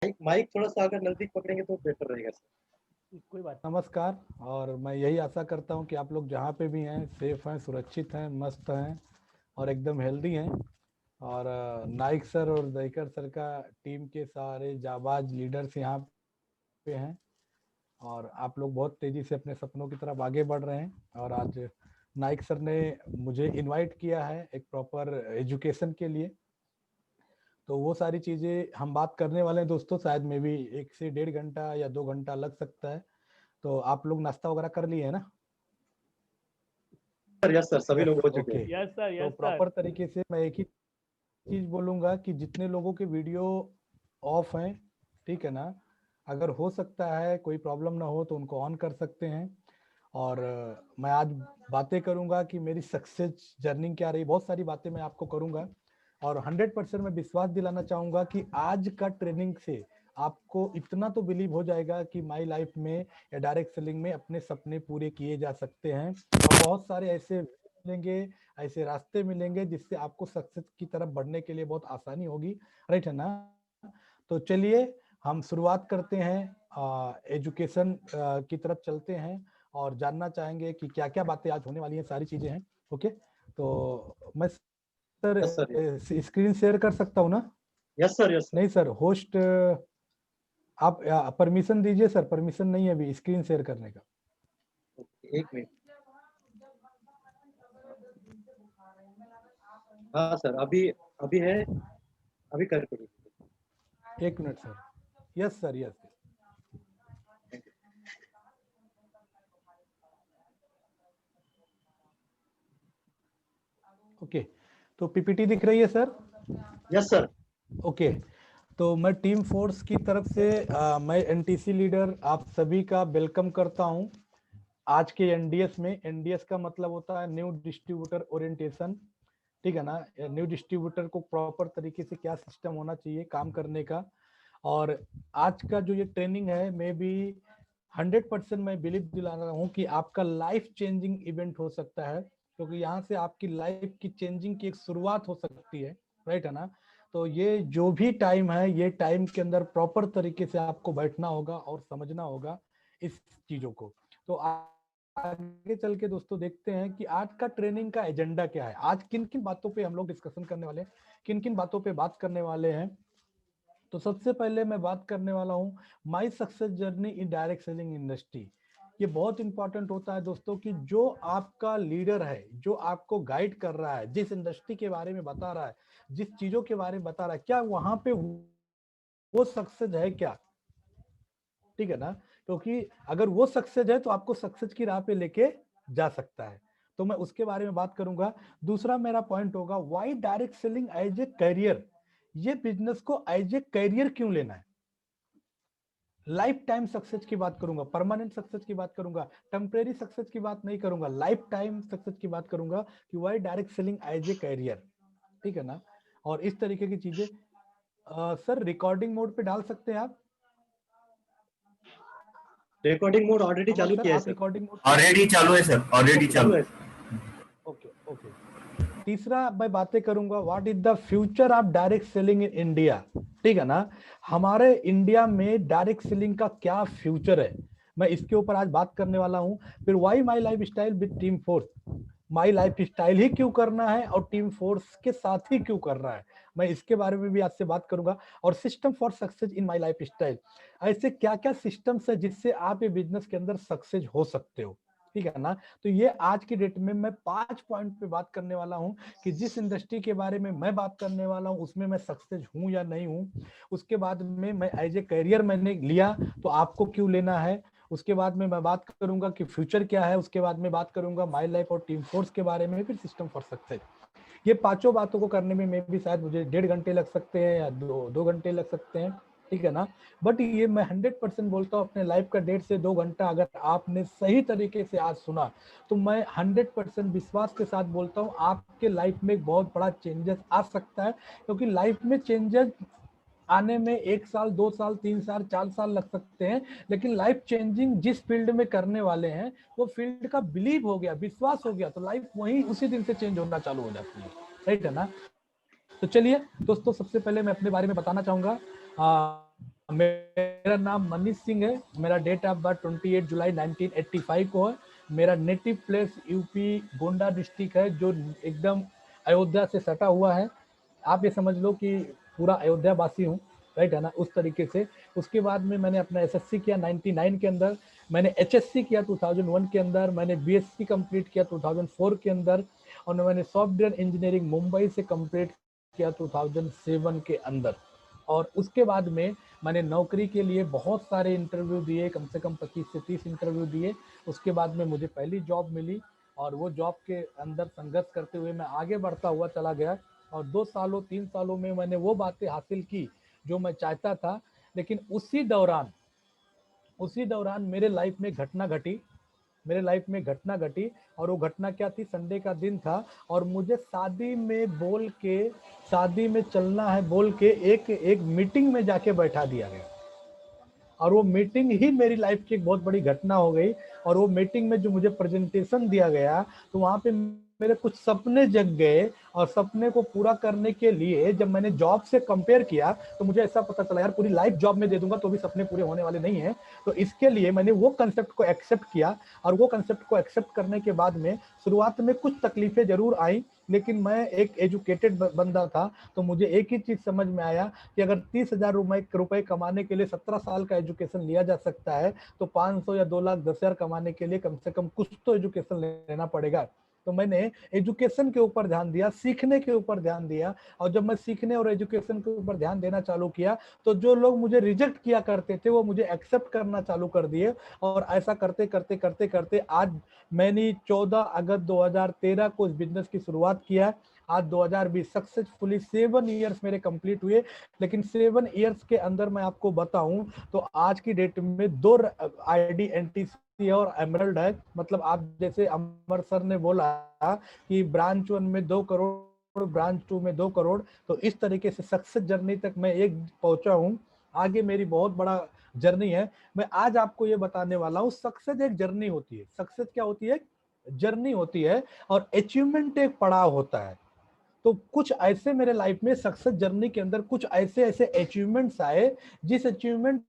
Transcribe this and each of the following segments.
Mic थोड़ा सा अगर नजदीक पकड़ेंगे तो बेटर रहेगा सर। कोई बात। नमस्कार। और मैं यही आशा करता हूं कि आप लोग जहां पे भी हैं सेफ हैं, सुरक्षित हैं, मस्त हैं और एकदम हेल्दी हैं। और नाइक सर और दहीकर सर का टीम के सारे जाबाज लीडर्स यहाँ पे हैं और आप लोग बहुत तेजी से अपने सपनों की तरफ आगे बढ़ रहे हैं। और आज नाइक सर ने मुझे इनवाइट किया है एक प्रॉपर एजुकेशन के लिए, तो वो सारी चीजें हम बात करने वाले हैं दोस्तों। शायद में भी 1 से 1.5 घंटा या 2 घंटा लग सकता है। तो आप लोग नाश्ता वगैरह कर लिए है ना? सर यस सर, सभी यस लोग हो चुके ओके। हैं। यस सर, तो प्रॉपर तरीके से मैं एक ही चीज बोलूंगा कि जितने लोगों के वीडियो ऑफ हैं, ठीक है ना, अगर हो सकता है कोई प्रॉब्लम ना हो तो उनको ऑन कर सकते हैं। और मैं आज बातें करूंगा कि मेरी सक्सेस जर्नी क्या रही, बहुत सारी बातें मैं आपको करूंगा। और 100% मैं विश्वास दिलाना चाहूंगा कि आज का ट्रेनिंग से आपको इतना तो बिलीव हो जाएगा कि माई लाइफ में या डायरेक्ट सेलिंग में अपने सपने पूरे किए जा सकते हैं। और बहुत सारे ऐसे मिलेंगे, ऐसे रास्ते मिलेंगे जिससे आपको सक्सेस की तरफ बढ़ने के लिए बहुत आसानी होगी। राइट है ना? तो चलिए हम शुरुआत करते हैं, एजुकेशन की तरफ चलते हैं और जानना चाहेंगे कि क्या क्या बातें आज होने वाली हैं, सारी चीजें हैं। ओके, तो मैं sir yes sir, screen share कर सकता हूँ ना? Yes sir, yes sir. नहीं सर, होस्ट आप परमिशन दीजिए सर, परमिशन नहीं है अभी स्क्रीन शेयर करने का। एक मिनट। हाँ सर, अभी अभी है, अभी कर करिए। 1 minute sir. Yes sir, yes. Okay, तो पीपीटी दिख रही है सर? Yes sir. ओके, तो मैं टीम फोर्स की तरफ से मैं एनटीसी लीडर आप सभी का वेलकम करता हूं आज के एनडीएस में। एनडीएस का मतलब होता है न्यू डिस्ट्रीब्यूटर ओरिएंटेशन, ठीक है ना? न्यू डिस्ट्रीब्यूटर को प्रॉपर तरीके से क्या सिस्टम होना चाहिए काम करने का। और आज का जो ये ट्रेनिंग है, मैं भी 100% मैं बिलीव दिला रहा हूँ कि आपका लाइफ चेंजिंग इवेंट हो सकता है, क्योंकि यहाँ से आपकी लाइफ की चेंजिंग की एक शुरुआत हो सकती है। राइट है ना? तो ये जो भी टाइम है, ये टाइम के अंदर प्रॉपर तरीके से आपको बैठना होगा और समझना होगा इस चीजों को। तो आगे चल के दोस्तों देखते हैं कि आज का ट्रेनिंग का एजेंडा क्या है, आज किन किन बातों पे हम लोग डिस्कशन करने वाले हैं, किन किन बातों पे बात करने वाले हैं। तो सबसे पहले मैं बात करने वाला हूं my success journey in direct selling industry. ये बहुत इंपॉर्टेंट होता है दोस्तों कि जो आपका लीडर है, जो आपको गाइड कर रहा है, जिस इंडस्ट्री के बारे में बता रहा है, जिस चीजों के बारे में बता रहा है, क्या वहां पे वो सक्सेस है क्या? ठीक है ना? क्योंकि अगर वो सक्सेस है तो आपको सक्सेस की राह पे लेके जा सकता है। तो मैं उसके बारे में बात करूंगा। दूसरा मेरा पॉइंट होगा why direct selling as a career. ये बिजनेस को एज ए करियर क्यों लेना है? लाइफ टाइम सक्सेस की बात करूंगा, परमानेंट सक्सेस की बात करूंगा, टेम्परेरी सक्सेस की बात नहीं करूंगा, लाइफ टाइम सक्सेस की बात करूंगा कि why direct selling as a career. ठीक है ना? और इस तरीके की चीजें सर रिकॉर्डिंग मोड पे डाल सकते हैं आप? रिकॉर्डिंग मोड ऑलरेडी अमर चालू सर किया है आप सर। Recording mode? ऑलरेडी चालू है सर, ऑलरेडी चालू चालू। है। Okay okay. तीसरा मैं बातें करूंगा what is the future of direct selling in India. ठीक है ना? हमारे इंडिया में डायरेक्ट सेलिंग का क्या फ्यूचर है, मैं इसके ऊपर आज बात करने वाला हूं। फिर why my lifestyle with team force, my lifestyle ही क्यों करना है और टीम फोर्स के साथ ही क्यों करना है, मैं इसके बारे में भी आज से बात करूंगा। और system for success in my life style, ऐसे क्या क्या सिस्टम्स है जिससे आप ये बिजनेस के अंदर सक्सेस हो सकते हो। ठीक है ना? तो ये आज की डेट में मैं 5 पॉइंट पे बात करने वाला हूं कि जिस इंडस्ट्री के बारे में मैं बात करने वाला हूं उसमें मैं सक्सेस हूं या नहीं हूं। उसके बाद में मैं एज ए करियर मैंने लिया तो आपको क्यों लेना है। उसके बाद में मैं बात करूंगा कि फ्यूचर क्या है। उसके बाद में बात करूंगा माई लाइफ और टीम फोर्स के बारे में, फिर सिस्टम फॉर सक्सेस। ये पांचों बातों को करने में भी शायद मुझे 1.5 घंटे लग सकते हैं या 2 घंटे लग सकते हैं। ठीक है ना? बट ये मैं 100% बोलता हूँ अपने लाइफ का 1.5 से 2 घंटा अगर आपने सही तरीके से आज सुना तो मैं 100% विश्वास के साथ बोलता हूँ आपके लाइफ में एक बहुत बड़ा चेंजेस आ सकता है। क्योंकि लाइफ में चेंजेस आने में 1 साल 2 साल 3 साल 4 साल लग सकते हैं, लेकिन लाइफ चेंजिंग जिस फील्ड में करने वाले हैं वो फील्ड का बिलीव हो गया, विश्वास हो गया, तो लाइफ वही उसी दिन से चेंज होना चालू हो जाती है। राइट है ना? तो चलिए दोस्तों, सबसे पहले मैं अपने बारे में बताना चाहूंगा। मेरा नाम मनीष सिंह है। मेरा डेट ऑफ बर्थ 28 जुलाई 1985 को है। मेरा native place UP Gonda district है, जो एकदम अयोध्या से सटा हुआ है। आप ये समझ लो कि पूरा अयोध्या वासी हूँ, राइट है ना, उस तरीके से। उसके बाद में मैंने अपना एसएससी किया 99 के अंदर, मैंने एचएससी किया 2001 के अंदर, मैंने बीएससी कंप्लीट किया 2004 के अंदर, और मैंने सॉफ्टवेयर इंजीनियरिंग मुंबई से कंप्लीट किया 2007 के अंदर। और उसके बाद में मैंने नौकरी के लिए बहुत सारे इंटरव्यू दिए, कम से कम 25 से 30 इंटरव्यू दिए। उसके बाद में मुझे पहली जॉब मिली, और वो जॉब के अंदर संघर्ष करते हुए मैं आगे बढ़ता हुआ चला गया। और 2 सालों 3 सालों में मैंने वो बातें हासिल की जो मैं चाहता था। लेकिन उसी दौरान मेरे लाइफ में घटना घटी। और वो घटना क्या थी? संडे का दिन था, और मुझे शादी में चलना है बोल के एक मीटिंग में जाके बैठा दिया गया। और वो मीटिंग ही मेरी लाइफ की एक बहुत बड़ी घटना हो गई। और वो मीटिंग में जो मुझे प्रेजेंटेशन दिया गया, तो वहां पे मेरे कुछ सपने जग गए। और सपने को पूरा करने के लिए जब मैंने जॉब से कंपेयर किया, तो मुझे ऐसा पता चला यार पूरी लाइफ जॉब में दे दूंगा तो भी सपने पूरे होने वाले नहीं है। तो इसके लिए मैंने वो कंसेप्ट को एक्सेप्ट किया। और वो कंसेप्ट को एक्सेप्ट करने के बाद में शुरुआत में कुछ तकलीफें जरूर आई, लेकिन मैं एक एजुकेटेड बंदा था। तो मुझे एक ही चीज समझ में आया कि अगर 30,000 रुपए कमाने के लिए 17 साल का एजुकेशन लिया जा सकता है, तो 500 या 2,10,000 कमाने के लिए कम से कम कुछ तो एजुकेशन लेना पड़ेगा। तो मैंने एजुकेशन के ऊपर ध्यान दिया, सीखने के ऊपर ध्यान दिया। और जब मैं सीखने और एजुकेशन के ऊपर ध्यान देना चालू किया, तो जो लोग मुझे रिजेक्ट किया करते थे वो मुझे एक्सेप्ट करना चालू कर दिए। और ऐसा करते करते करते करते आज मैंने 14 अगस्त 2013 को इस बिजनेस की शुरुआत किया। आज 2020 सक्सेसफुली 7 ईयर्स मेरे कंप्लीट हुए। लेकिन 7 ईयर्स के अंदर मैं आपको बताऊं तो आज की डेट में 2 आईडी एनटीसी और एमरल्ड है। मतलब आप जैसे अमर सर ने बोला कि ब्रांच 1 में 2 करोड़, ब्रांच 2 में 2 करोड़, तो इस तरीके से सक्सेस जर्नी तक मैं एक पहुंचा हूँ। आगे मेरी बहुत बड़ा जर्नी है। मैं आज आपको ये बताने वाला हूँ, सक्सेस एक जर्नी होती है। सक्सेस क्या होती है? जर्नी होती है। और अचीवमेंट एक पड़ाव होता है। तो कुछ ऐसे मेरे लाइफ में सक्सेस जर्नी के अंदर कुछ ऐसे अचीवमेंट्स आए, जिस अचीवमेंट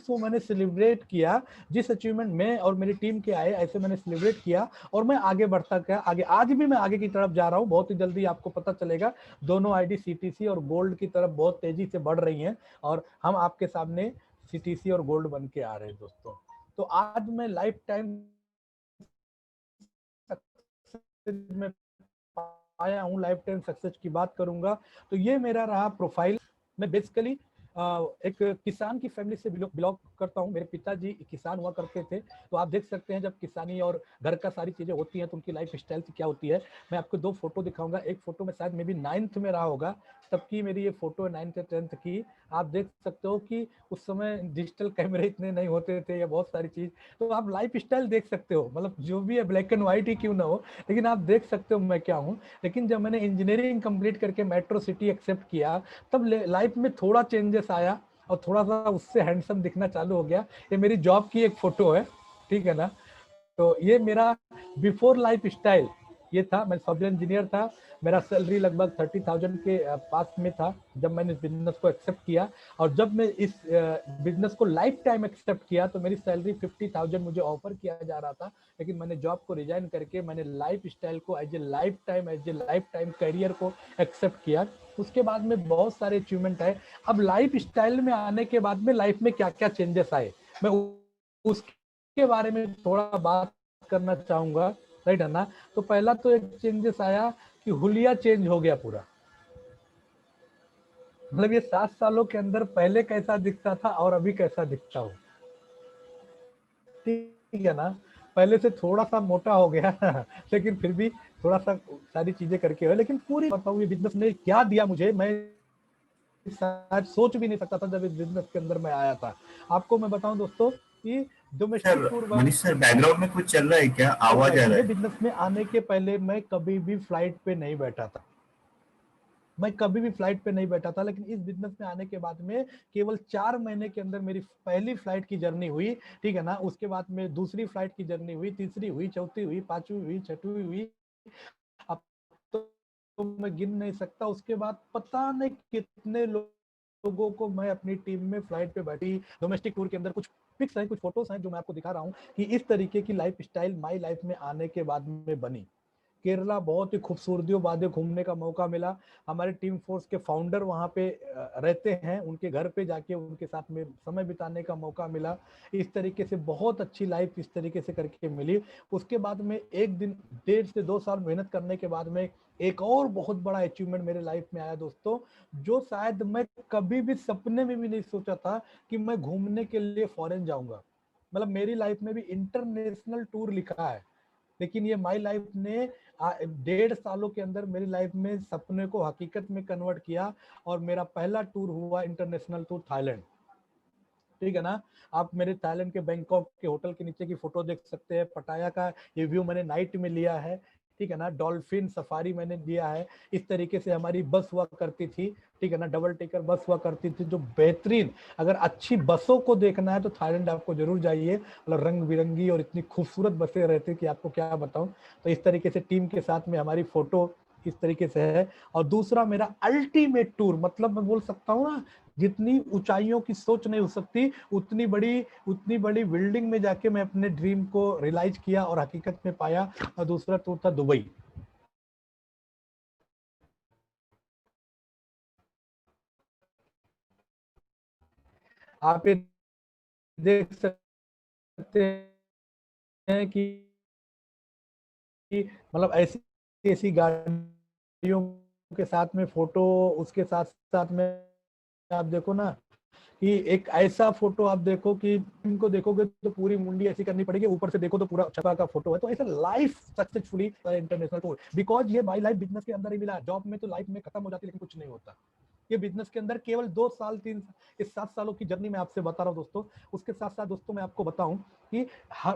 को मैंने सेलिब्रेट किया, जिस अचीवमेंट में और मेरी टीम के आए ऐसे मैंने सेलिब्रेट किया। और मैं आगे बढ़ता गया, आगे आज भी मैं आगे की तरफ जा रहा हूँ। बहुत ही जल्दी आपको पता चलेगा, दोनों आईडी सीटीसी और गोल्ड की तरफ बहुत तेजी से बढ़ रही हैं। और हम आपके सामने सीटीसी और गोल्ड बन के आ रहे हैं दोस्तों। तो आज मैं लाइफ टाइम में आया हूँ, लाइफ टाइम सक्सेस की बात करूंगा। तो ये मेरा रहा प्रोफाइल। मैं बेसिकली एक किसान की फैमिली से बिलोंग करता हूँ। मेरे पिताजी किसान हुआ करते थे। तो आप देख सकते हैं जब किसानी और घर का सारी चीजें होती हैं तो उनकी लाइफ स्टाइल क्या होती है। मैं आपको 2 फोटो दिखाऊंगा। एक फोटो में शायद मे बी 9th में रहा होगा, तब की मेरी ये फोटो है 9th या 10th की। आप देख सकते हो कि उस समय डिजिटल कैमरे इतने नहीं होते थे या बहुत सारी चीज। तो आप लाइफ स्टाइल देख सकते हो, मतलब जो भी है ब्लैक एंड व्हाइट ही क्यों ना हो, लेकिन आप देख सकते हो मैं क्या हूँ। लेकिन जब मैंने इंजीनियरिंग कंप्लीट करके मेट्रो सिटी एक्सेप्ट किया, तब लाइफ में थोड़ा चेंजेस आया और थोड़ा सा उससे हैंडसम दिखना चालू हो गया। ये मेरी जॉब की एक फोटो है, ठीक है ना। तो ये मेरा बिफोर लाइफ स्टाइल ये था। मैं सॉफ्टवेयर इंजीनियर था। मेरा सैलरी लगभग 30,000 के पास में था जब मैंने इस बिजनेस को एक्सेप्ट किया। और जब मैं इस बिजनेस को लाइफ टाइम एक्सेप्ट किया तो मेरी सैलरी 50,000 मुझे ऑफर किया जा रहा था। लेकिन मैंने जॉब को रिजाइन करके मैंने लाइफ स्टाइल को as a lifetime career को एक्सेप्ट किया। उसके बाद में बहुत सारे अचीवमेंट आए। अब लाइफ स्टाइल में आने के बाद में लाइफ में क्या क्या चेंजेस आए, मैं उसके बारे में थोड़ा बात करना चाहूंगा, राइट है ना। तो पहला तो एक चेंजेस आया कि हुलिया चेंज हो गया पूरा। मतलब ये 7 सालों के अंदर पहले कैसा दिखता था और अभी कैसा दिखता हूँ, ठीक है ना। पहले से थोड़ा सा मोटा हो गया लेकिन फिर भी थोड़ा सा सारी चीजें करके है। लेकिन पूरी बताऊँ ये बिजनेस ने क्या दिया मुझे, मैं शायद सोच भी नहीं सकता था जब इस बिजनेस के अंदर मैं आया था। आपको मैं बताऊं दोस्तों कि domestic sir tour Manish sir, background में कुछ चल रहा है क्या? आवाज आ रहा ये है। बिजनेस में आने के पहले मैं कभी भी फ्लाइट पे नहीं बैठा था। मैं कभी भी फ्लाइट पे नहीं बैठा था। लेकिन इस बिजनेस में आने के बाद में केवल 4 महीने के अंदर मेरी पहली फ्लाइट की जर्नी हुई, ठीक है ना। उसके बाद में दूसरी फ्लाइट की जर्नी हुई, तीसरी हुई, चौथी हुई, पांचवी हुई, छठवीं हुई। अब तो मैं गिन नहीं सकता। उसके बाद पता नहीं कितने लोग लोगों को मैं अपनी टीम में फ्लाइट पे बैठी डोमेस्टिक टूर के अंदर कुछ पिक्स हैं, कुछ फोटोज हैं जो मैं आपको दिखा रहा हूँ कि इस तरीके की लाइफ स्टाइल माई लाइफ में आने के बाद में बनी। केरला बहुत ही खूबसूरतियों बातें घूमने का मौका मिला। हमारे टीम फोर्स के फाउंडर वहाँ पे रहते हैं, उनके घर पे जाके उनके साथ में समय बिताने का मौका मिला। इस तरीके से बहुत अच्छी लाइफ इस तरीके से करके मिली। उसके बाद में एक दिन 1.5 से 2 साल मेहनत करने के बाद में एक और बहुत बड़ा अचीवमेंट मेरे लाइफ में आया दोस्तों, जो शायद मैं कभी भी सपने में भी नहीं सोचा था कि मैं घूमने के लिए फॉरेन जाऊंगा। मतलब मेरी लाइफ में भी इंटरनेशनल टूर लिखा है, लेकिन ये माई लाइफ ने 1.5 सालों के अंदर मेरी लाइफ में सपने को हकीकत में कन्वर्ट किया और मेरा पहला टूर हुआ इंटरनेशनल टूर थाईलैंड। ठीक है ना। आप मेरे थाईलैंड के बैंकॉक के होटल के नीचे की फोटो देख सकते हैं। पटाया का ये व्यू मैंने नाइट में लिया है, ठीक है ना। डॉल्फिन सफारी मैंने लिया है। इस तरीके से हमारी बस हुआ करती थी, ठीक है ना, डबल टेकर बस हुआ करती थी जो बेहतरीन, अगर अच्छी बसों को देखना है तो थाईलैंड आपको जरूर जाइए। मतलब रंग बिरंगी और इतनी खूबसूरत बसें रहती कि आपको क्या बताऊं। तो इस तरीके से टीम के साथ में हमारी फोटो इस तरीके से है। और दूसरा मेरा अल्टीमेट टूर, मतलब मैं बोल सकता हूँ ना, जितनी ऊंचाइयों की सोच नहीं हो सकती उतनी बड़ी बिल्डिंग में जाके मैं अपने ड्रीम को रियलाइज किया और हकीकत में पाया। और दूसरा टूर था दुबई। आप ये देख सकते हैं कि मतलब ऐसी ऐसी गाड़ियों के साथ में फोटो, उसके साथ साथ में आप देखो ना कि एक ऐसा फोटो आप देखो कि इनको देखोगे तो पूरी मुंडी ऐसी करनी पड़ेगी, ऊपर से देखो तो पूरा छपा का फोटो है। तो ऐसा life successfully international tour, because ये बाई लाइफ बिजनेस के अंदर ही मिला। जॉब में तो लाइफ में खत्म हो जाती है लेकिन कुछ नहीं होता। ये बिजनेस के अंदर केवल 2 साल 3 इस 7 सालों की जर्नी में आपसे बता रहा हूँ दोस्तों। उसके साथ साथ दोस्तों मैं आपको बताऊं कि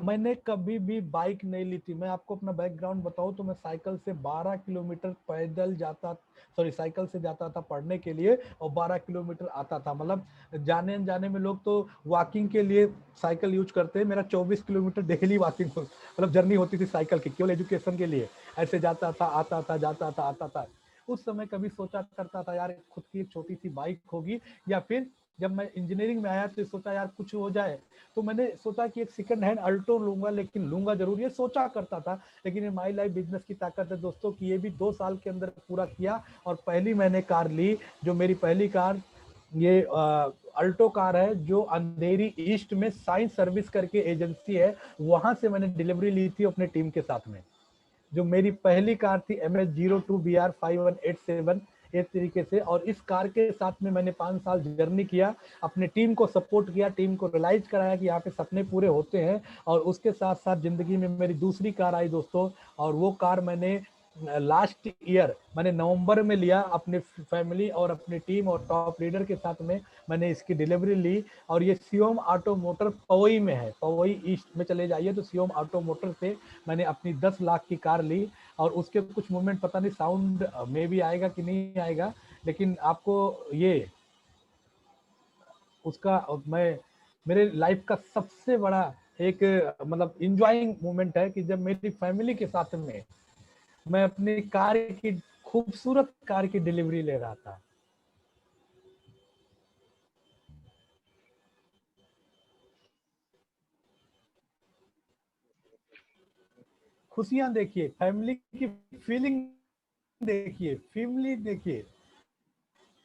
मैंने कभी भी बाइक नहीं ली थी। मैं आपको अपना बैकग्राउंड बताऊं तो मैं साइकिल से 12 किलोमीटर पैदल जाता, सॉरी साइकिल से जाता था पढ़ने के लिए और 12 किलोमीटर आता था। मतलब जाने जाने में लोग तो वॉकिंग के लिए साइकिल यूज करते हैं, मेरा 24 किलोमीटर डेली वॉकिंग मतलब जर्नी होती थी साइकिल की, केवल एजुकेशन के लिए। ऐसे जाता था, आता था, जाता था, आता था। उस समय कभी सोचा करता था यार खुद की एक छोटी सी बाइक होगी, या फिर जब मैं इंजीनियरिंग में आया तो सोचा यार कुछ हो जाए, तो मैंने सोचा कि एक सेकंड हैंड अल्टो लूंगा, लेकिन लूंगा जरूर, ये सोचा करता था। लेकिन ये माई लाइफ बिजनेस की ताकत है दोस्तों कि ये भी 2 साल के अंदर पूरा किया। और पहली मैंने कार ली, जो मेरी पहली कार ये अल्टो कार है, जो अंधेरी ईस्ट में साइंस सर्विस करके एजेंसी है, वहां से मैंने डिलीवरी ली थी अपने टीम के साथ में। जो मेरी पहली कार थी MS02BR5187 इस तरीके से। और इस कार के साथ में मैंने 5 साल जर्नी किया, अपने टीम को सपोर्ट किया, टीम को रियलाइज कराया कि यहाँ पे सपने पूरे होते हैं। और उसके साथ साथ जिंदगी में मेरी दूसरी कार आई दोस्तों, और वो कार मैंने लास्ट ईयर मैंने नवंबर में लिया अपने फैमिली और अपनी टीम और टॉप लीडर के साथ में मैंने इसकी डिलीवरी ली। और ये शिवम ऑटो मोटर पवई में है, पवई ईस्ट में चले जाइए तो शिवम ऑटो मोटर से मैंने अपनी 10 लाख की कार ली। और उसके कुछ मोमेंट पता नहीं साउंड में भी आएगा कि नहीं आएगा, लेकिन आपको ये उसका मैं मेरे लाइफ का सबसे बड़ा एक मतलब इंजॉइंग मोमेंट है कि जब मेरी फैमिली के साथ में मैं अपनी कार की खूबसूरत कार की डिलीवरी ले रहा था। खुशियां देखिए, फैमिली की फीलिंग देखिए, फैमिली देखिए।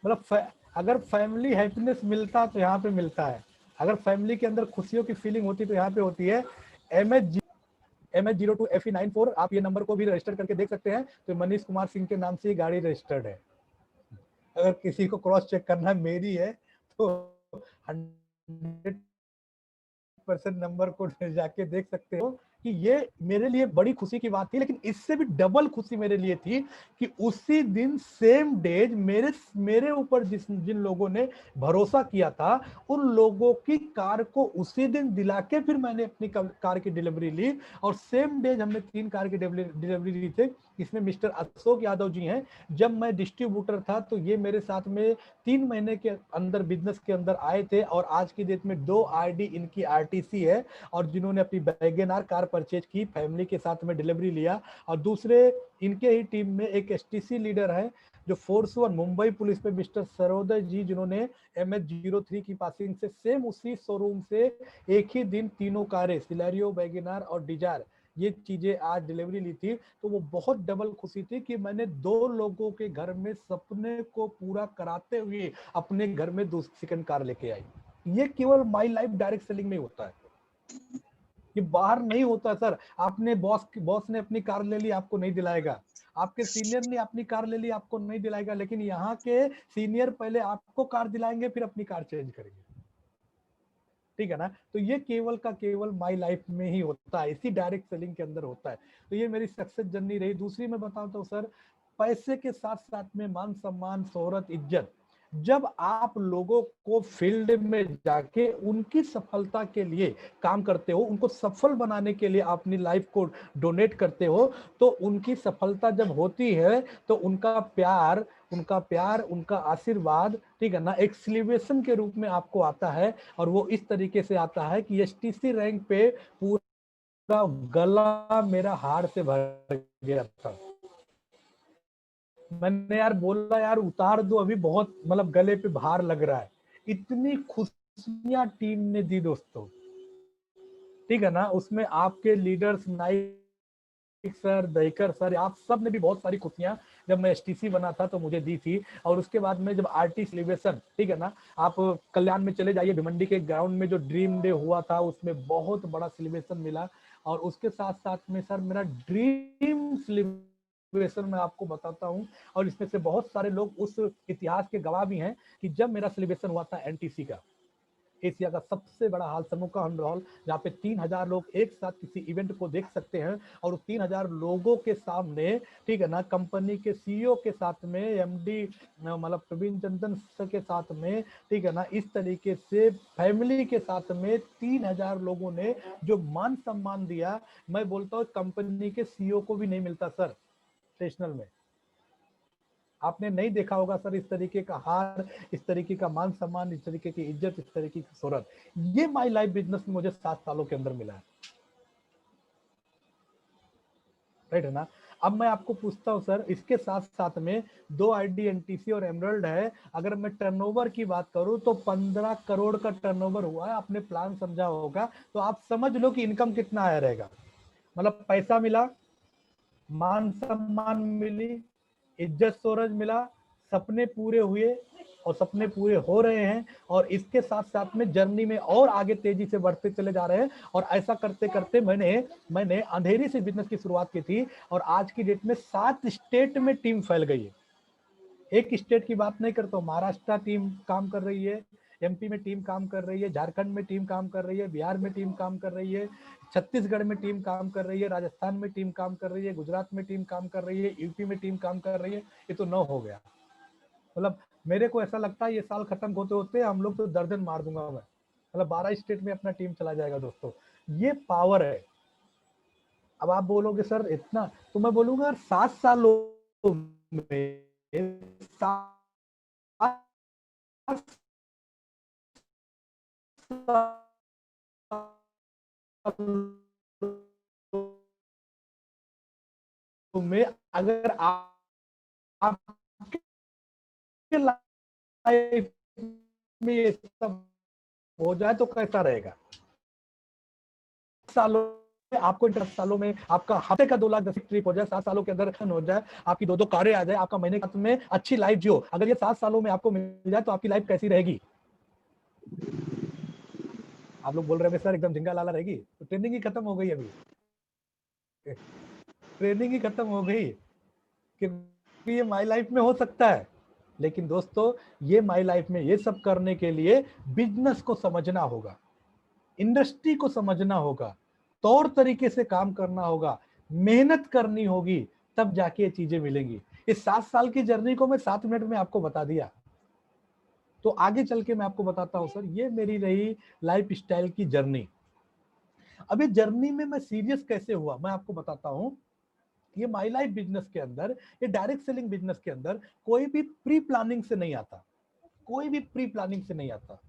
मतलब अगर फैमिली हैप्पीनेस मिलता तो यहाँ पे मिलता है, अगर फैमिली के अंदर खुशियों की फीलिंग होती तो यहाँ पे होती है। MS02FE94, आप ये नंबर को भी रजिस्टर करके देख सकते हैं। तो मनीष कुमार सिंह के नाम से ये गाड़ी रजिस्टर्ड है। अगर किसी को क्रॉस चेक करना मेरी है तो 100% नंबर को जाके देख सकते हो कि ये मेरे लिए बड़ी खुशी की बात थी। लेकिन इससे भी डबल खुशी मेरे लिए थी कि उसी दिन सेम डेज मेरे ऊपर जिन लोगों ने भरोसा किया था, उन लोगों की कार को उसी दिन दिला के फिर मैंने अपनी कार की डिलीवरी ली। और सेम डेज हमने 3 कार की डिलीवरी ली थी। इसमें मिस्टर अशोक यादव जी हैं। जब मैं डिस्ट्रीब्यूटर था तो ये मेरे साथ में 3 महीने के अंदर बिजनेस के अंदर आए थे। और आज की डेट में 2 ID इनकी RTC है, और जिन्होंने अपनी वैगन आर कार परचेज की, फैमिली के साथ में डिलीवरी लिया। और दूसरे इनके ही टीम में एक एसटीसी लीडर है जो फोर्स 1 मुंबई पुलिस पे मिस्टर सरोदय जी, जिन्होंने MH03 की पासिंग से सेम उसी शोरूम से एक ही दिन तीनों कारें सिलेरियो, वैगनार और डिजायर ये चीजें आज डिलीवरी ली थी। तो वो बहुत डबल खुशी थी कि मैंने 2 लोगों के घर में सपने को पूरा कराते हुए अपने घर में दूसरी सेकंड कार लेके आई। ये केवल माई लाइफ डायरेक्ट सेलिंग में होता है, ये बाहर नहीं होता सर। आपने बॉस ने अपनी कार ले ली, आपको नहीं दिलाएगा। आपके सीनियर ने अपनी कार ले ली, आपको नहीं दिलाएगा। लेकिन यहाँ के सीनियर पहले आपको कार दिलाएंगे, फिर अपनी कार चेंज करेंगे, ठीक है ना। तो ये केवल का केवल माई लाइफ में ही होता है, इसी डायरेक्ट सेलिंग के अंदर होता है। तो ये मेरी सक्सेस जर्नी रही। दूसरी मैं बताता हूँ सर, पैसे के साथ साथ में मान सम्मान, शोहरत, इज्जत। जब आप लोगों को फील्ड में जाके उनकी सफलता के लिए काम करते हो, उनको सफल बनाने के लिए अपनी लाइफ को डोनेट करते हो, तो उनकी सफलता जब होती है तो उनका प्यार, उनका आशीर्वाद, ठीक है ना, एक सेलिब्रेशन के रूप में आपको आता है। और वो इस तरीके से आता है कि एसटीसी रैंक पे पूरा गला मेरा हार से भर गया था। मैंने यार बोला यार उतार दो, अभी बहुत मतलब गले पे भार लग रहा है। इतनी खुशियां टीम ने दी दोस्तों, ठीक है ना। उसमें आपके leaders Naik sir, Dahikar sir, आप सब ने भी बहुत सारी खुशियां जब मैं एसटीसी बना था तो मुझे दी थी। और उसके बाद में जब आरटी सेलिब्रेशन, ठीक है ना, आप कल्याण में चले जाइए, भिवंडी के ग्राउंड में जो ड्रीम डे हुआ था उसमें बहुत बड़ा सेलिब्रेशन मिला। और उसके साथ साथ में सर मेरा ड्रीम सेलिब्रेशन मैं आपको बताता हूँ, और इसमें से बहुत सारे लोग उस इतिहास के गवाह भी हैं कि जब मेरा सेलिब्रेशन हुआ था एनटीसी का, एशिया का सबसे बड़ा हॉल, समूह हॉल, जहाँ पे 3000 लोग एक साथ किसी इवेंट को देख सकते हैं। और उस 3000 लोगों के सामने, ठीक है ना, कंपनी के सीईओ के साथ में, एमडी मतलब प्रवीण चंदन सर के साथ में, ठीक है ना, इस तरीके से फैमिली के साथ में 3000 लोगों ने जो मान सम्मान दिया, मैं बोलता हूँ कंपनी के सीईओ को भी नहीं मिलता सर सेशनल में। आपने नहीं देखा होगा सर इस तरीके का हार, इस तरीके का मान सम्मान, इस तरीके की इज्जत, इस तरीके की शोहरत। ये माई लाइफ बिजनेस में मुझे 7 सालों के अंदर मिला है, राइट है ना। अब मैं आपको पूछता हूं सर, इसके साथ साथ में 2 आईडी एनटीसी और एमरल्ड है। अगर मैं टर्नओवर की बात करूं तो 15 करोड़ का टर्नओवर हुआ है। आपने प्लान समझा होगा तो आप समझ लो कि इनकम कितना आया रहेगा। मतलब पैसा मिला, मान सम्मान मिली, इज्जत शोहरत मिला, सपने पूरे हुए और सपने पूरे हो रहे हैं। और इसके साथ साथ में जर्नी में और आगे तेजी से बढ़ते चले जा रहे हैं। और ऐसा करते करते मैंने अंधेरी से बिजनेस की शुरुआत की थी और आज की डेट में 7 स्टेट में टीम फैल गई है। एक स्टेट की बात नहीं करता हूँ, महाराष्ट्र टीम काम कर रही है, एमपी में टीम काम कर रही है, झारखंड में टीम काम कर रही है, बिहार में टीम काम कर रही है, छत्तीसगढ़ में टीम काम कर रही है, राजस्थान में टीम काम कर रही है, गुजरात में टीम काम कर रही है, यूपी में टीम काम कर रही है। ये तो 9 हो गया। मतलब मेरे को ऐसा लगता है ये साल खत्म होते होते हम लोग तो दर्जन मार दूंगा मैं। मतलब 12 स्टेट में अपना टीम चला जाएगा दोस्तों, ये पावर है। अब आप बोलोगे सर इतना, तो मैं बोलूंगा 7 सालों में 7 में अगर आपके लाइफ में ये सब हो जाए तो कैसा रहेगा। सालों में आपको 10 सालों में आपका हफ्ते का 2 लाख 10 ट्रिप हो जाए, 7 सालों के अंदर हो जाए, आपकी 2 कारें आ जाए, आपका महीने में अच्छी लाइफ जियो। अगर ये 7 सालों में आपको मिल जाए तो आपकी लाइफ कैसी रहेगी। आप लोग बोल रहे हैं सर एकदम झिंगा लाला रहेगी, तो ट्रेनिंग ही खत्म हो गई। अभी ट्रेनिंग ही खत्म हो गई क्योंकि ये माई लाइफ में हो सकता है। लेकिन दोस्तों ये माई लाइफ में ये सब करने के लिए बिजनेस को समझना होगा, इंडस्ट्री को समझना होगा, तौर तरीके से काम करना होगा, मेहनत करनी होगी, तब जाके ये चीजें मिलेंगी। इस 7 साल की जर्नी को मैं 7 मिनट में आपको बता दिया। तो आगे चल के मैं आपको बताता हूं सर, ये मेरी रही लाइफ स्टाइल की जर्नी। अभी जर्नी में मैं सीरियस कैसे हुआ मैं आपको बताता हूं। ये माई लाइफ बिजनेस के अंदर, ये डायरेक्ट सेलिंग बिजनेस के अंदर कोई भी प्री प्लानिंग से नहीं आता, कोई भी प्री प्लानिंग से नहीं आता।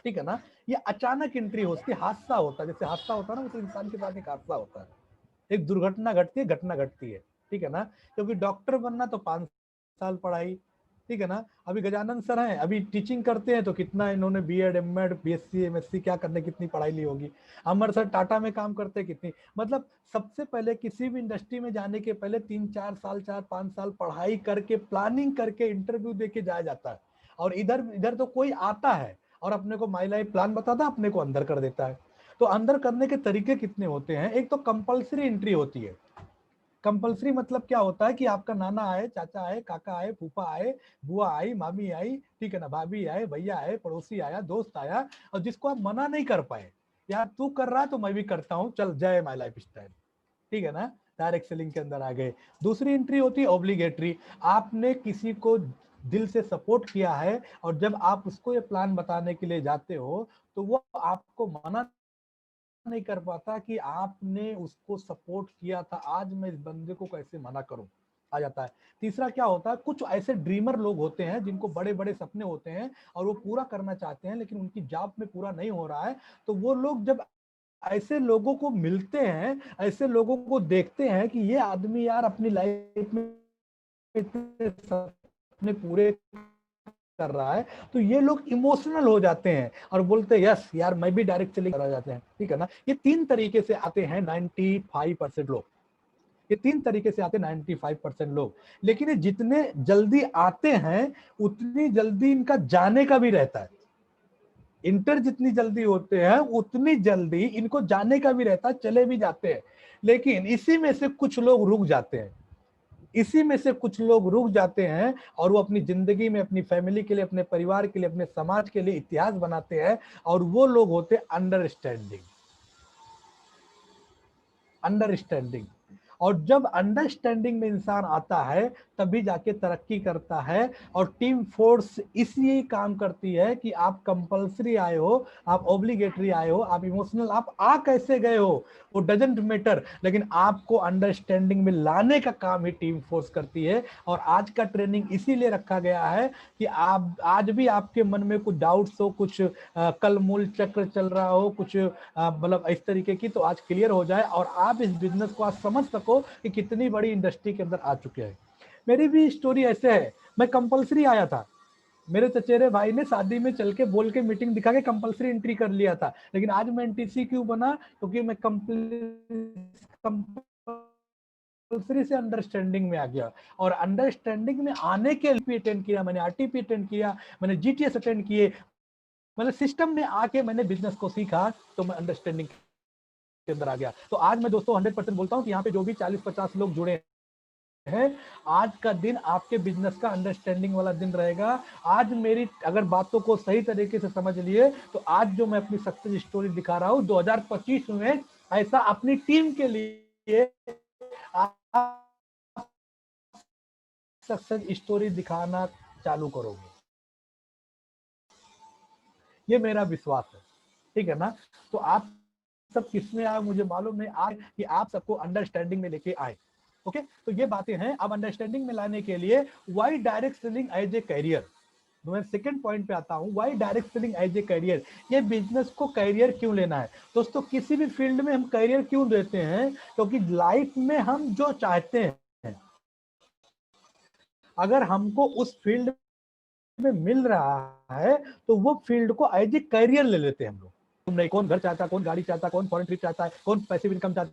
ठीक है ना। ये अचानक एंट्री होती है, हादसा होता है, जैसे हादसा होता है ना, उस इंसान के साथ एक हादसा होता है, एक दुर्घटना घटती है, घटना घटती है, ठीक है ना। क्योंकि डॉक्टर बनना तो 5 साल पढ़ाई, ठीक है ना। अभी गजानन सर हैं, अभी टीचिंग करते हैं तो कितना इन्होंने बीएड, एमएड, बीएससी, एमएससी क्या करने कितनी पढ़ाई ली होगी। अमर सर टाटा में काम करते हैं, कितनी, मतलब सबसे पहले किसी भी इंडस्ट्री में जाने के पहले 3-4 साल, 4-5 साल पढ़ाई करके, प्लानिंग करके इंटरव्यू देके जाया जाता है। और इधर इधर तो कोई आता है और अपने को माई लाइफ प्लान बताता है, अपने को अंदर कर देता है। तो अंदर करने के तरीके कितने होते हैं। एक तो कंपलसरी एंट्री होती है। कंपलसरी मतलब क्या होता है कि आपका नाना आए, चाचा आए, काका आए, फूफा आए, बुआ आई, मामी आई, ठीक है ना, भाभी आए, भैया आए, पड़ोसी आया, दोस्त आया, और जिसको आप मना नहीं कर पाए, यार तू कर रहा है तो मैं भी करता हूँ, चल जय माई लाइफ स्टाइल, ठीक है ना, डायरेक्ट सेलिंग के अंदर आ गए। दूसरी एंट्री होती है ऑब्लिगेटरी। आपने किसी को दिल से सपोर्ट किया है और जब आप उसको ये प्लान बताने के लिए जाते हो तो वो आपको मना नहीं कर पाता कि आपने उसको सपोर्ट किया था, आज मैं इस बंदे को कैसे मना करूं, आ जाता है। तीसरा क्या होता है, कुछ ऐसे ड्रीमर लोग होते हैं जिनको बड़े बड़े सपने होते हैं और वो पूरा करना चाहते हैं लेकिन उनकी जॉब में पूरा नहीं हो रहा है, तो वो लोग जब ऐसे लोगों को मिलते हैं, ऐसे लोगों को देखते हैं कि ये आदमी यार अपनी लाइफ में इतने सपने पूरे कर रहा है, तो ये लोग इमोशनल हो जाते हैं और बोलते हैं यस यार मैं भी डायरेक्ट सेलिंग करा जाते हैं, ठीक है ना। ये 3 तरीके से आते हैं 95% लोग, ये 3 तरीके से आते हैं 95% लोग। लेकिन ये जितने जल्दी आते हैं उतनी जल्दी इनका जाने का भी रहता है। इंटर जितनी जल्दी होते हैं उतनी जल्दी इनको जाने का भी रहता है, चले भी जाते हैं। लेकिन इसी में से कुछ लोग रुक जाते हैं, इसी में से कुछ लोग रुक जाते हैं और वो अपनी जिंदगी में, अपनी फैमिली के लिए, अपने परिवार के लिए, अपने समाज के लिए इतिहास बनाते हैं, और वो लोग होते हैं अंडरस्टैंडिंग। अंडरस्टैंडिंग। और जब अंडरस्टैंडिंग में इंसान आता है तभी जाके तरक्की करता है। और टीम फोर्स इसलिए काम करती है कि आप कंपलसरी आए हो, आप ऑब्लिगेटरी आए हो, आप इमोशनल, आप आ कैसे गए हो वो डजंट मैटर, लेकिन आपको अंडरस्टैंडिंग में लाने का काम ही टीम फोर्स करती है। और आज का ट्रेनिंग इसीलिए रखा गया है कि आप आज भी आपके मन में कुछ डाउट्स हो, कुछ कल मूल चक्र चल रहा हो, कुछ मतलब इस तरीके की, तो आज क्लियर हो जाए और आप इस बिजनेस को आज समझ सको कि कितनी बड़ी इंडस्ट्री के अंदर आ चुके हैं। मेरी भी स्टोरी ऐसे है, मैं कंपलसरी आया था, मेरे चचेरे भाई ने शादी में चल के बोल के मीटिंग दिखा के कंपलसरी एंट्री कर लिया था। लेकिन आज मैं एनटीसी क्यों बना, क्योंकि मैं कंपलसरी से अंडरस्टैंडिंग में आ गया। और अंडरस्टैंडिंग में आने के लिए अटेंड किया, मैंने आरटीपी अटेंड किया, मैंने जीटीएस अटेंड किए, मतलब सिस्टम में आके मैंने बिजनेस को सीखा, तो मैं अंडरस्टैंडिंग के अंदर आ गया। तो आज मैं दोस्तों 100% बोलता हूं कि यहाँ पे जो भी 40-50 लोग जुड़े हैं, आज का दिन आपके बिजनेस का अंडरस्टैंडिंग वाला दिन रहेगा। आज मेरी अगर बातों को सही तरीके से समझ लिए तो आज जो मैं अपनी सक्सेस स्टोरी दिखा रहा हूं 2025 में, ऐसा अपनी टीम के लिए आप सक्सेस स्टोरी दिखाना चालू करोगे, ये मेरा विश्वास है, ठीक है ना। तो आप सब किसमें आए मुझे मालूम नहीं, आज कि आप सबको अंडरस्टैंडिंग में लेके आए। ओके, तो ये बातें हैं। अब अंडरस्टैंडिंग में लाने के लिए why direct selling as a career, मैं सेकंड पॉइंट पे आता हूं, why direct selling as a career. ये बिजनेस को करियर क्यों लेना है दोस्तों, किसी भी फील्ड में हम करियर क्यों देते हैं, क्योंकि लाइफ में हम जो चाहते हैं अगर हमको उस फील्ड में मिल रहा है तो वो फील्ड को एज ए करियर ले लेते हैं हम लोग। नहीं, कौन घर चाहता है, कौन गाड़ी चाहता है, कौन फॉरेन ट्रिप चाहता है, कौन पैसिव इनकम चाहता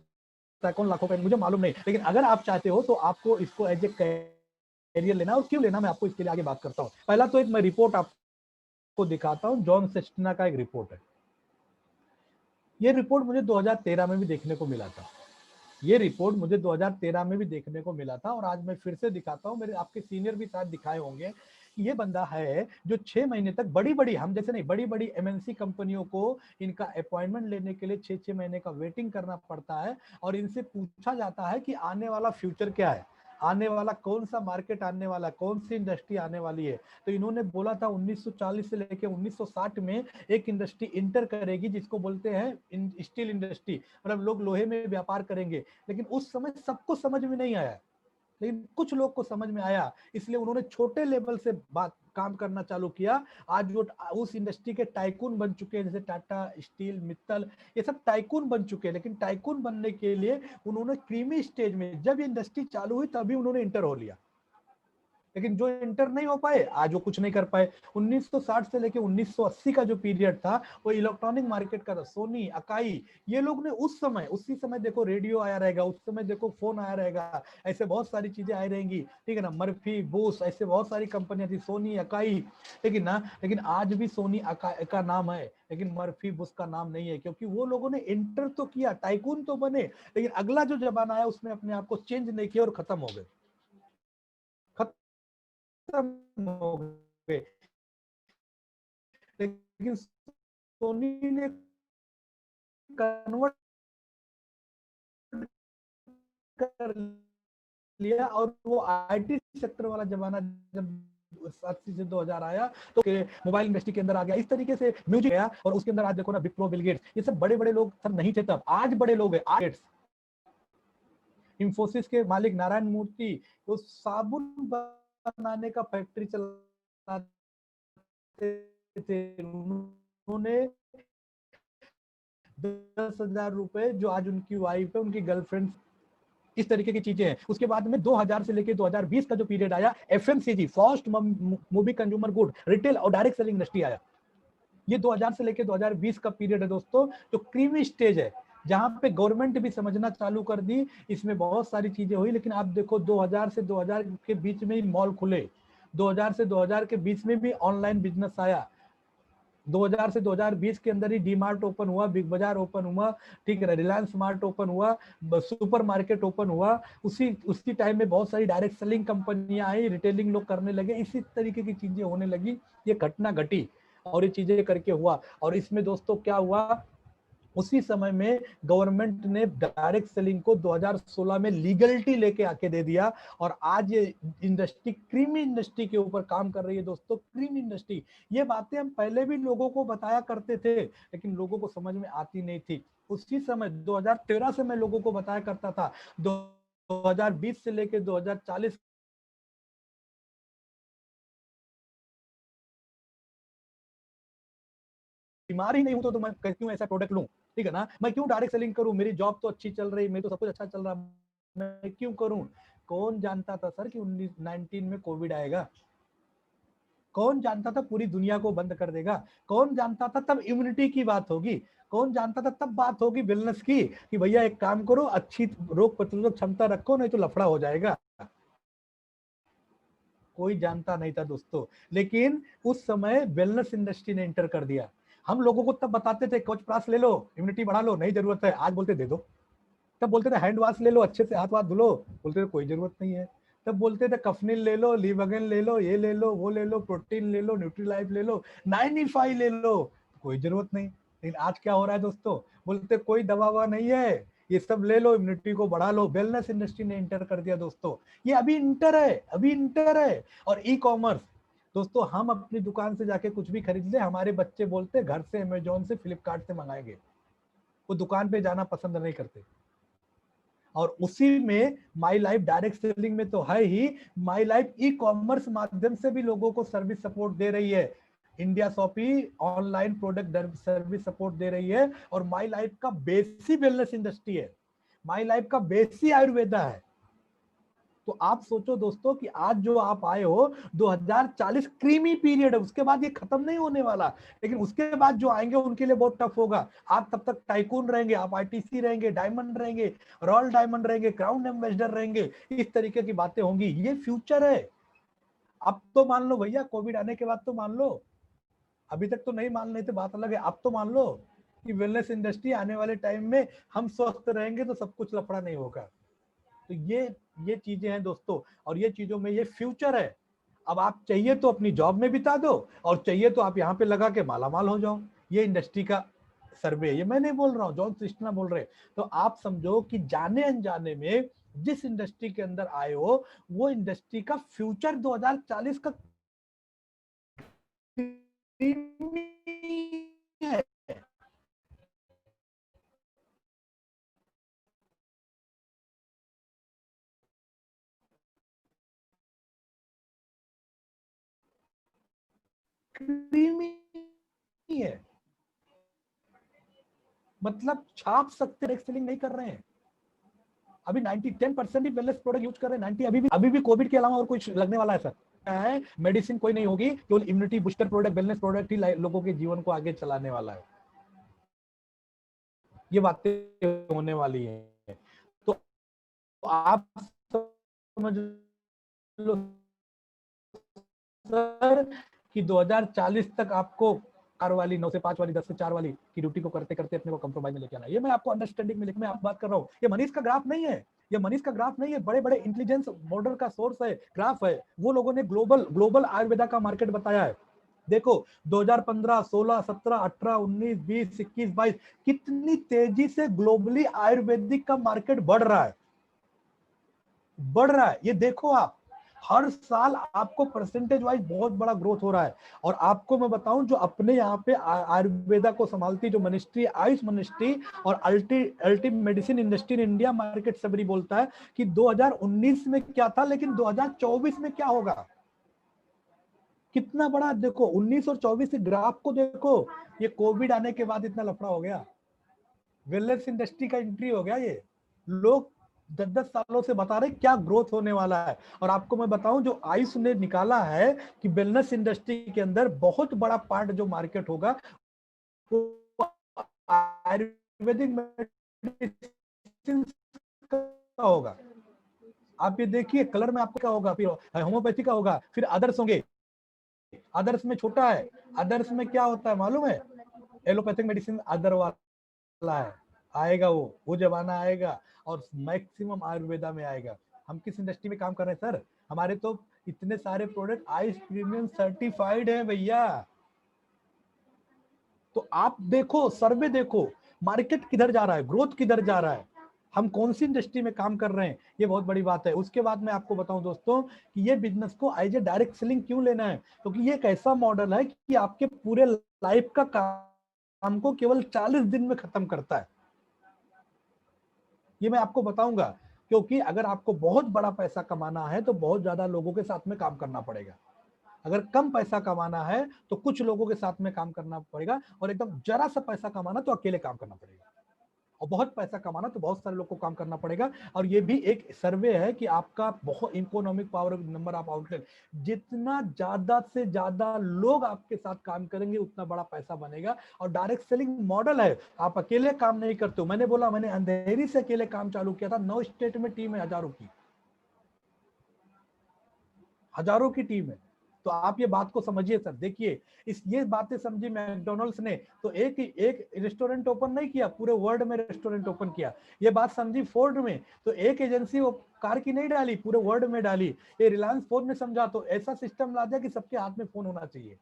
है, कौन लाखों का, मुझे मालूम नहीं, लेकिन अगर आप चाहते हो तो आपको इसको एज ए करियर लेना। और क्यों लेना मैं आपको इसके लिए आगे बात करता हूँ। पहला तो एक मैं रिपोर्ट आपको दिखाता हूँ, जॉन सेस्टिना का एक रिपोर्ट है। ये रिपोर्ट मुझे 2013 में भी देखने को मिला था, ये रिपोर्ट मुझे 2013 में भी देखने को मिला था और आज मैं फिर से दिखाता हूं, मेरे आपके सीनियर भी शायद दिखाए होंगे। ये बंदा है जो 6 महीने तक बड़ी बड़ी, हम जैसे नहीं, बड़ी बड़ी एमएनसी कंपनियों को इनका अपॉइंटमेंट लेने के लिए 6-6 महीने का वेटिंग करना पड़ता है और इनसे पूछा जाता है कि आने वाला फ्यूचर क्या है, आने वाला कौन सा मार्केट आने वाला, कौन सी इंडस्ट्री आने वाली है। तो इन्होंने बोला था 1940 से लेकर 1960 में एक इंडस्ट्री इंटर करेगी जिसको बोलते हैं स्टील इंडस्ट्री, मतलब लोग लोहे में व्यापार करेंगे। लेकिन उस समय सबको समझ में नहीं आया, लेकिन कुछ लोग को समझ में आया, इसलिए उन्होंने छोटे लेवल से बात काम करना चालू किया, आज वो उस इंडस्ट्री के टाइकून बन चुके हैं, जैसे टाटा स्टील, मित्तल, ये सब टाइकून बन चुके हैं। लेकिन टाइकून बनने के लिए उन्होंने क्रीमी स्टेज में, जब ये इंडस्ट्री चालू हुई तभी उन्होंने इंटर हो लिया, लेकिन जो इंटर नहीं हो पाए आज वो कुछ नहीं कर पाए। 1960 से लेके 1980 का जो पीरियड था वो इलेक्ट्रॉनिक मार्केट का था। सोनी, अकाई, ये लोग ने उस समय, उसी समय देखो रेडियो आया रहेगा, उस समय देखो फोन आया रहेगा, ऐसे बहुत सारी चीजें आई रहेंगी, ठीक है ना, मर्फी, बोस, ऐसे बहुत सारी कंपनियां थी, सोनी, अकाई, लेकिन आज भी सोनी अकाई का नाम है, लेकिन मर्फी, बुश का नाम नहीं है, क्योंकि वो लोगों ने इंटर तो किया, टाइकून तो बने, लेकिन अगला जो जमाना आया उसमें अपने आप को चेंज नहीं किया और खत्म हो गए, खत्म हो गए। लेकिन सोनी ने कन्वर्ट कर लिया, और वो आईटी सेक्टर वाला जमाना जब 80 से 2000 आया तो मोबाइल इंडस्ट्री के अंदर आ गया, इस तरीके से म्यूजिक गया, और उसके अंदर आज देखो ना, विप्रो, बिल गेट्स, ये सब बड़े बड़े लोग सब नहीं थे तब, आज बड़े लोग हैं। आज इंफोसिस के मालिक नारायण मूर्ति तो साबुन बनाने का फैक्ट्री चलाते थे, उन्होंने 10,000 रुपए जो आज उनकी वाइफ है, उनकी गर्लफ्रेंड, इस तरीके की चीजें हैं। उसके बाद में 2000 से लेके 2020 का जो पीरियड आया, FMCG, fast movie consumer good, retail और डायरेक्ट सेलिंग इंडस्ट्री आया। ये 2000 से लेके 2020 का पीरियड है दोस्तों, जो क्रीमी स्टेज है, जहां पे गवर्नमेंट भी समझना चालू कर दी, इसमें बहुत सारी चीजें हुई। लेकिन आप देखो 2000 से 2000 के बीच में ही मॉल खुले, 2000 से 2000 के बीच में भी ऑनलाइन बिजनेस आया, 2000 से 2020 के अंदर ही डी मार्ट ओपन हुआ, बिग बाजार ओपन हुआ, ठीक है ना, रिलायंस स्मार्ट ओपन हुआ, सुपर मार्केट ओपन हुआ, उसी टाइम में बहुत सारी डायरेक्ट सेलिंग कंपनियां आई, रिटेलिंग लोग करने लगे, इसी तरीके की चीजें होने लगी, ये घटना घटी और ये चीजें करके हुआ। और इसमें दोस्तों क्या हुआ, उसी समय में गवर्नमेंट ने डायरेक्ट सेलिंग को 2016 में लीगलिटी लेके आके दे दिया, और आज ये इंडस्ट्री क्रीमी इंडस्ट्री के ऊपर काम कर रही है दोस्तों, क्रीमी इंडस्ट्री। ये बातें हम पहले भी लोगों को बताया करते थे, लेकिन लोगों को समझ में आती नहीं थी। उसी समय 2013 से मैं लोगों को बताया करता था, 2020 से लेके 2040 बीमार ही नहीं हूं तो मैं क्यों ऐसा प्रोडक्ट लूं, ठीक है ना, मैं क्यों डायरेक्ट सेलिंग करूं, मेरी जॉब तो अच्छी चल रही, मेरी तो सब कुछ अच्छा चल रहा, मैं क्यों करूं। कौन जानता था सर कि 19 में कोविड आएगा, कौन जानता था पूरी दुनिया को बंद कर देगा, कौन जानता था तब इम्यूनिटी की बात होगी, कौन जानता था तब बात होगी वेलनेस की, कि भैया एक काम करो, अच्छी रोग प्रतिरोधक क्षमता रखो, नहीं तो लफड़ा हो जाएगा। कोई जानता नहीं था दोस्तों, लेकिन उस समय वेलनेस इंडस्ट्री ने इंटर कर दिया। हम लोगों को तब बताते थे कोच प्लास ले लो, इम्यूनिटी बढ़ा लो, नहीं जरूरत है, आज बोलते दे दो। तब बोलते थे हैंड वॉश ले लो, अच्छे से हाथ वाथ धुलो, बोलते थे कोई जरूरत नहीं है। तब बोलते थे कफनिल ले लो, लीवगन ले लो, ये ले लो, वो ले लो, प्रोटीन ले लो, न्यूट्रीलाइफ ले लो, 9E5 ले लो, कोई जरूरत नहीं। लेकिन आज क्या हो रहा है दोस्तों, बोलते कोई दवा ववा नहीं है, ये सब ले लो, इम्यूनिटी को बढ़ा लो। वेलनेस इंडस्ट्री ने इंटर कर दिया दोस्तों, ये अभी इंटर है, अभी इंटर है। और ई कॉमर्स दोस्तों, हम अपनी दुकान से जाके कुछ भी खरीद ले, हमारे बच्चे बोलते घर से, अमेजोन से, फ्लिपकार्ट से मंगाएंगे, वो दुकान पे जाना पसंद नहीं करते। और उसी में माई लाइफ डायरेक्ट सेलिंग में तो है ही, माई लाइफ ई कॉमर्स माध्यम से भी लोगों को सर्विस सपोर्ट दे रही है। India shoppe online product service support दे रही है, और माई लाइफ का बेसी वेलनेस इंडस्ट्री है, माई लाइफ का बेसी आयुर्वेदा है। तो आप सोचो दोस्तों कि आज जो आप आए हो 2040 क्रीमी पीरियड है, उसके बाद ये खत्म नहीं होने वाला, लेकिन उसके बाद जो आएंगे उनके लिए बहुत टफ होगा। आप तब तक टाइकून रहेंगे, आप आईटीसी रहेंगे, डायमंड रहेंगे, रॉयल डायमंड रहेंगे, क्राउन एम्बेसडर रहेंगे, इस तरीके की बातें होंगी, ये फ्यूचर है। अब तो मान लो भैया, कोविड आने के बाद तो मान लो, अभी तक तो नहीं मान रहे थे, बात अलग है, अब तो मान लो कि वेलनेस इंडस्ट्री आने वाले टाइम में हम स्वस्थ रहेंगे तो सब कुछ लफड़ा नहीं होगा। तो ये चीजें हैं दोस्तों, और ये चीजों में ये फ्यूचर है। अब आप चाहिए तो अपनी जॉब में बिता दो, और चाहिए तो आप यहाँ पे लगा के मालामाल हो जाओ। ये इंडस्ट्री का सर्वे, ये मैं नहीं बोल रहा हूँ, जॉन कृष्णा बोल रहे। तो आप समझो कि जाने अनजाने में जिस इंडस्ट्री के अंदर आए हो, वो इंडस्ट्री का फ्यूचर 2040 का है। क्रीमी है, मतलब छाप सकते, डायरेक्ट सेलिंग नहीं कर रहे हैं। अभी 10% ही वेलनेस प्रोडक्ट यूज कर रहे हैं। 90 अभी भी कोविड के अलावा और कुछ लगने वाला है सर? है मेडिसिन कोई नहीं होगी, केवल immunity booster product, wellness product ही लोगों के जीवन को आगे चलाने वाला है। ये बातें होने वाली है। तो आप समझ लो सर कि 2040 तक आपको 4 वाली, 9 से 5 वाली, 10 से 4 वाली की ड्यूटी को करते करते अपने को कंप्रोमाइज में लेके आना। ये मैं आपको अंडरस्टैंडिंग में लेके मैं बात कर रहा हूँ। ये मनीष का ग्राफ नहीं है, ये मनीष का ग्राफ नहीं है, बड़े बड़े इंटेलिजेंस मॉडल का सोर्स है, ग्राफ है। वो लोगों ने ग्लोबल आयुर्वेदा का मार्केट बताया है। देखो 2015, 16, 17, 18, 19, 20, 21, 22 कितनी तेजी से ग्लोबली आयुर्वेदिक का मार्केट बढ़ रहा है, बढ़ रहा है। ये देखो आप, हर साल आपको परसेंटेज वाइज बहुत बड़ा ग्रोथ हो रहा है। और आपको मैं बताऊं, जो अपने यहाँ पे आयुर्वेदा को संभालती जो मिनिस्ट्री, आयुष मिनिस्ट्री और अल्टी medicine industry in India market सबरी बोलता है कि 2019 में क्या था, लेकिन 2024 में क्या होगा। कितना बड़ा देखो 19 और 24 के ग्राफ को देखो। ये कोविड आने के बाद इतना लफड़ा हो गया, वेलनेस इंडस्ट्री का एंट्री हो गया। ये लोग 10-10 सालों से बता रहे क्या ग्रोथ होने वाला है। और आपको मैं बताऊं, जो आयुष ने निकाला है कि वेलनेस इंडस्ट्री के अंदर बहुत बड़ा पार्ट जो मार्केट होगा वो आयुर्वेदिक मेडिसिन का होगा। आप ये देखिए, कलर में आपका होगा, फिर होम्योपैथी का होगा, फिर अदर्स होंगे। अदर्स में छोटा है, अदर्स में क्या होता है मालूम है? एलोपैथिक मेडिसिन अदर वाला है, आएगा वो जमाना आएगा और मैक्सिमम आयुर्वेदा में आएगा। हम किस इंडस्ट्री में काम कर रहे हैं सर? हमारे तो इतने सारे प्रोडक्ट आयुष प्रीमियम सर्टिफाइड है भैया। तो आप देखो, सर्वे देखो, मार्केट किधर जा रहा है, ग्रोथ किधर जा रहा है, हम कौन सी इंडस्ट्री में काम कर रहे हैं, ये बहुत बड़ी बात है। उसके बाद मैं आपको बताऊं दोस्तों कि ये बिजनेस को एज ए डायरेक्ट सेलिंग क्यों लेना है, क्योंकि ये एक ऐसा मॉडल है कि आपके पूरे लाइफ का काम को केवल 40 दिन में खत्म करता है। ये मैं आपको बताऊंगा, क्योंकि अगर आपको बहुत बड़ा पैसा कमाना है तो बहुत ज्यादा लोगों के साथ में काम करना पड़ेगा। अगर कम पैसा कमाना है तो कुछ लोगों के साथ में काम करना पड़ेगा, और एकदम जरा सा पैसा कमाना तो अकेले काम करना पड़ेगा, और बहुत पैसा कमाना तो बहुत सारे लोग को काम करना पड़ेगा। और ये भी एक सर्वे है कि आपका बहुत economic power, number of outlet, जितना ज्यादा से ज्यादा लोग आपके साथ काम करेंगे उतना बड़ा पैसा बनेगा। और डायरेक्ट सेलिंग मॉडल है, आप अकेले काम नहीं करते हो। मैंने बोला, मैंने अंधेरी से अकेले काम चालू किया था, 9 स्टेट में टीम है, हजारों की टीम है। तो आप ये बात को समझिए सर। देखिए, ये बातें समझिए। मैकडॉनल्ड्स ने तो एक रेस्टोरेंट ओपन नहीं किया, पूरे वर्ल्ड में रेस्टोरेंट ओपन किया। ये बात समझी फोर्ड में, तो एक एजेंसी वो कार की नहीं डाली, पूरे वर्ल्ड में डाली। ये रिलायंस फोन ने समझा, तो ऐसा सिस्टम ला दिया कि सबके हाथ में फोन होना चाहिए।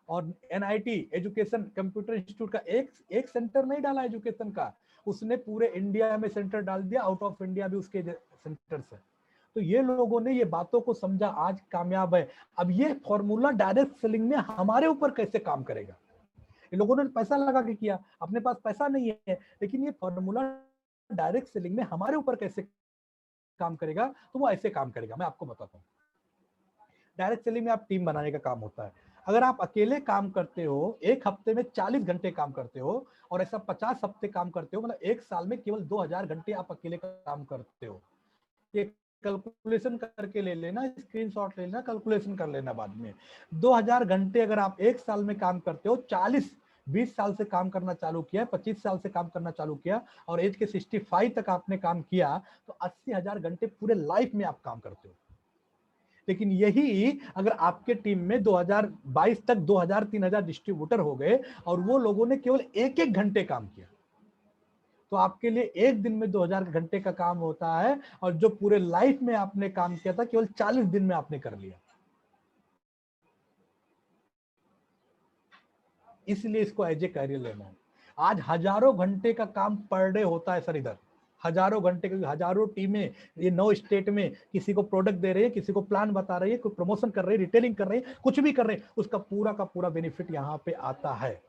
और एनआईटी एजुकेशन कंप्यूटर इंस्टीट्यूट का एक सेंटर नहीं डाला एजुकेशन का, उसने पूरे इंडिया में सेंटर डाल दिया, आउट ऑफ इंडिया भी उसके सेंटर्स है। तो ये लोगों ने ये बातों को समझा, आज कामयाब है। अब ये फॉर्मूला डायरेक्ट सेलिंग में हमारे ऊपर कैसे काम करेगा? ये लोगों ने पैसा लगा के किया, अपने पास पैसा नहीं है, लेकिन ये फॉर्मूला डायरेक्ट सेलिंग में हमारे ऊपर कैसे काम करेगा? तो वो ऐसे काम करेगा, मैं आपको बताता हूँ। डायरेक्ट सेलिंग में आप टीम बनाने का काम होता है। अगर आप अकेले काम करते हो, एक हफ्ते में 40 घंटे काम करते हो, और ऐसा 50 हफ्ते काम करते हो, मतलब एक साल में केवल 2000 घंटे आप अकेले काम करते हो। ये कैलकुलेशन करके ले लेना, स्क्रीनशॉट ले लेना, कैलकुलेशन कर लेना बाद में। 2000 घंटे अगर आप एक साल में काम करते हो, 20 साल से काम करना चालू किया, 25 साल से काम करना चालू किया, और एज के 65 तक आपने काम किया, तो 80,000 घंटे पूरे लाइफ में आप काम करते हो। लेकिन यही अगर आपके टीम में 2022 तक 2000-3000 डिस्ट्रीब्यूटर हो गए, और वो लोगों ने केवल एक घंटे काम किया, तो आपके लिए एक दिन में 2000 घंटे का काम होता है, और जो पूरे लाइफ में आपने काम किया था केवल 40 दिन में आपने कर लिया। इसलिए इसको एज ए कैरियर लेना है। आज हजारों घंटे का काम पर डे होता है सर, इधर हजारों घंटे, हजारों टीमें, ये 9 स्टेट में किसी को प्रोडक्ट दे रही है, किसी को प्लान बता रही है, कोई प्रमोशन कर रही है, रिटेलिंग कर रही है, कुछ भी कर रहे हैं, उसका पूरा का पूरा बेनिफिट यहाँ पे आता है।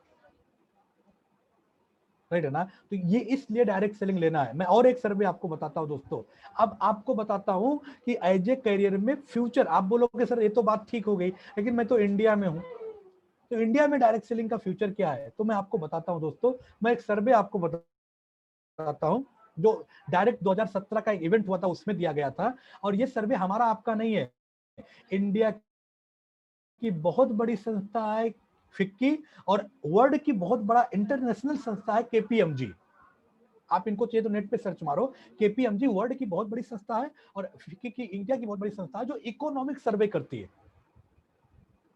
राइट है ना। तो ये इसलिए डायरेक्ट सेलिंग लेना है। मैं और एक सर्वे आपको बताता हूं दोस्तों। अब आपको बताता हूं कि एज ए करियर में फ्यूचर, आप बोलोगे सर ये तो बात ठीक हो गई, लेकिन मैं तो इंडिया में हूं, तो इंडिया में डायरेक्ट सेलिंग का फ्यूचर क्या है? तो मैं आपको बताता हूं दोस्तों। मैं एक सर्वे आपको बताता हूं जो डायरेक्ट 2017 का एक इवेंट हुआ था, उसमें दिया गया था। और ये सर्वे हमारा आपका नहीं है, इंडिया की बहुत बड़ी संस्था है फिक्की, और वर्ल्ड की बहुत बड़ा इंटरनेशनल संस्था है केपीएमजी। आप इनको चाहिए तो नेट पे सर्च मारो, केपीएमजी वर्ल्ड की बहुत बड़ी संस्था है, और फिक्की की इंडिया की बहुत बड़ी संस्था है, जो इकोनॉमिक सर्वे करती है,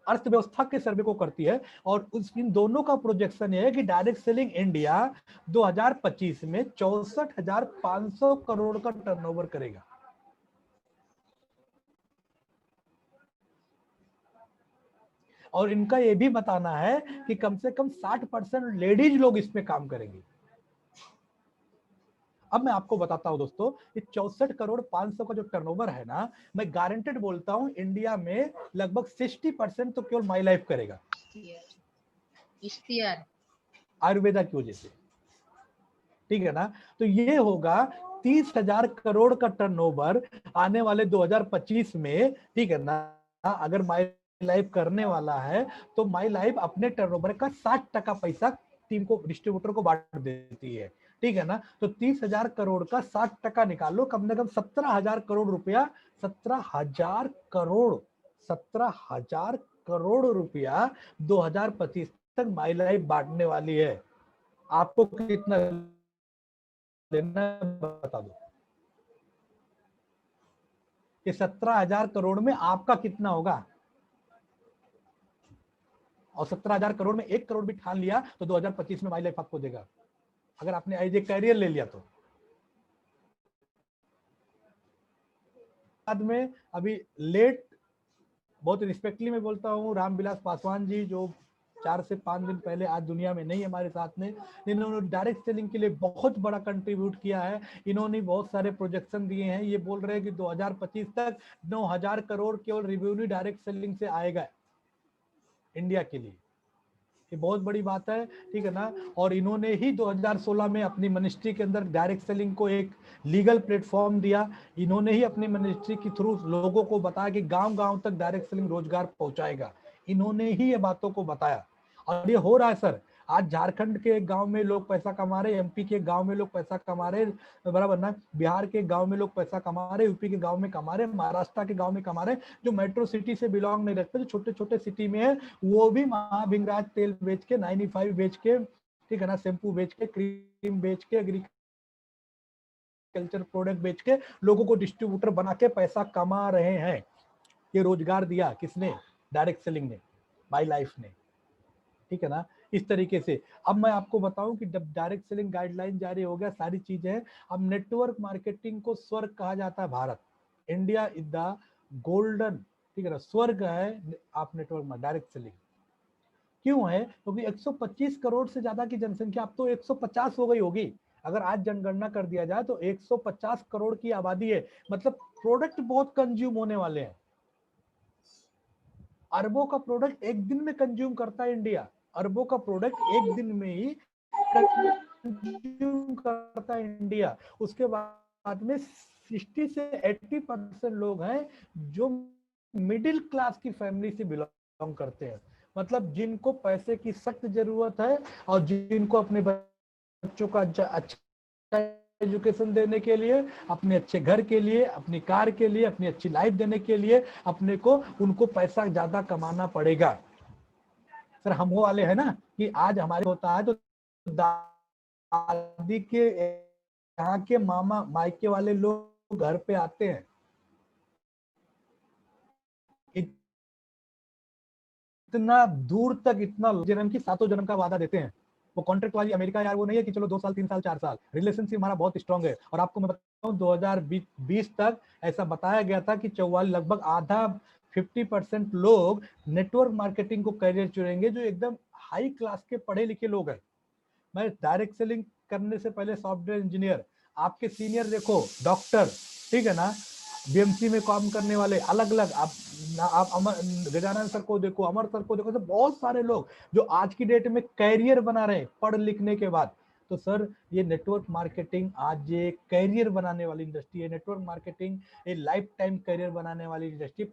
अर्थव्यवस्था के सर्वे को करती है। और इन दोनों का प्रोजेक्शन है कि डायरेक्ट सेलिंग इंडिया 2025 में 64,500 करोड़ का टर्नओवर करेगा। और इनका यह भी बताना है कि कम से कम 60% लेडीज लोग इसमें काम करेंगे। अब मैं आपको बताता हूं दोस्तों, ये 64,500 का जो टर्नओवर है ना, मैं गारंटेड बोलता हूं इंडिया में लगभग 60% तो केवल माई लाइफ करेगा, आयुर्वेदा की वजह से, ठीक है ना। तो ये होगा 30,000 करोड़ का टर्नओवर आने वाले 2025 में, ठीक है ना। अगर माई लाइफ करने वाला है तो माई लाइफ अपने टर्नओवर का 60% पैसा टीम को, डिस्ट्रीब्यूटर को बांट देती है, ठीक है ना। तो 30,000 करोड़ का 60% निकालो, कम से कम 17,000 करोड़ रुपया, 17,000 करोड़, 17,000 करोड़ रुपया 2025 तक माई लाइफ बांटने वाली है। आपको कितना लेना बता दो कि 17,000 करोड़ में आपका कितना होगा। और 17,000 करोड़ में 1 करोड़ भी ठान लिया तो 2025 में माई लाइफ आपको देगा, अगर आपने एज ए कैरियर ले लिया तो। बाद में अभी लेट, बहुत रिस्पेक्टली मैं बोलता हूँ, रामविलास पासवान जी, जो 4 से 5 दिन पहले आज दुनिया में नहीं हमारे साथ में, इन्होंने डायरेक्ट सेलिंग के लिए बहुत बड़ा कंट्रीब्यूट किया है। इन्होंने बहुत सारे प्रोजेक्शन दिए हैं, ये बोल रहे हैं कि 2025 तक 9,000 करोड़ केवल रेवेन्यू डायरेक्ट सेलिंग से आएगा इंडिया के लिए। ये बहुत बड़ी बात है, ठीक है ना। और इन्होंने ही 2016 में अपनी मिनिस्ट्री के अंदर डायरेक्ट सेलिंग को एक लीगल प्लेटफॉर्म दिया। इन्होंने ही अपनी मिनिस्ट्री के थ्रू लोगों को बताया कि गांव-गांव तक डायरेक्ट सेलिंग रोजगार पहुंचाएगा। इन्होंने ही ये बातों को बताया, और ये हो रहा है सर। आज झारखंड के गांव में लोग पैसा कमा रहे, एमपी के गांव में लोग पैसा कमा रहे, बराबर ना, बिहार के गांव में लोग पैसा कमा रहे, यूपी के गांव में कमा रहे, महाराष्ट्र के गांव में कमा रहे। जो मेट्रो सिटी से बिलोंग नहीं रखते, जो छोटे छोटे सिटी में है, वो भी महाभिंगराज तेल बेच के, 95 बेच के, ठीक है ना, शैम्पू बेच के, क्रीम बेच के, एग्रीकल्चर प्रोडक्ट बेच के लोगों को डिस्ट्रीब्यूटर बना के पैसा कमा रहे हैं। ये रोजगार दिया किसने? डायरेक्ट सेलिंग ने, माई लाइफ ने, ठीक है ना। इस तरीके से अब मैं आपको बताऊं कि जब डायरेक्ट सेलिंग गाइडलाइन जारी हो गया, सारी चीजें, अब नेटवर्क मार्केटिंग को स्वर्ग कहा जाता है। Bharat, India is the golden, ठीक है ना, स्वर्ग है आप नेटवर्क में डायरेक्ट सेलिंग। क्यों है? क्योंकि 125 करोड़ से ज्यादा की जनसंख्या, अब तो 150 हो गई होगी, अगर आज जनगणना कर दिया जाए तो 150 करोड़ की आबादी है। मतलब प्रोडक्ट बहुत कंज्यूम होने वाले हैं, अरबों का प्रोडक्ट एक दिन में कंज्यूम करता है इंडिया, अरबों का प्रोडक्ट एक दिन में ही कंज्यूम करता है इंडिया। उसके बाद में 60 से 80% लोग हैं जो मिडिल क्लास की फैमिली से बिलोंग करते हैं, मतलब जिनको पैसे की सख्त जरूरत है, और जिनको अपने बच्चों का अच्छा एजुकेशन देने के लिए, अपने अच्छे घर के लिए, अपनी कार के लिए, अपनी अच्छी लाइफ देने के लिए अपने को, उनको पैसा ज्यादा कमाना पड़ेगा। सर हम वो वाले हैं ना कि आज हमारे होता है तो दादी के यहाँ के मामा मायके वाले लोग घर पे आते हैं, इतना दूर तक, इतना जन्म की 7 जन्म का वादा देते हैं। वो कॉन्ट्रैक्ट वाली अमेरिका यार, वो नहीं है कि चलो 2 साल 3 साल 4 साल, रिलेशनशिप हमारा बहुत स्ट्रांग है। और आपको मैं बताऊं 2020 तक ऐसा बताया गया था कि 44, लगभग आधा 50% लोग नेटवर्क मार्केटिंग को करियर चुनेंगे, जो एकदम हाई क्लास के पढ़े लिखे लोग हैं। मैं डायरेक्ट सेलिंग करने से पहले सॉफ्टवेयर इंजीनियर, आपके सीनियर देखो डॉक्टर, ठीक है ना, बीएमसी में काम करने वाले अलग अलग, आप गजानन सर को देखो, अमर सर को देखो, तो बहुत सारे लोग जो आज की डेट में कैरियर बना रहे हैं पढ़ लिखने के बाद। तो सर ये नेटवर्क मार्केटिंग आज ये कैरियर बनाने वाली इंडस्ट्री है। नेटवर्क मार्केटिंग ये लाइफ टाइम कैरियर बनाने वाली इंडस्ट्री,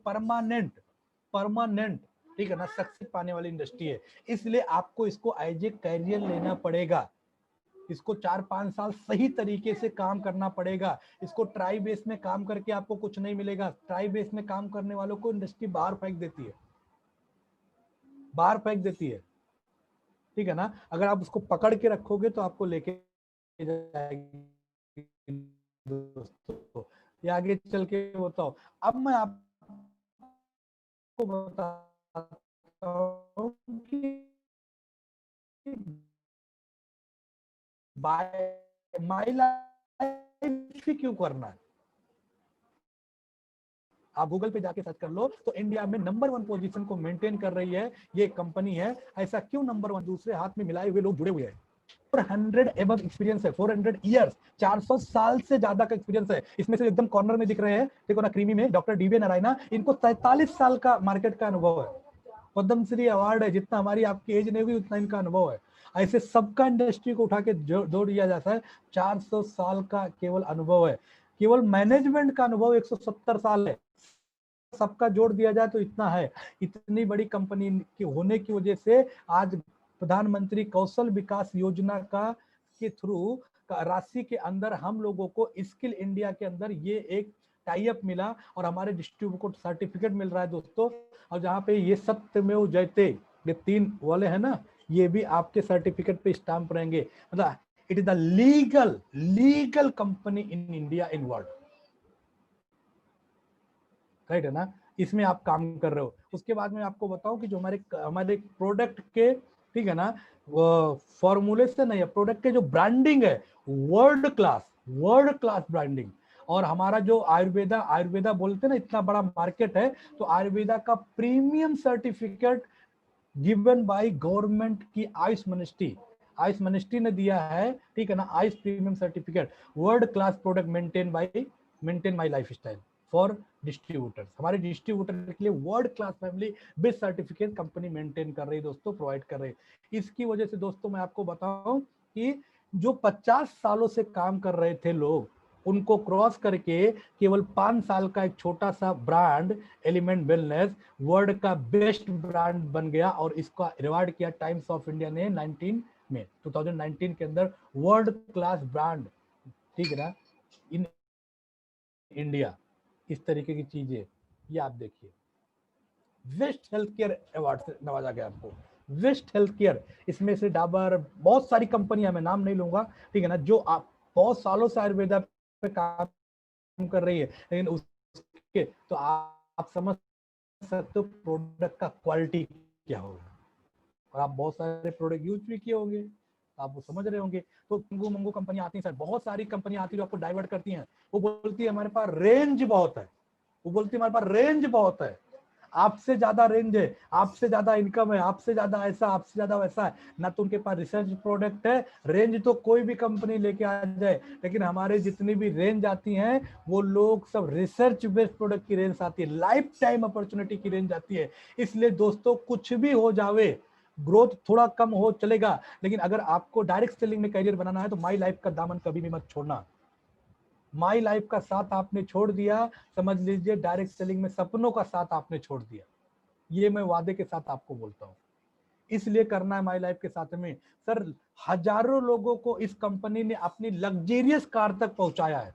परमानेंट ठीक है ना, सक्सेस पाने वाली इंडस्ट्री है। इसलिए आपको इसको एज ए कैरियर लेना पड़ेगा। इसको 4-5 साल सही तरीके से काम करना पड़ेगा। इसको ट्राई बेस में काम करके आपको कुछ नहीं मिलेगा। ट्राई बेस में काम करने वालों को इंडस्ट्री बाहर फेंक देती है, बाहर फेंक देती है, ठीक है ना। अगर आप उसको पकड़ के रखोगे तो आपको लेके जाएगी दोस्तों। ये आगे चल के बताओ। अब मैं आपको बताता हूँ कि माई लाइफ ही क्यों करना है। आप गूगल पे जाके सर्च कर लो तो इंडिया में नंबर 1 पोजीशन को मेंटेन कर रही है ये कंपनी है। ऐसा क्यों नंबर 1? दूसरे हाथ में मिलाए हुए लोग जुड़े हुए हैं। 400 एबव एक्सपीरियंस है, 400 इयर्स, 400 साल से ज्यादा का एक्सपीरियंस है। इसमें से एकदम कॉर्नर में दिख रहे हैं, देखो ना, क्रीमी में डॉक्टर डीवी नारायणा, इनको 43 साल का मार्केट का अनुभव है। पद्मश्री अवार्ड है, जितना हमारी आपकी एज नहीं हुई उतना इनका अनुभव है। ऐसे सबका इंडस्ट्री को उठा के जोड़ दिया जाता है। 400 साल का केवल अनुभव है। केवल मैनेजमेंट का अनुभव 170 साल है। सबका जोड़ दिया जाए तो इतना है। इतनी बड़ी कंपनी की होने की वजह से आज प्रधानमंत्री कौशल विकास योजना का के थ्रू राशि के अंदर हम लोगों को स्किल इंडिया के अंदर ये एक टाई अप मिला और हमारे डिस्ट्रीब्यूटर को सर्टिफिकेट मिल रहा है दोस्तों। और जहाँ पे ये सत्यमेव जयते ये 3 वाले हैं ना, ये भी आपके सर्टिफिकेट पे स्टाम्प रहेंगे। मतलब it is the legal company in India in world, right है ना। इसमें आप काम कर रहे हो। उसके बाद में आपको बताऊं कि जो हमारे प्रोडक्ट के, ठीक है ना, फॉर्मूलेशन है, प्रोडक्ट के जो ब्रांडिंग है, वर्ल्ड क्लास ब्रांडिंग। और हमारा जो आयुर्वेदा बोलते हैं ना, इतना बड़ा मार्केट है, तो आयुर्वेदा का premium certificate given by government की आयुष मिनिस्ट्री ने दिया है, ठीक है ना। Ayush premium certificate, world class product maintain my life style for distributors. हमारे डिस्ट्रीब्यूटर के लिए world class family best certificate company maintain कर रही है दोस्तों, प्रोवाइड कर रही है। इसकी वजह से दोस्तों मैं आपको बताऊं कि जो 50 सालों से काम कर रहे थे लोग, उनको क्रॉस करके केवल 5 साल का एक छोटा सा ब्रांड एलिमेंट वेलनेस वर्ल्ड का बेस्ट ब्रांड बन गया। और इसका रिवार्ड किया टाइम्स ऑफ इंडिया ने 2019 के अंदर वर्ल्ड क्लास ब्रांड, ठीक है ना, इन इंडिया। इस तरीके की चीजें ये आप देखिए। वेस्ट हेल्थ केयर अवार्ड से नवाजा गया आपको। वेस्ट हेल्थ केयर, इसमें से डाबर, बहुत सारी कंपनियां, मैं नाम नहीं लूंगा, ठीक है ना, जो आप बहुत सालों से आयुर्वेदा पे काम कर रही है। लेकिन उसके तो आप समझ सकते हो प्रोडक्ट का क्वालिटी क्या होगा। और आप बहुत सारे प्रोडक्ट यूज भी किए होंगे, आप वो समझ रहे होंगे। तो मंगू कंपनी आती है सर, बहुत सारी कंपनी आती है जो आपको डाइवर्ट करती हैं। वो बोलती है हमारे पास रेंज बहुत है, वो बोलती है हमारे पास रेंज बहुत है, आपसे ज्यादा रेंज है, आपसे ज्यादा इनकम है, आपसे ज्यादा ऐसा, आपसे ज्यादा वैसा है ना। तो उनके पास रिसर्च प्रोडक्ट है। रेंज तो कोई भी कंपनी लेके आ जाए, लेकिन हमारे जितनी भी रेंज आती हैं वो लोग सब रिसर्च बेस्ड प्रोडक्ट की रेंज आती है, लाइफ टाइम अपॉर्चुनिटी की रेंज आती है। इसलिए दोस्तों कुछ भी हो जावे, ग्रोथ थोड़ा कम हो चलेगा, लेकिन अगर आपको डायरेक्ट सेलिंग में करियर बनाना है तो माई लाइफ का दामन कभी भी मत छोड़ना। माई लाइफ का साथ आपने छोड़ दिया, समझ लीजिए डायरेक्ट सेलिंग में सपनों का साथ आपने छोड़ दिया। ये मैं वादे के साथ आपको बोलता हूँ। इसलिए करना है माई लाइफ के साथ में। सर हजारों लोगों को इस कंपनी ने अपनी लग्जेरियस कार तक पहुंचाया है।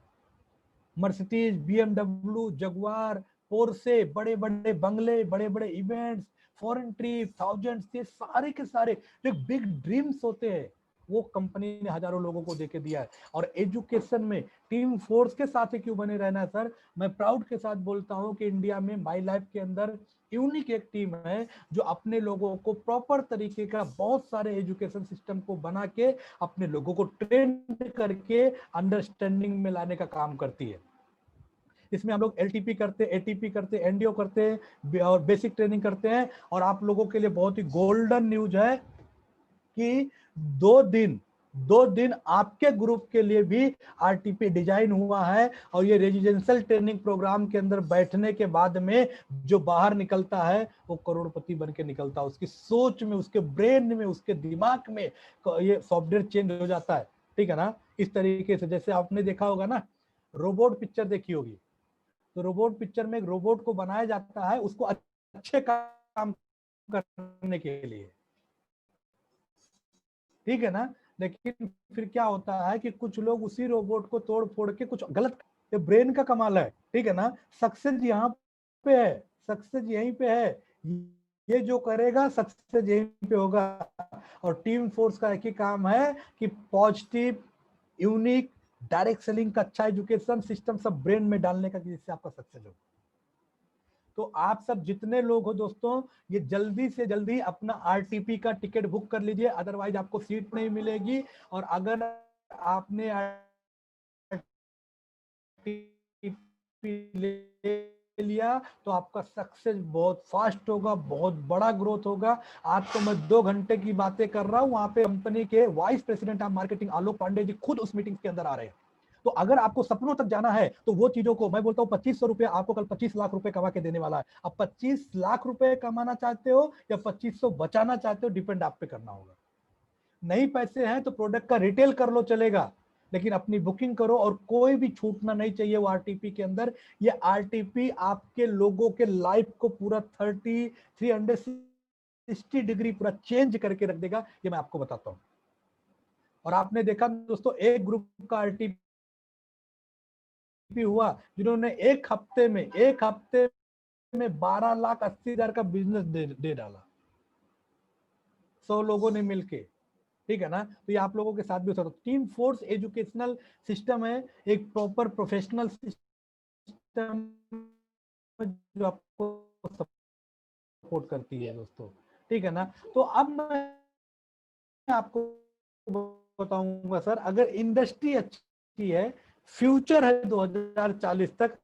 मर्सिडीज, BMW, जगुआर, पोर्से, बड़े बड़े बंगले, बड़े बड़े इवेंट्स, फॉरेन ट्रिप, थाउजेंड्स, ये सारे के सारे जो बिग ड्रीम्स होते हैं वो कंपनी ने हजारों लोगों को देके दिया है। और एजुकेशन में टीम फोर्स के साथ ही क्यों बने रहना है सर, मैं प्राउड के साथ बोलता हूं कि इंडिया में माई लाइफ के अंदर यूनिक एक टीम है जो अपने लोगों को प्रॉपर तरीके का बहुत सारे एजुकेशन सिस्टम को बना के अपने लोगों को ट्रेन करके अंडरस्टैंडिंग में लाने का काम करती है। इसमें हम लोग LTP करते हैं, ATP करते हैं, NDO करते हैं और बेसिक ट्रेनिंग करते हैं। और आप लोगों के लिए बहुत ही गोल्डन न्यूज है कि 2 दिन आपके ग्रुप के लिए भी आरटीपी डिजाइन हुआ है। और ये रेजिडेंशियल ट्रेनिंग प्रोग्राम के अंदर बैठने के बाद में जो बाहर निकलता है वो करोड़पति बन के निकलता है। उसकी सोच में, उसके ब्रेन में, उसके दिमाग में ये सॉफ्टवेयर चेंज हो जाता है, ठीक है ना। इस तरीके से जैसे आपने देखा होगा ना, रोबोट पिक्चर देखी होगी, तो रोबोट पिक्चर में एक रोबोट को बनाया जाता है उसको अच्छे काम करने के लिए, ठीक है ना। लेकिन फिर क्या होता है कि कुछ लोग उसी रोबोट को तोड़ फोड़ के कुछ गलत, ये ब्रेन का कमाल है, ठीक है ना। सक्सेस यहाँ पे है, सक्सेस यहीं पे है, ये जो करेगा सक्सेस यहीं पे होगा। और टीम फोर्स का एक ही काम है कि पॉजिटिव, यूनिक, डायरेक्ट सेलिंग का अच्छा एजुकेशन सिस्टम सब ब्रेन में डालने का, जिससे आपका सक्सेस हो। तो आप सब जितने लोग हो दोस्तों, ये जल्दी से जल्दी अपना आरटीपी का टिकट बुक कर लीजिए, अदरवाइज आपको सीट नहीं मिलेगी। और अगर आपने ले लिया तो आपका सक्सेस बहुत फास्ट होगा, बहुत बड़ा ग्रोथ होगा। आज तो मैं 2 घंटे की बातें कर रहा हूं, वहां पे कंपनी के वाइस प्रेसिडेंट ऑफ मार्केटिंग आलोक पांडे जी खुद उस मीटिंग के अंदर आ रहे हैं। तो अगर आपको सपनों तक जाना है तो वो चीजों को, मैं बोलता हूँ 2500 रुपए आपको कल 25 लाख रुपए कमा के देने वाला है। अब 25 लाख रुपए कमाना चाहते हो या 2500 बचाना चाहते हो, डिपेंड आप पे करना होगा। नहीं पैसे हैं तो प्रोडक्ट का रिटेल कर लो, चलेगा, लेकिन अपनी बुकिंग करो और कोई भी छूटना नहीं चाहिए वो आरटीपी के अंदर। ये आरटीपी आपके लोगों के लाइफ को पूरा 360 डिग्री पूरा चेंज करके रख देगा, ये मैं आपको बताता हूं। और आपने देखा दोस्तों, एक ग्रुप का आरटीपी हुआ जिन्होंने एक हफ्ते में 12,80,000 का बिजनेस दे डाला, 100 लोगों ने मिलके, ठीक है ना। तो ये आप लोगों के साथ भी हो सकता है। टीम फोर्स एजुकेशनल सिस्टम है, एक प्रॉपर प्रोफेशनल सिस्टम जो आपको सपोर्ट करती है दोस्तों, ठीक है ना। तो अब मैं आपको बताऊंगा सर, अगर इंडस्ट्री अच्छी है, फ्यूचर है 2040 तक,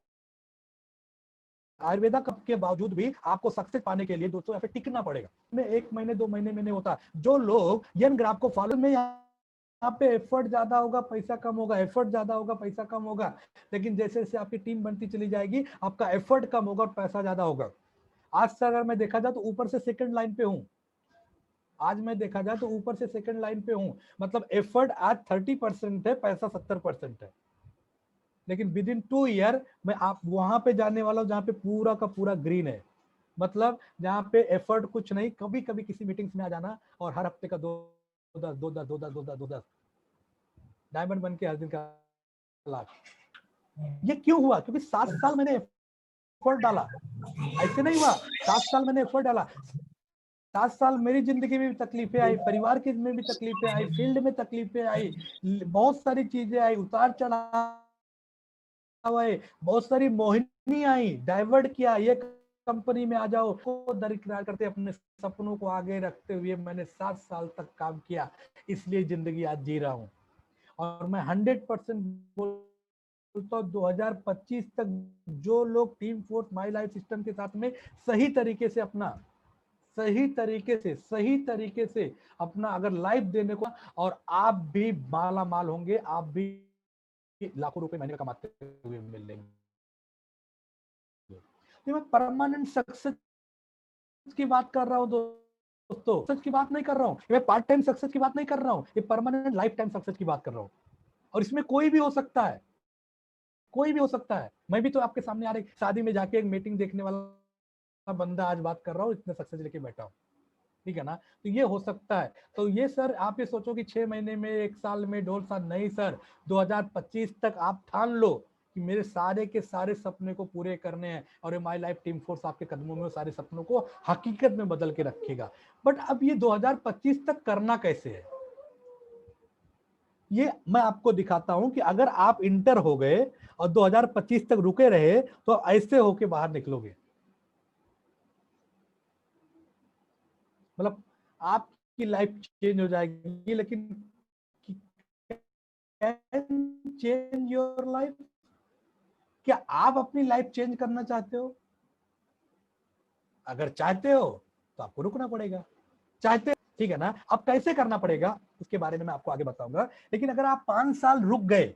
आयुर्वेदा कप के बावजूद भी आपको सक्सेस पाने के लिए दोस्तों यहाँ पे टिकना पड़ेगा। में 1 महीने 2 महीने में नहीं होता। जो लोग यंग ग्राफ को फॉलो में, यहाँ पे एफर्ट ज्यादा होगा पैसा कम होगा, एफर्ट ज्यादा होगा पैसा कम होगा। लेकिन जैसे जैसे आपकी टीम बनती चली जाएगी, आपका एफर्ट कम होगा और पैसा ज्यादा होगा। आज से अगर मैं देखा जाए तो ऊपर से सेकंड लाइन पे हूँ, आज मैं देखा जाए तो ऊपर से सेकंड लाइन पे हूँ। मतलब एफर्ट आज 30% है, पैसा 70% है। लेकिन विद इन 2 ईयर मैं आप वहां पे जाने वाला हूँ जहाँ पे पूरा का पूरा ग्रीन है। मतलब जहाँ पे एफर्ट कुछ नहीं, कभी कभी किसी मीटिंग्स में आ जाना और हर हफ्ते का 2-10 डायमंड बन के हर दिन का लाख। ये क्यों हुआ? क्योंकि 7 साल मैंने एफर्ट डाला, ऐसे नहीं हुआ। 7 साल मैंने एफर्ट डाला, 7 साल मेरी जिंदगी में भी तकलीफें आई, परिवार के में भी तकलीफें आई, फील्ड में तकलीफें आई, बहुत सारी चीजें आई, उतार चढ़ाव आए, बहुत सारी मोहिनी आई, डाइवर्ट किया, ये कंपनी में आ जाओ, को दरकिनार करते अपने सपनों को आगे रखते हुए मैंने 7 साल तक काम किया, इसलिए जिंदगी आज जी रहा हूँ। और मैं 100% बोलता हूँ 2025 तक जो लोग team force my life system के साथ में सही तरीके से अपना अगर लाइफ देने को, और आप भी माला माल होंगे, आप भी लाखों रुपए महीने कमाते हुए मिलेंगे। मैं परमानेंट सक्सेस की बात कर रहा हूँ दोस्तों, सक्सेस की बात नहीं कर रहा हूँ, मैं पार्ट टाइम सक्सेस की बात नहीं कर रहा हूँ, ये परमानेंट लाइफ टाइम सक्सेस की बात कर रहा हूँ। और इसमें कोई भी हो सकता है, कोई भी हो सकता है। मैं भी तो आपके सामने आ रही शादी में जाके एक मीटिंग देखने वाला बंदा आज बात कर रहा हूँ, इतने सक्सेस लेके बैठा हूँ, ठीक है ना। तो ये हो सकता है। तो ये सर आप ये सोचो कि 6 महीने में, 1 साल में, 1.5 साल नहीं सर, 2025 तक आप ठान लो कि मेरे सारे के सारे सपने को पूरे करने हैं, और माई लाइफ टीम फोर्स आपके कदमों में सारे सपनों को हकीकत में बदल के रखेगा। बट अब ये 2025 तक करना कैसे है, ये मैं आपको दिखाता हूं कि अगर आप इंटर हो गए और 2025 तक रुके रहे तो ऐसे होके बाहर निकलोगे। मतलब आपकी लाइफ चेंज हो जाएगी। लेकिन चेंज योर लाइफ, क्या आप अपनी लाइफ चेंज करना चाहते हो? अगर चाहते हो तो आपको रुकना पड़ेगा। चाहते ठीक है ना। अब कैसे करना पड़ेगा उसके बारे में मैं आपको आगे बताऊंगा, लेकिन अगर आप 5 साल रुक गए,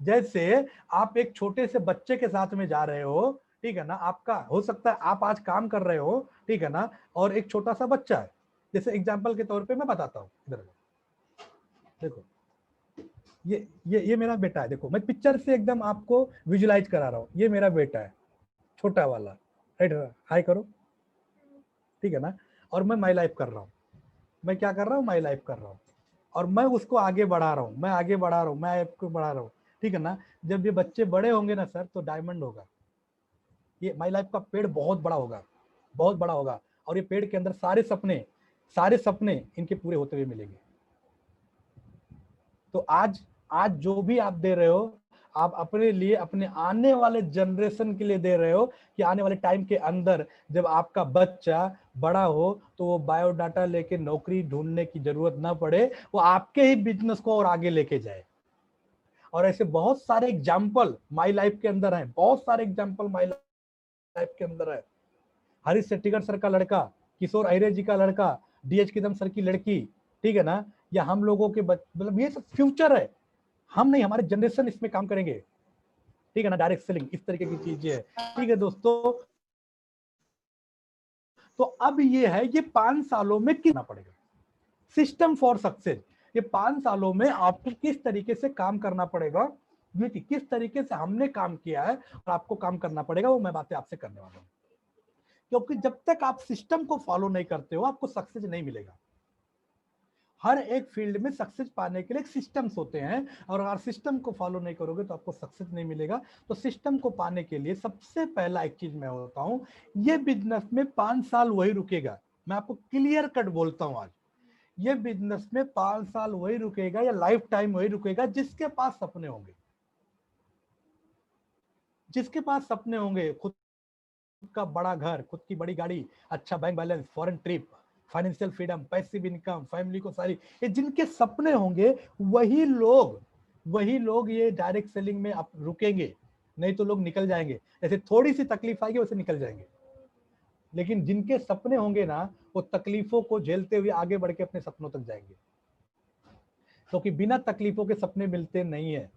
जैसे आप एक छोटे से बच्चे के साथ में जा रहे हो, ठीक है ना, आपका हो सकता है आप आज काम कर रहे हो, ठीक है ना, और एक छोटा सा बच्चा है, जैसे एग्जांपल के तौर पे मैं बताता हूँ, इधर देखो, ये मेरा बेटा है, देखो मैं पिक्चर से एकदम आपको विजुलाइज करा रहा हूँ, ये मेरा बेटा है छोटा वाला, राइट, हाई करो, ठीक है ना, और मैं माई लाइफ कर रहा हूँ, मैं क्या कर रहा हूँ, माई लाइफ कर रहा हूँ, और मैं उसको आगे बढ़ा रहा हूँ, मैं आगे बढ़ा रहा हूँ, मैं आपको बढ़ा रहा हूँ, ठीक है ना। जब ये बच्चे बड़े होंगे ना सर, तो डायमंड होगा, ये माई लाइफ का पेड़ बहुत बड़ा होगा, बहुत बड़ा होगा, और ये पेड़ के अंदर सारे सपने इनके पूरे होते हुए मिलेंगे। तो आज जो भी आप दे रहे हो, आप अपने लिए, अपने आने वाले जनरेशन के लिए दे रहे हो, कि आने वाले टाइम के अंदर जब आपका बच्चा बड़ा हो तो वो बायोडाटा लेके नौकरी ढूंढने की जरूरत ना पड़े, वो आपके ही बिजनेस को और आगे लेके जाए। और ऐसे बहुत सारे एग्जाम्पल माई लाइफ के अंदर हैं, बहुत सारे एग्जाम्पल माई लाइफ के अंदर है। हरीश शेट्टीगर सर का लड़का, किशोर अहिरे जी का लड़का, डीएच किदम सर की लड़की, ठीक है ना, या हम लोगों के मतलब ये सब फ्यूचर है, हम नहीं, हमारे जनरेशन इसमें काम करेंगे, ठीक है ना। डायरेक्ट सेलिंग इस तरीके की चीजें है, ठीक है दोस्तों। तो अब ये है, ये 5 सालों में कितना पड़ेगा सिस्टम फॉर सक्सेस, ये 5 सालों में आपको किस तरीके से काम करना पड़ेगा, ये किस तरीके से हमने काम किया है और आपको काम करना पड़ेगा, वो मैं बातें आपसे करने वाला हूँ। क्योंकि जब तक आप सिस्टम को फॉलो नहीं करते हो, आपको सक्सेस नहीं मिलेगा। हर एक फील्ड में सक्सेस पाने के लिए सिस्टम्स होते हैं, और अगर सिस्टम को फॉलो नहीं करोगे तो आपको सक्सेस नहीं मिलेगा। तो सिस्टम को पाने के लिए सबसे पहला एक चीज मैं होता हूं, ये बिजनेस में 5 साल वही रुकेगा, मैं आपको क्लियर कट बोलता हूं आज, ये बिजनेस में 5 साल वही रुकेगा या लाइफ टाइम वही रुकेगा जिसके पास सपने होंगे, जिसके पास सपने होंगे, खुद का बड़ा घर, खुद की बड़ी गाड़ी, अच्छा bank balance, foreign trip, financial freedom, passive income, family को सारी, ये जिनके सपने होंगे वही लोग ये डायरेक्ट सेलिंग में आप रुकेंगे, नहीं तो लोग निकल जाएंगे। जैसे थोड़ी सी तकलीफ आएगी वैसे निकल जाएंगे, लेकिन जिनके सपने होंगे ना, वो तकलीफों को झेलते हुए आगे बढ़ के अपने सपनों तक जाएंगे, क्योंकि बिना तकलीफों के सपने मिलते नहीं है,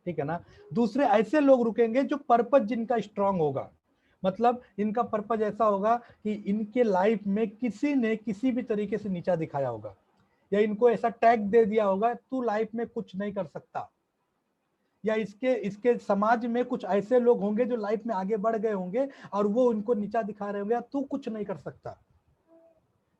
ठीक है ना। दूसरे ऐसे लोग रुकेंगे जो पर्पस जिनका स्ट्रांग होगा, मतलब इनका पर्पस ऐसा होगा कि इनके लाइफ में किसी ने किसी भी तरीके से नीचा दिखाया होगा, या इनको ऐसा टैग दे दिया होगा तू लाइफ में कुछ नहीं कर सकता, या इसके समाज में कुछ ऐसे लोग होंगे जो लाइफ में आगे बढ़ गए होंगे और वो उनको नीचा दिखा रहे होंगे, तू कुछ नहीं कर सकता।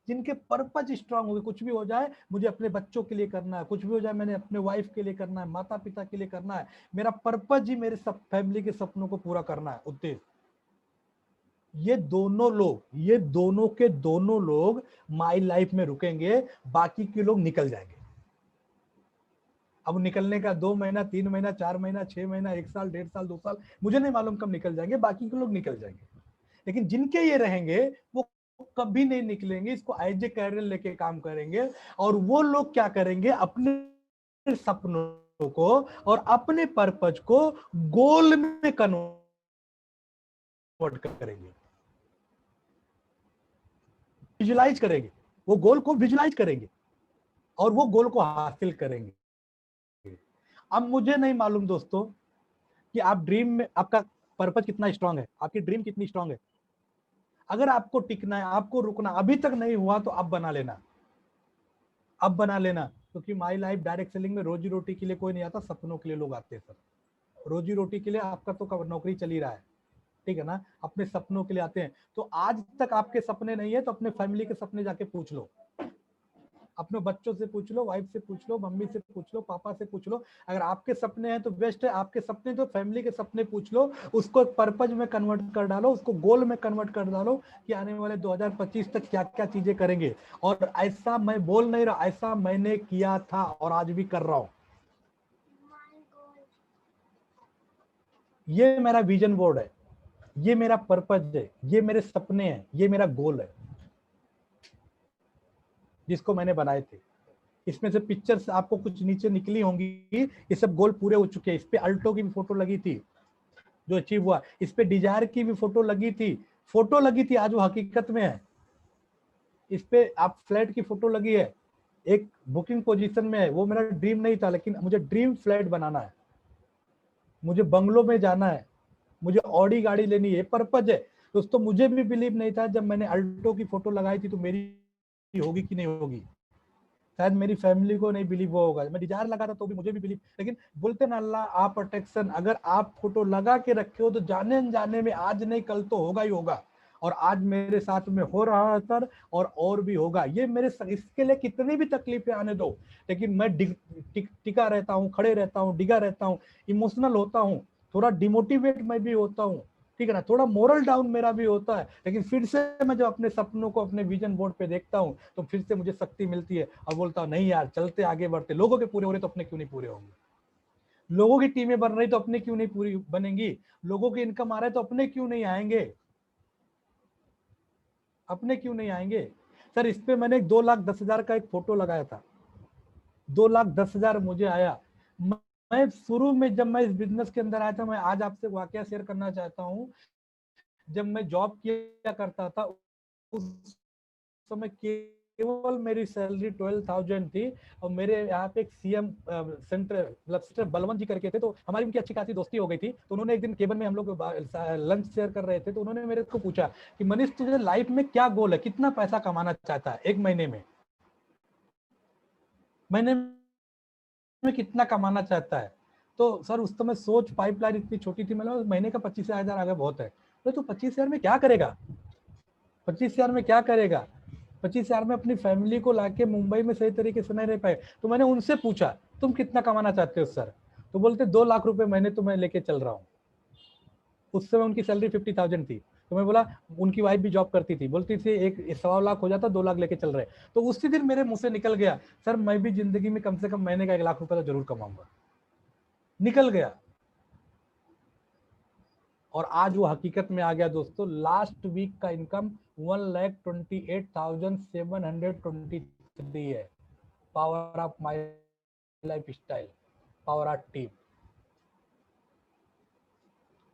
जिनके पर्पस स्ट्रांग होंगे, कुछ भी हो जाए मुझे अपने बच्चों के लिए करना है, कुछ भी हो जाए मैंने अपने वाइफ के लिए करना है, माता पिता के लिए करना है, मेरा पर्पस ही मेरे सब फैमिली के सपनों को पूरा करना है, उद्देश्य। ये दोनों के दोनों लोग माई लाइफ में रुकेंगे, बाकी के लोग निकल जाएंगे। अब निकलने का 2 महीना, 3 महीना, 4 महीना, 6 महीना, 1 साल, 1.5 साल, 2 साल, मुझे नहीं मालूम कब निकल जाएंगे, बाकी के लोग निकल जाएंगे। लेकिन जिनके ये रहेंगे वो कभी नहीं निकलेंगे, इसको एज ए कैरियर लेके काम करेंगे, और वो लोग क्या करेंगे, अपने सपनों को और अपने पर्पज को गोल में कन्वर्ट करेंगे, विजुलाइज करेंगे, वो गोल को विजुलाइज करेंगे और वो गोल को हासिल करेंगे। अब मुझे नहीं मालूम दोस्तों कि आप ड्रीम में आपका पर्पस कितना स्ट्रांग है, आपकी ड्रीम कितनी स्ट्रांग है। अगर आपको टिकना है, आपको रुकना अभी तक नहीं हुआ, तो अब बना लेना, अब बना लेना, क्योंकि माई लाइफ डायरेक्ट सेलिंग में रोजी रोटी के लिए कोई नहीं आता, सपनों के लिए लोग आते हैं सर। रोजी रोटी के लिए आपका तो नौकरी चल ही रहा है, ठीक है ना, अपने सपनों के लिए आते हैं। तो आज तक आपके सपने नहीं है तो अपने फैमिली के सपने जाके पूछ लो, अपने बच्चों से पूछ लो, वाइफ से पूछ लो, मम्मी से पूछ लो, पापा से पूछ लो। अगर आपके सपने हैं तो बेस्ट है, आपके सपने तो फैमिली के सपने पूछ लो, उसको एक पर्पज में कन्वर्ट कर डालो, उसको गोल में कन्वर्ट कर डालो कि आने वाले 2025 तक क्या क्या चीजें करेंगे। और ऐसा मैं बोल नहीं रहा, ऐसा मैंने किया था और आज भी कर रहा हूं। ये मेरा विजन बोर्ड है, ये मेरा पर्पज है, ये मेरे सपने हैं, ये मेरा गोल है जिसको मैंने बनाए थे। इसमें से पिक्चर्स आपको कुछ नीचे निकली होंगी, ये सब गोल पूरे हो चुके हैं। इस पे अल्टो की भी फोटो लगी थी जो अचीव हुआ, इस पे डिजायर की भी फोटो लगी थी, आज वो हकीकत में है। इस पे आप फ्लैट की फोटो लगी है, एक बुकिंग पोजीशन में है, वो मेरा ड्रीम नहीं था, लेकिन मुझे ड्रीम फ्लैट बनाना है, मुझे बंगलो में जाना है, मुझे ऑडी गाड़ी लेनी है, पर्पज है दोस्तों। मुझे भी बिलीव नहीं था जब मैंने अल्टो की फोटो लगाई थी तो मेरी होगी कि नहीं होगी, शायद मेरी फैमिली को नहीं बिलीव वो होगा, मैं डिजायर लगा था तो भी मुझे भी बिलीव, लेकिन बोलते ना अल्लाह आप प्रोटेक्शन, अगर आप फोटो लगा के रखे हो तो जाने अनजाने में आज नहीं कल तो होगा ही होगा। और आज मेरे साथ में हो रहा है सर, और भी होगा। ये मेरे इसके लिए कितनी भी तकलीफें आने दो, लेकिन मैं टिका रहता हूँ, खड़े रहता हूँ, डिगा रहता हूँ, इमोशनल होता हूँ, थोड़ा डिमोटिवेट मैं भी होता हूँ, ठीक है ना, थोड़ा मोरल डाउन मेरा भी होता है, लेकिन फिर से मैं जब अपने सपनों को अपने विजन बोर्ड पे देखता हूँ तो फिर से मुझे शक्ति मिलती है और बोलता हूँ नहीं यार, चलते आगे बढ़ते, लोगों के पूरे हो रहे तो अपने क्यों नहीं पूरे होंगे, लोगों की टीमें बन रही तो अपने क्यों नहीं पूरी बनेंगी, लोगों की इनकम आ रहा है तो अपने क्यों नहीं आएंगे, अपने क्यों नहीं आएंगे। सर इस पे मैंने 2,10,000 का एक फोटो लगाया था, 2,10,000 मुझे आया। मैं शुरू में जब मैं इस बिजनेस के अंदर आया था, मैं आज आपसे वाकया शेयर करना चाहता हूँ। जब मैं जॉब किया करता था उस समय केवल मेरी सैलरी 12,000 थी, और मेरे यहाँ पे एक सीएम सेंटर मतलब सिस्टर बलवंत जी करके थे, तो हमारी उनकी अच्छी खासी दोस्ती हो गई थी। तो उन्होंने एक दिन केबल में हम लोग लंच शेयर कर रहे थे, तो उन्होंने मेरे को पूछा कि मनीष तुझे लाइफ में क्या गोल है, कितना पैसा कमाना चाहता है एक महीने में कितना कमाना चाहता है। तो सर उस समय सोच पाइपलाइन इतनी छोटी थी, मतलब महीने का 25,000 आ गया बहुत है। तो 25,000 में क्या करेगा, 25,000 में क्या करेगा, 25,000 में अपनी फैमिली को लाके मुंबई में सही तरीके से नहीं रह पाए। तो मैंने उनसे पूछा तुम कितना कमाना चाहते हो सर, तो बोलते 2 लाख रुपए महीने तो मैं लेके चल रहा हूँ। उस समय उनकी सैलरी 50,000 थी। तो मैं बोला, उनकी वाइफ भी जॉब करती थी, बोलती थी 1.25 लाख हो जाता, 2 लाख लेके चल रहे। तो उसी दिन मेरे मुंह से निकल गया, सर मैं भी जिंदगी में कम से कम महीने का 1 लाख रुपए तो जरूर कमाऊंगा, निकल गया। और आज वो हकीकत में आ गया दोस्तों। लास्ट वीक का इनकम 1,28,723 है। Power of my life style, power of team.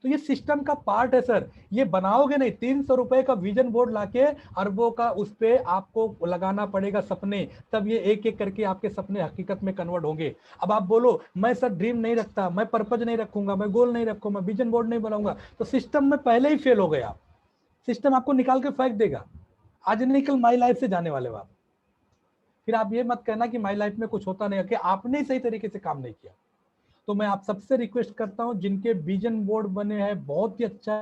तो ये सिस्टम का पार्ट है सर, ये बनाओगे नहीं। 300 रुपए का विजन बोर्ड लाके अरबों का उस पे आपको लगाना पड़ेगा सपने, तब ये एक एक करके आपके सपने हकीकत में कन्वर्ट होंगे। अब आप बोलो मैं सर ड्रीम नहीं रखता, मैं पर्पज नहीं रखूंगा, मैं गोल नहीं रखूंगा, मैं विजन बोर्ड नहीं बनाऊंगा, तो सिस्टम में पहले ही फेल हो गया। सिस्टम आपको निकाल के फेंक देगा। आज नहीं कल माई लाइफ से जाने वाले हो आप। फिर आप ये मत कहना कि माई लाइफ में कुछ होता नहीं है, कि आपने सही तरीके से काम नहीं किया। तो मैं आप सबसे रिक्वेस्ट करता हूं, जिनके विजन बोर्ड बने हैं बहुत ही अच्छा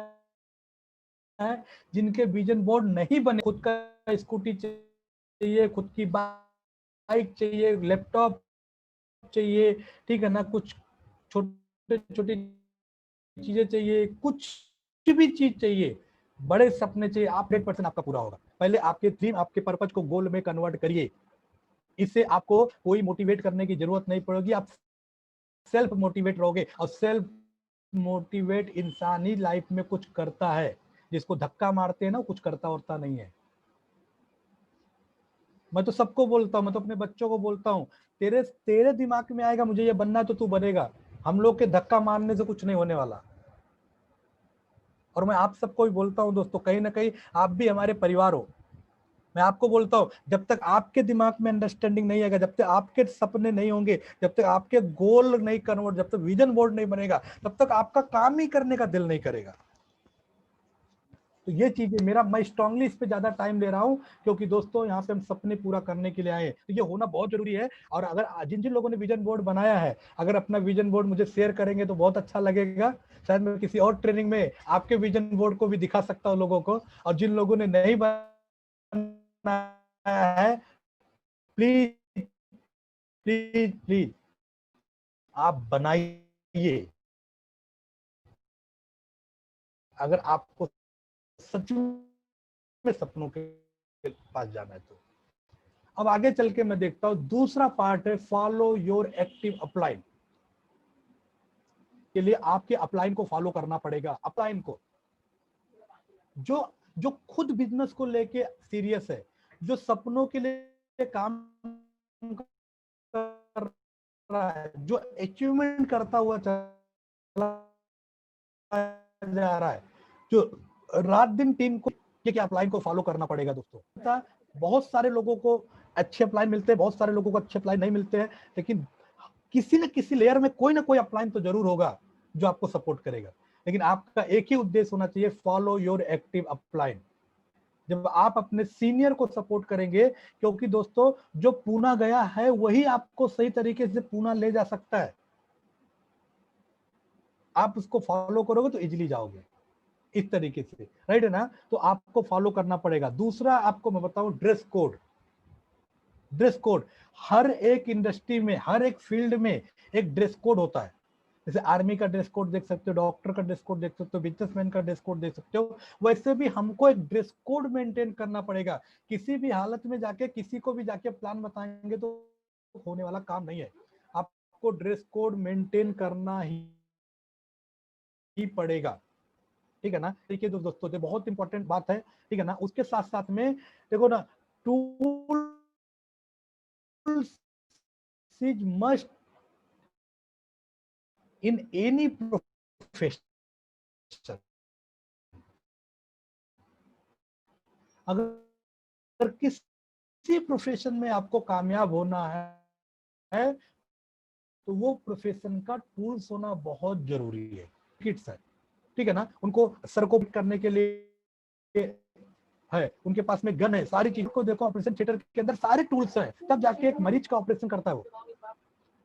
है, जिनके विजन बोर्ड नहीं बने, खुद का स्कूटी चाहिए, खुद की बाइक चाहिए, लैपटॉप चाहिए, ठीक है ना, कुछ छोटे छोटी चीजें चाहिए, कुछ भी चीज चाहिए, बड़े सपने चाहिए, आप 100% आपका पूरा होगा। पहले आपके ड्रीम, आपके पर्पज को गोल में कन्वर्ट करिए। इससे आपको कोई मोटिवेट करने की जरूरत नहीं पड़ेगी, आप सेल्फ मोटिवेट रहोगे। और सेल्फ मोटिवेट इंसानी लाइफ में कुछ करता है, जिसको धक्का मारते हैं ना, कुछ करता वरता नहीं है। मैं तो सबको बोलता हूँ, मैं तो अपने बच्चों को बोलता हूँ, तेरे तेरे दिमाग में आएगा मुझे ये बनना है तो तू बनेगा, हम लोग के धक्का मारने से कुछ नहीं होने वाला। और मैं आप सबको भी बोलता हूँ दोस्तों, कहीं ना कहीं आप भी हमारे परिवार हो। मैं आपको बोलता हूँ, जब तक आपके दिमाग में अंडरस्टैंडिंग नहीं आएगा, जब तक आपके सपने नहीं होंगे, जब तक आपके गोल नहीं कन्वर्ट, जब तक विजन बोर्ड नहीं बनेगा, तब तक आपका काम ही करने का दिल नहीं करेगा। तो ये चीजें मैं स्ट्रांगली इस पे ज्यादा टाइम ले रहा हूँ, क्योंकि दोस्तों यहाँ पे हम सपने पूरा करने के लिए आए, तो ये होना बहुत जरूरी है। और अगर जिन जिन लोगों ने विजन बोर्ड बनाया है, अगर अपना विजन बोर्ड मुझे शेयर करेंगे तो बहुत अच्छा लगेगा। शायद मैं किसी और ट्रेनिंग में आपके विजन बोर्ड को भी दिखा सकता हूँ लोगों को। और जिन लोगों ने नहीं बनाया है, प्लीज प्लीज प्लीज आप बनाइए। अगर आपको सच में सपनों के पास जाना है तो। अब आगे चल के मैं देखता हूं, दूसरा पार्ट है फॉलो योर एक्टिव अपलाइन। के लिए आपके अपलाइन को फॉलो करना पड़ेगा। अपलाइन को जो जो खुद बिजनेस को लेके सीरियस है, जो सपनों के लिए काम कर रहा है, जो अचीवमेंट करता हुआ चला जा रहा है, जो रात दिन टीम को अपलाइन को फॉलो करना पड़ेगा दोस्तों। बहुत सारे लोगों को अच्छे अपलाइन मिलते हैं, बहुत सारे लोगों को अच्छे अपलाइन नहीं मिलते हैं, लेकिन किसी न किसी लेयर में कोई ना कोई अपलाइन तो जरूर होगा जो आपको सपोर्ट करेगा। लेकिन आपका एक ही उद्देश्य होना चाहिए, फॉलो योर एक्टिव अपलाइन। जब आप अपने सीनियर को सपोर्ट करेंगे, क्योंकि दोस्तों जो पूना गया है वही आपको सही तरीके से पूना ले जा सकता है। आप उसको फॉलो करोगे तो इजीली जाओगे इस तरीके से, राइट है ना। तो आपको फॉलो करना पड़ेगा। दूसरा आपको मैं बताऊं, ड्रेस कोड। ड्रेस कोड हर एक इंडस्ट्री में, हर एक फील्ड में एक ड्रेस कोड होता है। जैसे आर्मी का ड्रेस कोड देख सकते हो, डॉक्टर का ड्रेस कोड देख सकते हो, बिजनेसमैन का ड्रेस कोड देख सकते हो। वैसे भी हमको एक ड्रेस कोड मेंटेन करना पड़ेगा। किसी भी हालत में जाके किसी को भी जाके प्लान बताएंगे तो होने वाला काम नहीं है। आपको ड्रेस कोड मेंटेन करना ही पड़ेगा, ठीक है ना। देखिए दोस्तों, ये बहुत इंपॉर्टेंट बात है, ठीक है ना। उसके साथ साथ में देखो ना, tools is must in any profession. अगर किसी प्रोफेशन में आपको कामयाब होना है तो वो प्रोफेशन का टूल्स होना बहुत जरूरी है। किट्स है, ठीक है ना। उनको सर को करने के लिए है, उनके पास में गन है, सारी चीज को देखो, ऑपरेशन थिएटर के अंदर सारे टूल्स हैं, तब जाके एक मरीज का ऑपरेशन करता है वो।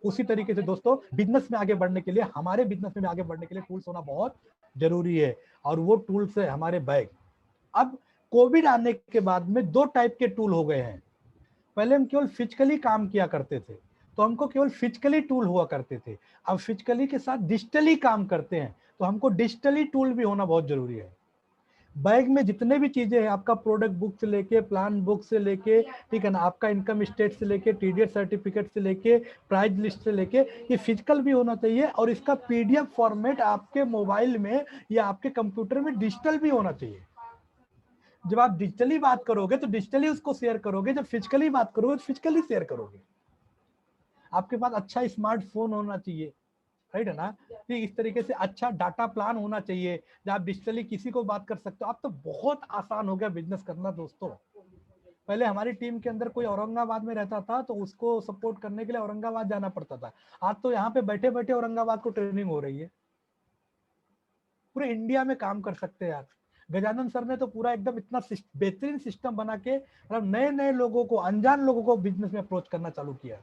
उसी तरीके से दोस्तों, बिजनेस में आगे बढ़ने के लिए, हमारे बिजनेस में आगे बढ़ने के लिए टूल्स होना बहुत जरूरी है, और वो टूल्स है हमारे बैग। अब कोविड आने के बाद में दो टाइप के टूल हो गए हैं। पहले हम केवल फिजिकली काम किया करते थे, तो हमको केवल फिजिकली टूल हुआ करते थे। अब फिजिकली के साथ डिजिटली काम करते हैं, तो हमको डिजिटली टूल भी होना बहुत जरूरी है। बैग में जितने भी चीजें हैं, आपका प्रोडक्ट बुक से लेके, प्लान बुक से लेके, ठीक है ना, आपका इनकम स्टेट से लेके, टीडीएस सर्टिफिकेट से लेके, प्राइस लिस्ट से लेके, ये फिजिकल भी होना चाहिए, और इसका पीडीएफ फॉर्मेट आपके मोबाइल में या आपके कंप्यूटर में डिजिटल भी होना चाहिए। जब आप डिजिटली बात करोगे तो डिजिटली उसको शेयर करोगे, जब फिजिकली बात करोगे तो फिजिकली शेयर करोगे। आपके पास अच्छा स्मार्टफोन होना चाहिए, राइट है ना। ठीक इस तरीके से अच्छा डाटा प्लान होना चाहिए, जब आप डिजिटली किसी को बात कर सकते हो। अब तो बहुत आसान हो गया बिजनेस करना दोस्तों। पहले हमारी टीम के अंदर कोई औरंगाबाद में रहता था तो उसको सपोर्ट करने के लिए औरंगाबाद जाना पड़ता था। आज तो यहाँ पे बैठे बैठे औरंगाबाद को ट्रेनिंग हो रही है। पूरे इंडिया में काम कर सकते हैं यार। गजानन सर ने तो पूरा एकदम इतना बेहतरीन सिस्टम बना के, मतलब नए नए लोगों को, अनजान लोगों को बिजनेस में अप्रोच करना चालू किया।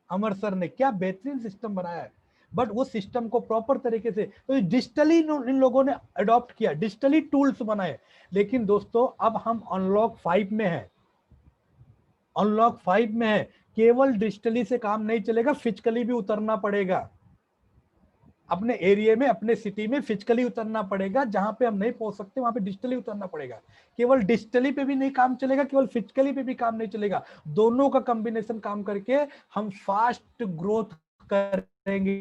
अमर सर ने क्या बेहतरीन सिस्टम बनाया है, बट वो सिस्टम को प्रॉपर तरीके से तो डिजिटली इन लोगों ने अडॉप्ट किया, डिजिटली टूल्स बनाए। लेकिन दोस्तों अब हम अनलॉक 5 में है, अनलॉक 5 में है। केवल डिजिटली से काम नहीं चलेगा, फिजिकली भी उतरना पड़ेगा। अपने एरिया में, अपने सिटी में फिजिकली उतरना पड़ेगा। जहां पे हम नहीं पहुंच सकते वहां पे डिजिटली उतरना पड़ेगा। केवल डिजिटली पे भी नहीं काम चलेगा, केवल फिजिकली पे भी काम नहीं चलेगा। दोनों का कॉम्बिनेशन काम करके हम फास्ट ग्रोथ करेंगे।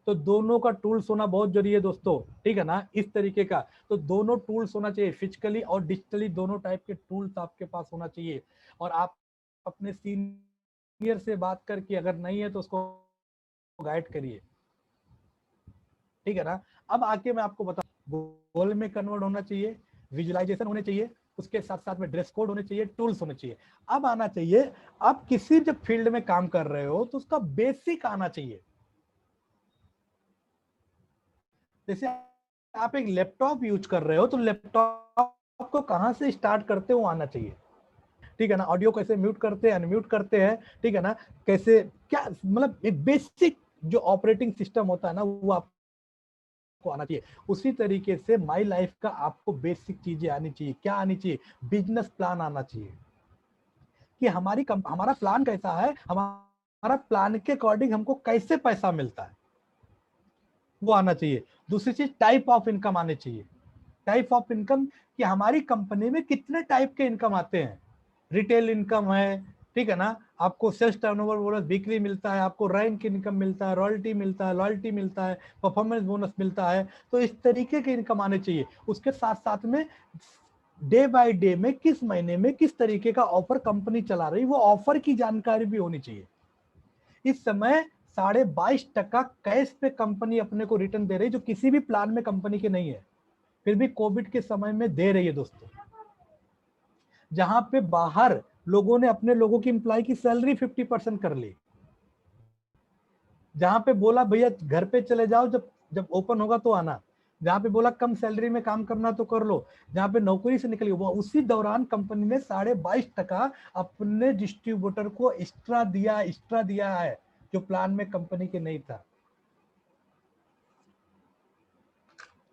तो दोनों का टूल्स होना बहुत जरूरी है दोस्तों, ठीक है ना, इस तरीके का। तो दोनों टूल्स होना चाहिए, फिजिकली और डिजिटली, दोनों टाइप के टूल्स आपके पास होना चाहिए। और आप अपने सीनियर से बात करके, अगर नहीं है तो उसको गाइड करिए, ठीक है ना। अब आके मैं आपको बता, गोल में कन्वर्ट होना चाहिए, विजुअलाइजेशन होने चाहिए, उसके साथ साथ में ड्रेस कोड होने चाहिए, टूल्स होने चाहिए। अब आना चाहिए, आप किसी जब फील्ड में काम कर रहे हो तो उसका बेसिक आना चाहिए। जैसे आप एक लैपटॉप यूज कर रहे हो तो लैपटॉप को कहां से स्टार्ट करते हो आना चाहिए, ठीक है ना। ऑडियो कैसे म्यूट करते हैं, अनम्यूट करते हैं, ठीक है ना, कैसे क्या, मतलब एक बेसिक जो ऑपरेटिंग सिस्टम होता है ना वो आपको आना चाहिए। उसी तरीके से माई लाइफ का आपको बेसिक चीजें आनी चाहिए। क्या आनी चाहिए? बिजनेस प्लान आना चाहिए कि हमारा प्लान कैसा है, हमारा प्लान के अकॉर्डिंग हमको कैसे पैसा मिलता है, वो आना चाहिए। दूसरी चीज, टाइप ऑफ इनकम आनी चाहिए। टाइप ऑफ इनकम कि हमारी कंपनी में कितने टाइप के इनकम आते हैं। रिटेल इनकम है, ठीक है ना, आपको सेल्स टर्नओवर बोनस, बिक्री मिलता है, आपको रैंक इनकम मिलता है, रॉयल्टी मिलता है, लॉयल्टी मिलता है, परफॉर्मेंस बोनस मिलता है। तो इस तरीके के इनकम आने चाहिए। उसके साथ साथ में डे बाय डे में, किस महीने में किस तरीके का ऑफर कंपनी चला रही, वो ऑफर की जानकारी भी होनी चाहिए। इस समय 22.5% कैश पे कंपनी अपने को रिटर्न दे रही, जो किसी भी प्लान में कंपनी के नहीं है, फिर भी कोविड के समय में दे रही है दोस्तों। जहां पे बाहर लोगों ने अपने लोगों की एम्प्लॉय की सैलरी 50% कर ली, जहां पे बोला भैया घर पे चले जाओ, जब जब ओपन होगा तो आना, जहां पे बोला कम सैलरी में काम करना तो कर लो, जहां पे नौकरी से निकली वो उसी दौरान कंपनी ने 22.5% अपने डिस्ट्रीब्यूटर को एक्स्ट्रा दिया है, जो प्लान में कंपनी के नहीं था।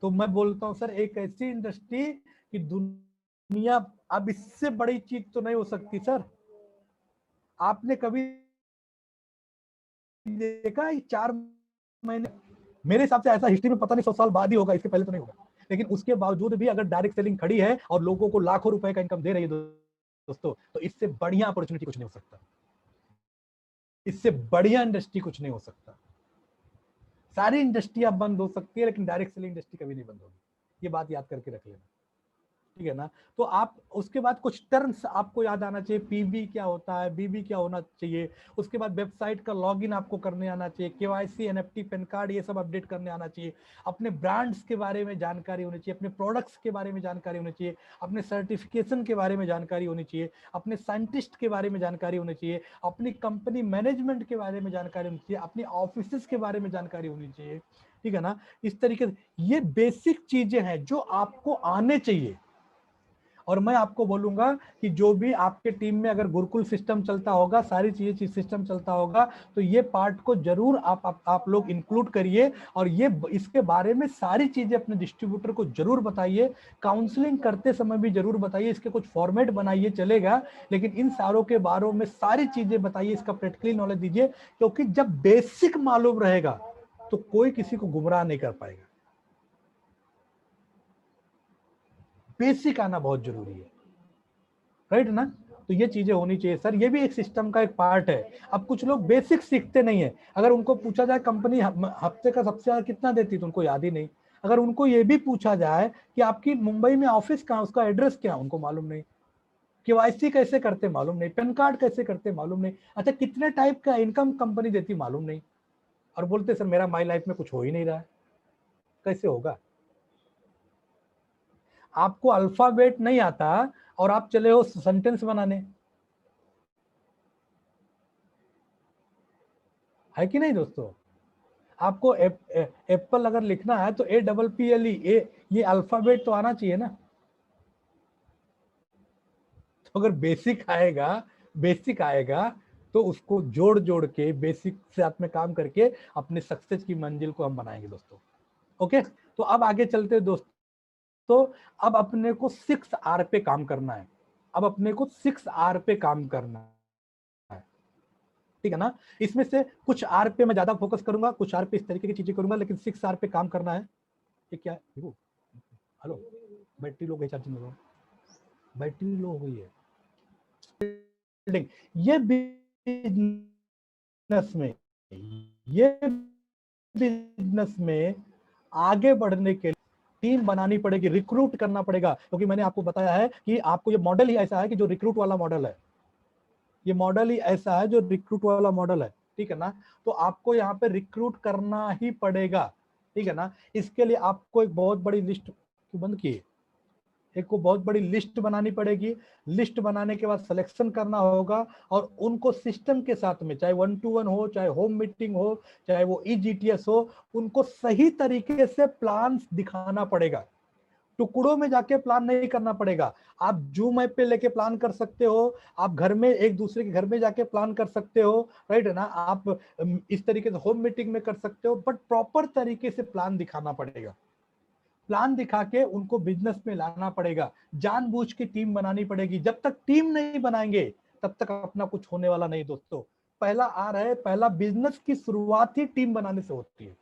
तो मैं बोलता हूं सर, एक ऐसी इंडस्ट्री की दुनिया, अब इससे बड़ी चीज तो नहीं हो सकती सर। आपने कभी देखा 4 महीने, मेरे हिसाब से ऐसा हिस्ट्री में पता नहीं 100 साल बाद ही होगा, इसके पहले तो नहीं होगा, लेकिन उसके बावजूद भी अगर डायरेक्ट सेलिंग खड़ी है और लोगों को लाखों रुपए का इनकम दे रही है दोस्तों, तो इससे बढ़िया अपॉर्चुनिटी कुछ नहीं हो सकता, इससे बढ़िया इंडस्ट्री कुछ नहीं हो सकता। सारी इंडस्ट्री अब बंद हो सकती है, लेकिन डायरेक्ट सेलिंग इंडस्ट्री कभी नहीं बंद होगी, ये बात याद करके रख लेना, ठीक है ना। तो आप उसके बाद कुछ टर्म्स आपको याद आना चाहिए, पीबी क्या होता है, बीबी क्या होना चाहिए, उसके बाद वेबसाइट का लॉगिन आपको करने आना चाहिए, केवाईसी, एनएफटी, पैन कार्ड, ये सब अपडेट करने आना चाहिए, अपने ब्रांड्स के बारे में जानकारी होनी चाहिए, अपने प्रोडक्ट्स के बारे में जानकारी होनी चाहिए, अपने सर्टिफिकेशन के बारे में जानकारी होनी चाहिए, अपने साइंटिस्ट के बारे में जानकारी होनी चाहिए, अपनी कंपनी मैनेजमेंट के बारे में जानकारी होनी चाहिए, अपनी ऑफिस के बारे में जानकारी होनी चाहिए, ठीक है ना। इस तरीके से ये बेसिक चीजें हैं जो आपको आने चाहिए। और मैं आपको बोलूंगा कि जो भी आपके टीम में अगर गुरुकुल सिस्टम चलता होगा, सारी चीजें सिस्टम चलता होगा, तो ये पार्ट को जरूर आप लोग इंक्लूड करिए, और ये इसके बारे में सारी चीजें अपने डिस्ट्रीब्यूटर को जरूर बताइए, काउंसलिंग करते समय भी जरूर बताइए, इसके कुछ फॉर्मेट बनाइए चलेगा, लेकिन इन सारों के बारे में सारी चीजें बताइए, इसका प्रैक्टिकली नॉलेज दीजिए, क्योंकि जब बेसिक मालूम रहेगा तो कोई किसी को गुमराह नहीं कर पाएगा। बेसिक आना बहुत जरूरी है, राइट ना। तो ये चीजें होनी चाहिए सर, ये भी एक सिस्टम का एक पार्ट है। अब कुछ लोग बेसिक सीखते नहीं है, अगर उनको पूछा जाए कंपनी हफ्ते का सबसे ज्यादा कितना देती, तो उनको याद ही नहीं। अगर उनको ये भी पूछा जाए कि आपकी मुंबई में ऑफिस कहाँ, उसका एड्रेस क्या, उनको मालूम नहीं। केवाईसी कैसे करते मालूम नहीं, पैन कार्ड कैसे करते मालूम नहीं, अच्छा कितने टाइप का इनकम कंपनी देती मालूम नहीं, और बोलते सर मेरा माई लाइफ में कुछ हो ही नहीं रहा है। कैसे होगा? आपको अल्फाबेट नहीं आता और आप चले हो सेंटेंस बनाने, है कि नहीं दोस्तों? आपको एप्पल अगर लिखना है तो APPLE, ये अल्फाबेट तो आना चाहिए ना। तो अगर बेसिक आएगा तो उसको जोड़ जोड़ के बेसिक से साथ में काम करके अपने सक्सेस की मंजिल को हम बनाएंगे दोस्तों। ओके, तो अब आगे चलते हैं दोस्तों। तो अब अपने को 6R पे काम करना है, अब अपने को 6R पे काम करना है, ठीक है ना। इसमें से कुछ R पे मैं ज्यादा फोकस करूंगा, कुछ R पे इस तरीके की चीजें करूंगा, लेकिन 6R पे काम करना है। ये क्या है? हेलो, बैटरी लो गई, चार्जिंग लगाओ, बैटरी लो हो गई है। ये बिजनेस में आगे बढ़ने के लिए टीम बनानी पड़ेगी, रिक्रूट करना पड़ेगा, क्योंकि मैंने आपको बताया है कि आपको ये मॉडल ही ऐसा है कि जो रिक्रूट वाला मॉडल है, ये मॉडल ही ऐसा है जो रिक्रूट वाला मॉडल है, ठीक है ना। तो आपको यहाँ पे रिक्रूट करना ही पड़ेगा, ठीक है ना। इसके लिए आपको एक बहुत बड़ी लिस्ट, क्यों बंद की, एक को बहुत बड़ी लिस्ट बनानी पड़ेगी। लिस्ट बनाने के बाद सिलेक्शन करना होगा, और उनको सिस्टम के साथ में, चाहे 1-to-1 हो, चाहे होम मीटिंग हो, चाहे वो EGTS हो, उनको सही तरीके से प्लान दिखाना पड़ेगा। टुकड़ों में जाके प्लान नहीं करना पड़ेगा। आप जूम ऐप पे लेके प्लान कर सकते हो, आप घर में एक दूसरे के घर में जाके प्लान कर सकते हो, राइट है ना। आप इस तरीके से होम मीटिंग में कर सकते हो, बट प्रॉपर तरीके से प्लान दिखाना पड़ेगा। प्लान दिखा के उनको बिजनेस में लाना पड़ेगा, जानबूझ के टीम बनानी पड़ेगी। जब तक टीम नहीं बनाएंगे तब तक अपना कुछ होने वाला नहीं दोस्तों। पहला R है, पहला बिजनेस की शुरुआत ही टीम बनाने से होती है,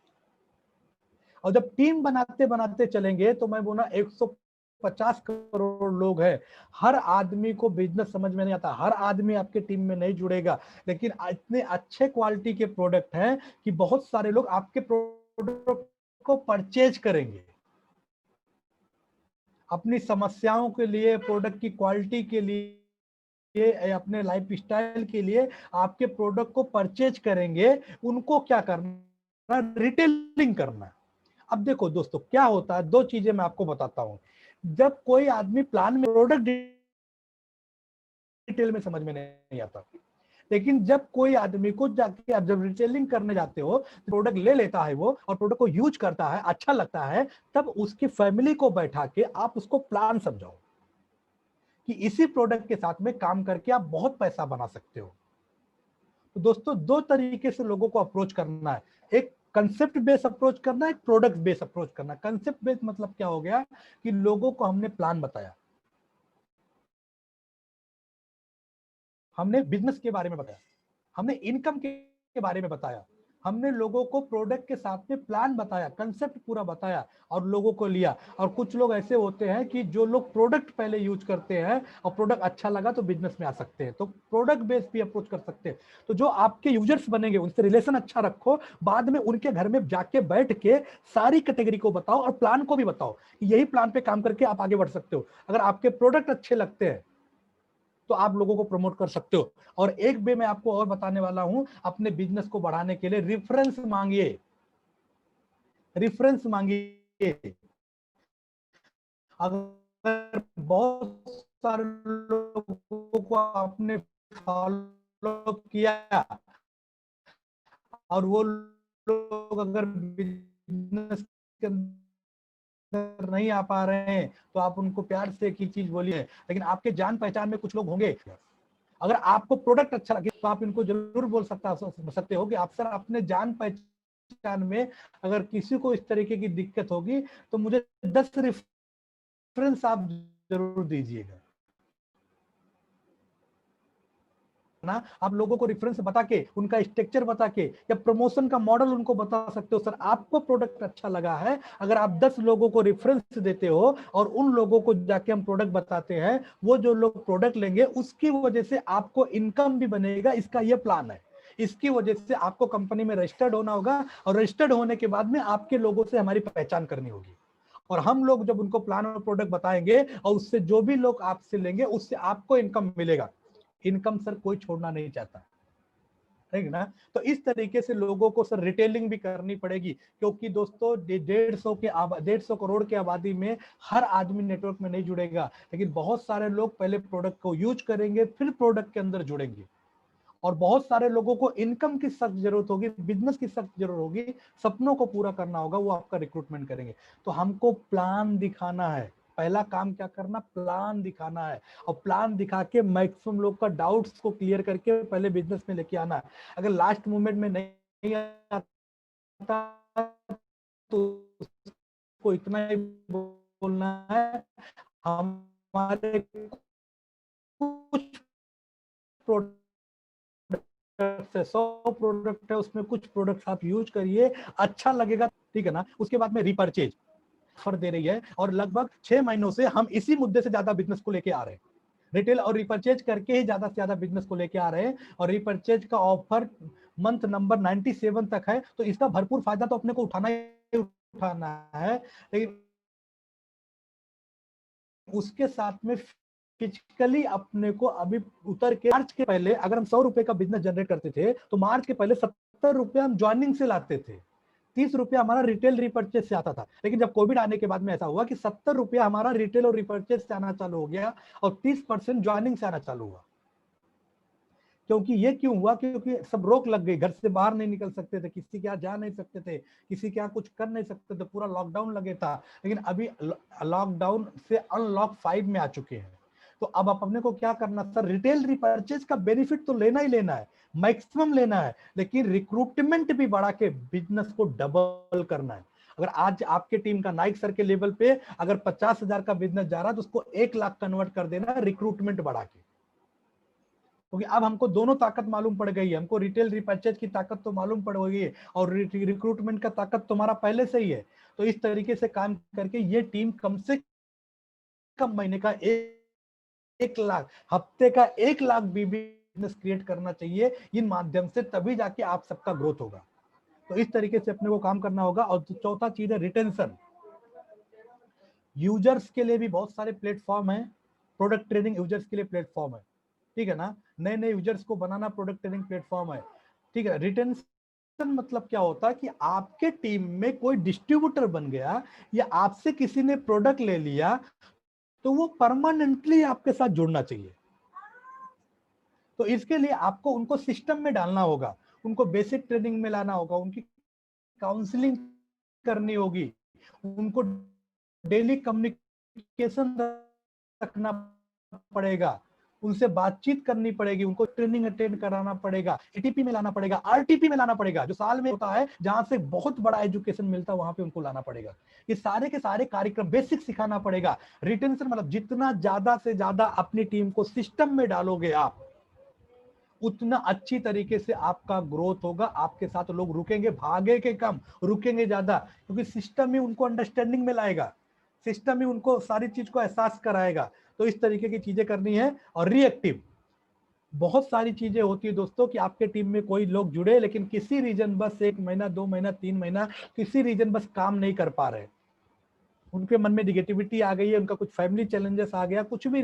और जब टीम बनाते बनाते चलेंगे तो मैं बोला 150 करोड़ लोग हैं, हर आदमी को बिजनेस समझ में नहीं आता, हर आदमी आपके टीम में नहीं जुड़ेगा, लेकिन इतने अच्छे क्वालिटी के प्रोडक्ट हैं कि बहुत सारे लोग आपके प्रोडक्ट को परचेज करेंगे। अपनी समस्याओं के लिए, प्रोडक्ट की क्वालिटी के लिए, अपने लाइफ स्टाइल के लिए आपके प्रोडक्ट को परचेज करेंगे। उनको क्या करना, रिटेलिंग करना। अब देखो दोस्तों क्या होता है, दो चीजें मैं आपको बताता हूं। जब कोई आदमी प्लान में प्रोडक्ट डिटेल में समझ में नहीं आता। लेकिन जब कोई आदमी को जाके आप जब रिटेलिंग करने जाते हो, प्रोडक्ट ले लेता है वो और प्रोडक्ट को यूज करता है, अच्छा लगता है, तब उसकी फैमिली को बैठा के आप उसको प्लान समझाओ कि इसी प्रोडक्ट के साथ में काम करके आप बहुत पैसा बना सकते हो। तो दोस्तों, दो तरीके से लोगों को अप्रोच करना है, एक कंसेप्ट बेस्ड अप्रोच करना है, एक प्रोडक्ट बेस्ड अप्रोच करना है। कंसेप्ट बेस्ड मतलब क्या हो गया कि लोगों को हमने प्लान बताया, हमने बिजनेस के बारे में बताया, हमने इनकम के बारे में बताया, हमने लोगों को प्रोडक्ट के साथ में प्लान बताया, कंसेप्ट पूरा बताया और लोगों को लिया। और कुछ लोग ऐसे होते हैं कि जो लोग प्रोडक्ट पहले यूज करते हैं और प्रोडक्ट अच्छा लगा तो बिजनेस में आ सकते हैं, तो प्रोडक्ट बेस्ड भी अप्रोच कर सकते हैं। तो जो आपके यूजर्स बनेंगे उनसे रिलेशन अच्छा रखो, बाद में उनके घर में जाके बैठ के सारी कैटेगरी को बताओ और प्लान को भी बताओ, यही प्लान पे काम करके आप आगे बढ़ सकते हो। अगर आपके प्रोडक्ट अच्छे लगते हैं तो आप लोगों को प्रमोट कर सकते हो। और एक वे मैं आपको और बताने वाला हूं, अपने बिजनेस को बढ़ाने के लिए रेफरेंस मांगिए, रेफरेंस मांगिए। अगर बहुत सारे लोगों को आपने फॉलो किया और वो लोग अगर बिजनेस के अंदर नहीं आ पा रहे हैं तो आप उनको प्यार से एक ही चीज बोलिए, लेकिन आपके जान पहचान में कुछ लोग होंगे, अगर आपको प्रोडक्ट अच्छा लगे तो आप इनको जरूर बोल सकते हो कि आप सर अपने जान पहचान में अगर किसी को इस तरीके की दिक्कत होगी तो मुझे 10 रेफरेंस आप जरूर दीजिएगा ना। आप लोगों को रेफरेंस बता के, उनका स्ट्रक्चर बता के या प्रमोशन का मॉडल उनको बता सकते हो, सर आपको प्रोडक्ट अच्छा लगा है, अगर आप 10 लोगों को रेफरेंस देते हो और उन लोगों को जाके हम प्रोडक्ट बताते हैं, वो जो लोग प्रोडक्ट लेंगे उसकी वजह से आपको इनकम भी बनेगा, इसका ये प्लान है। इसकी वजह से आपको कंपनी में रजिस्टर्ड होना होगा और रजिस्टर्ड होने के बाद में आपके लोगों से हमारी पहचान करनी होगी, और हम लोग जब उनको प्लान और प्रोडक्ट बताएंगे और उससे जो भी लोग आपसे लेंगे उससे आपको इनकम मिलेगा। इनकम सर कोई छोड़ना नहीं चाहता, ठीक ना। तो इस तरीके से लोगों को सर रिटेलिंग भी करनी पड़ेगी, क्योंकि दोस्तों 150 करोड़ की आबादी में हर आदमी नेटवर्क में नहीं जुड़ेगा, लेकिन बहुत सारे लोग पहले प्रोडक्ट को यूज करेंगे फिर प्रोडक्ट के अंदर जुड़ेंगे। और बहुत सारे लोगों को इनकम की सख्त जरूरत होगी, बिजनेस की सख्त जरूरत होगी, सपनों को पूरा करना होगा, वो आपका रिक्रूटमेंट करेंगे। तो हमको प्लान दिखाना है, पहला काम क्या करना, प्लान दिखाना है, और प्लान दिखा के मैक्सिमम लोग का डाउट्स को क्लियर करके पहले बिजनेस में लेके आना है। अगर लास्ट मोमेंट में नहीं आता तो उसको इतना ही बोलना है, हमारे कुछ प्रोडक्ट है, 100 प्रोडक्ट है, उसमें कुछ प्रोडक्ट आप यूज करिए, अच्छा लगेगा, ठीक है ना। उसके बाद में रिपर्चेज ऑफर दे रही है और लगभग 6 महीनों से हम इसी मुद्दे से ज्यादा बिजनेस को लेके आ रहे हैं, रिटेल और रिपर्चेज करके ही ज्यादा से ज्यादा बिजनेस को लेके आ रहे हैं। और रिपर्चेज का ऑफर मंथ नंबर 97 तक है, तो इसका भरपूर फायदा तो अपने को उठाना ही उठाना है। लेकिन उसके साथ में फिजिकली अपने को अभी उतर के, मार्च के पहले अगर हम 100 रुपए का बिजनेस जनरेट करते थे तो मार्च के पहले 70 रुपए हम ज्वाइनिंग से लाते थे, 30 रुपया हमारा रिटेल रिपर्चेज से आता था। लेकिन जब कोविड आने के बाद में ऐसा हुआ कि 70 रुपया हमारा रिटेल और रिपर्चेज से आना चालू हो गया और 30% ज्वाइनिंग से आना चालू हुआ। क्योंकि ये क्यों हुआ, क्योंकि सब रोक लग गई, घर से बाहर नहीं निकल सकते थे, किसी के यहाँ जा नहीं सकते थे, किसी के यहाँ कुछ कर नहीं सकते थे, पूरा लॉकडाउन लगे था। लेकिन अभी लॉकडाउन से अनलॉक 5 में आ चुके हैं, तो अब अपने को क्या करना सर, रिटेल रिपर्चेज का बेनिफिट तो लेना ही लेना है, मैक्सिमम लेना है, लेकिन रिक्रूटमेंट भी बढ़ा के बिजनेस को डबल करना है। अगर आज आपके टीम का नाइक सर के लेवल पे अगर 50,000 का बिजनेस जा रहा है तो उसको 1 लाख कन्वर्ट कर देना है रिक्रूटमेंट बढ़ा के, क्योंकि अब हमको दोनों ताकत मालूम पड़ गई है। हमको रिटेल रिपर्चेज की ताकत तो मालूम पड़ गई है और रिक्रूटमेंट का ताकत तुम्हारा पहले से ही है। तो इस तरीके से काम करके ये टीम कम से कम महीने का 1 लाख, हफ्ते का 1 लाख बिजनेस क्रिएट करना चाहिए इन माध्यम से, तभी जाके आप सबका ग्रोथ होगा। तो इस तरीके से अपने को काम करना होगा। और चौथा चीज है रिटेंशन। यूजर्स के लिए भी बहुत सारे प्लेटफॉर्म है, प्रोडक्ट ट्रेनिंग यूजर्स के लिए प्लेटफॉर्म है, ठीक है ना। नए नए यूजर्स को बनाना प्रोडक्ट ट्रेनिंग प्लेटफॉर्म है, ठीक है। रिटेंशन मतलब क्या होता है कि आपके टीम में कोई डिस्ट्रीब्यूटर बन गया या आपसे किसी ने प्रोडक्ट ले लिया तो वो परमानेंटली आपके साथ जुड़ना चाहिए। तो इसके लिए आपको उनको सिस्टम में डालना होगा, उनको बेसिक ट्रेनिंग में लाना होगा, उनकी काउंसलिंग करनी होगी, उनको डेली कम्युनिकेशन रखना पड़ेगा, उनसे बातचीत करनी पड़ेगी, उनको ट्रेनिंग अटेंड कराना पड़ेगा, एटीपी में लाना पड़ेगा, आरटीपी में लाना पड़ेगा, जो साल में होता है जहां से बहुत बड़ा एजुकेशन मिलता है वहां पे उनको लाना पड़ेगा। ये सारे के सारे कार्यक्रम बेसिक सिखाना पड़ेगा। रिटेंशन मतलब जितना ज्यादा से ज्यादा अपनी टीम को सिस्टम में डालोगे आप, उतना अच्छी तरीके से आपका ग्रोथ होगा। आपके साथ लोग रुकेंगे, भागे के कम, रुकेंगे ज्यादा, क्योंकि सिस्टम ही उनको अंडरस्टैंडिंग में लाएगा, सिस्टम ही उनको सारी चीज को एहसास कराएगा। तो इस तरीके की चीजें करनी है। और रिएक्टिव बहुत सारी चीजें होती है दोस्तों कि आपके टीम में कोई लोग जुड़े लेकिन किसी रीजन बस 1 महीना 2 महीना 3 महीना किसी रीजन बस काम नहीं कर पा रहे, उनके मन में निगेटिविटी आ गई है, उनका कुछ फैमिली चैलेंजेस आ गया, कुछ भी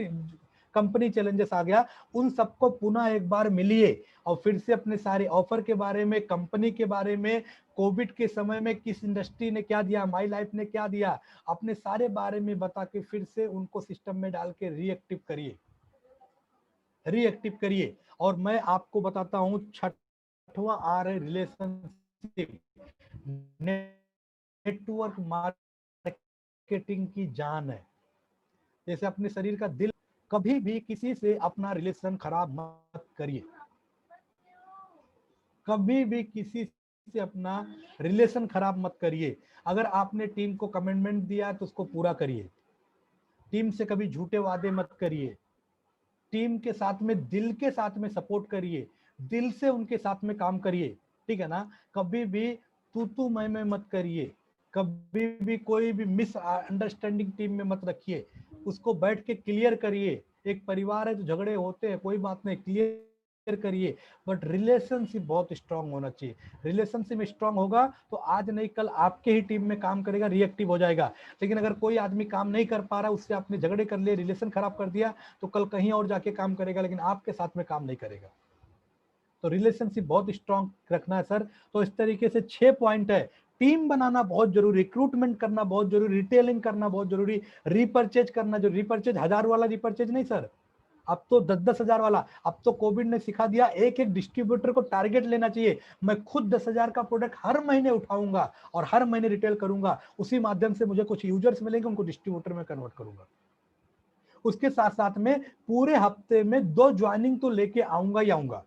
कंपनी चैलेंजेस आ गया, उन सबको पुनः एक बार मिलिए और फिर से अपने सारे ऑफर के बारे में, कंपनी के बारे में, कोविड के समय में किस इंडस्ट्री ने क्या दिया, माई लाइफ ने क्या दिया, अपने सारे बारे में बता के फिर से उनको सिस्टम में डाल के रिएक्टिव करिए, रिएक्टिव करिए। और मैं आपको बताता हूं 6वां आ रहा है रिलेशनशिप, नेटवर्क मार्केटिंग की जान है। जैसे अपने शरीर का दिल, कभी भी किसी से अपना रिलेशन खराब मत करिए, कभी भी किसी से अपना रिलेशन खराब मत करिए। अगर आपने टीम को कमिटमेंट दिया तो उसको पूरा करिए, टीम से कभी झूठे वादे मत करिए, टीम के साथ में दिल के साथ में सपोर्ट करिए, दिल से उनके साथ में काम करिए, ठीक है ना। कभी भी तू मैं मत करिए, कभी भी कोई भी मिस अंडरस्टैंडिंग टीम में मत रखिए, उसको बैठ के क्लियर करिए। एक परिवार है तो झगड़े होते हैं, कोई बात नहीं, क्लियर करिए, बट रिलेशनशिप बहुत स्ट्रांग होना चाहिए। रिलेशनशिप स्ट्रांग होगा तो आज नहीं कल आपके ही टीम में काम करेगा, रिएक्टिव हो जाएगा। लेकिन अगर कोई आदमी काम नहीं कर पा रहा, उससे आपने झगड़े कर लिए, रिलेशन खराब कर दिया, तो कल कहीं और जाके काम करेगा लेकिन आपके साथ में काम नहीं करेगा। तो रिलेशनशिप बहुत स्ट्रांग रखना है सर। तो इस तरीके से 6 पॉइंट है। टीम बनाना बहुत जरूरी, रिक्रूटमेंट करना बहुत जरूरी, रिटेलिंग करना बहुत जरूरी, रिपर्चेज करना, जो रिपर्चेज 1000 वाला रिपर्चेज नहीं सर, अब तो 10-10 हजार वाला। अब तो कोविड ने सिखा दिया, एक एक डिस्ट्रीब्यूटर को टारगेट लेना चाहिए। मैं खुद 10,000 का प्रोडक्ट हर महीने उठाऊंगा और हर महीने रिटेल करूंगा, उसी माध्यम से मुझे कुछ यूजर्स मिलेंगे, उनको डिस्ट्रीब्यूटर में कन्वर्ट करूंगा। उसके साथ साथ में पूरे हफ्ते में 2 ज्वाइनिंग तो लेके आऊंगा ही आऊंगा,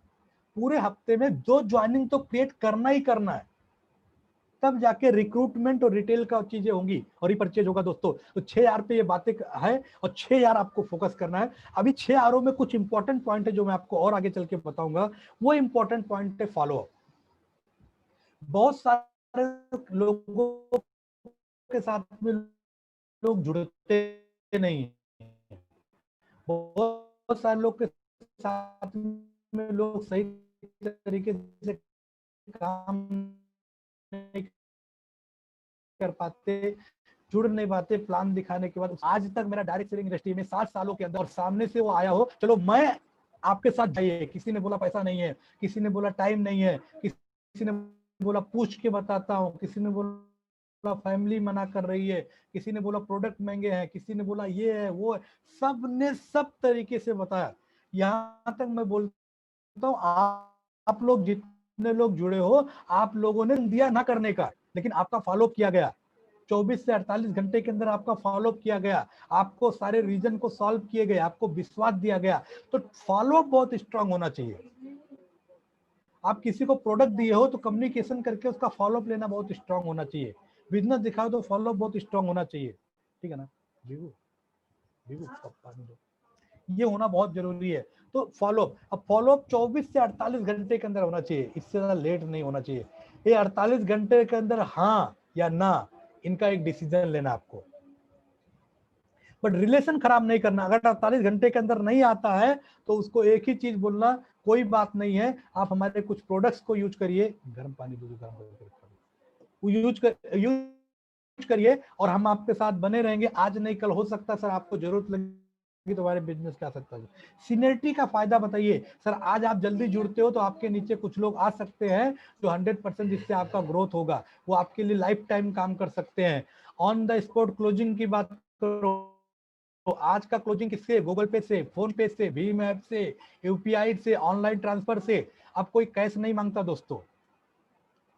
पूरे हफ्ते में 2 ज्वाइनिंग तो क्रिएट करना ही करना है, तब जाके रिक्रूटमेंट और रिटेल का चीजें होंगी और रिपर्चेज होगा दोस्तों। तो 6 आर पे ये बातें है और 6 आर आपको फोकस करना है। अभी 6 आरों में कुछ इंपॉर्टेंट पॉइंट है जो मैं आपको और आगे चल के बताऊंगा। वो इंपॉर्टेंट पॉइंट है फॉलोअप। बहुत सारे लोगों के साथ में लोग जुड़ते नहीं है, बहुत सारे लोग के साथ में लोग सही तरीके से काम नहीं कर पाते, जुड़ नहीं पाते। प्लान दिखाने के बाद आज तक मेरा डायरेक्ट सेलिंग इंडस्ट्री में 7 सालों के अंदर और सामने से वो आया हो, चलो मैं आपके साथ जाइए, किसी ने बोला पैसा नहीं है, किसी ने बोला टाइम नहीं है, किसी ने बोला पूछ के बताता हूँ, किसी ने बोला फैमिली मना कर रही है, किसी ने बोला प्रोडक्ट महंगे हैं, किसी ने बोला ये है वो है, सब ने सब तरीके से बताया। यहाँ तक मैं बोलता हूँ आप लोग जितने लोग जुड़े हो, आप लोगों ने दिया ना करने का, लेकिन आपका फॉलो किया गया, 24 से 48 घंटे के अंदर आपका फॉलोअप किया गया, आपको सारे रीजन को सॉल्व किए गए, आपको विश्वास दिया गया। तो फॉलोअप बहुत स्ट्रांग होना चाहिए। आप किसी को प्रोडक्ट दिए हो तो कम्युनिकेशन करके उसका फॉलोअप लेना बहुत स्ट्रांग होना चाहिए। बिजनेस दिखाओ तो फॉलोअप बहुत स्ट्रांग होना चाहिए, ठीक है ना। ये होना बहुत जरूरी है। तो फॉलोअप, अब फॉलोअप 24 से 48 घंटे के अंदर होना चाहिए, इससे ज्यादा लेट नहीं होना चाहिए। ये 48 घंटे के अंदर हाँ या ना इनका एक डिसीजन लेना आपको, बट रिलेशन खराब नहीं करना। अगर 48 घंटे के अंदर नहीं आता है तो उसको एक ही चीज बोलना, कोई बात नहीं है, आप हमारे कुछ प्रोडक्ट्स को यूज करिए, गर्म पानी दूध गर्म करके यूज करिए और हम आपके साथ बने रहेंगे। आज नहीं कल हो सकता सर आपको जरूरत लगी तो हमारे बिजनेस क्या सकता है। सिनर्जी का फायदा बताइए सर, आज आप जल्दी जुड़ते हो तो आपके नीचे कुछ लोग आ सकते हैं जो 100% जिससे आपका ग्रोथ होगा, वो आपके लिए लाइफ टाइम काम कर सकते हैं। ऑन द स्पॉट क्लोजिंग की बात करो तो आज का क्लोजिंग किससे? गूगल पे से, फोन पे से, भीम ऐप से, यूपीआई से, ऑनलाइन ट्रांसफर से। अब कोई कैश नहीं मांगता दोस्तों,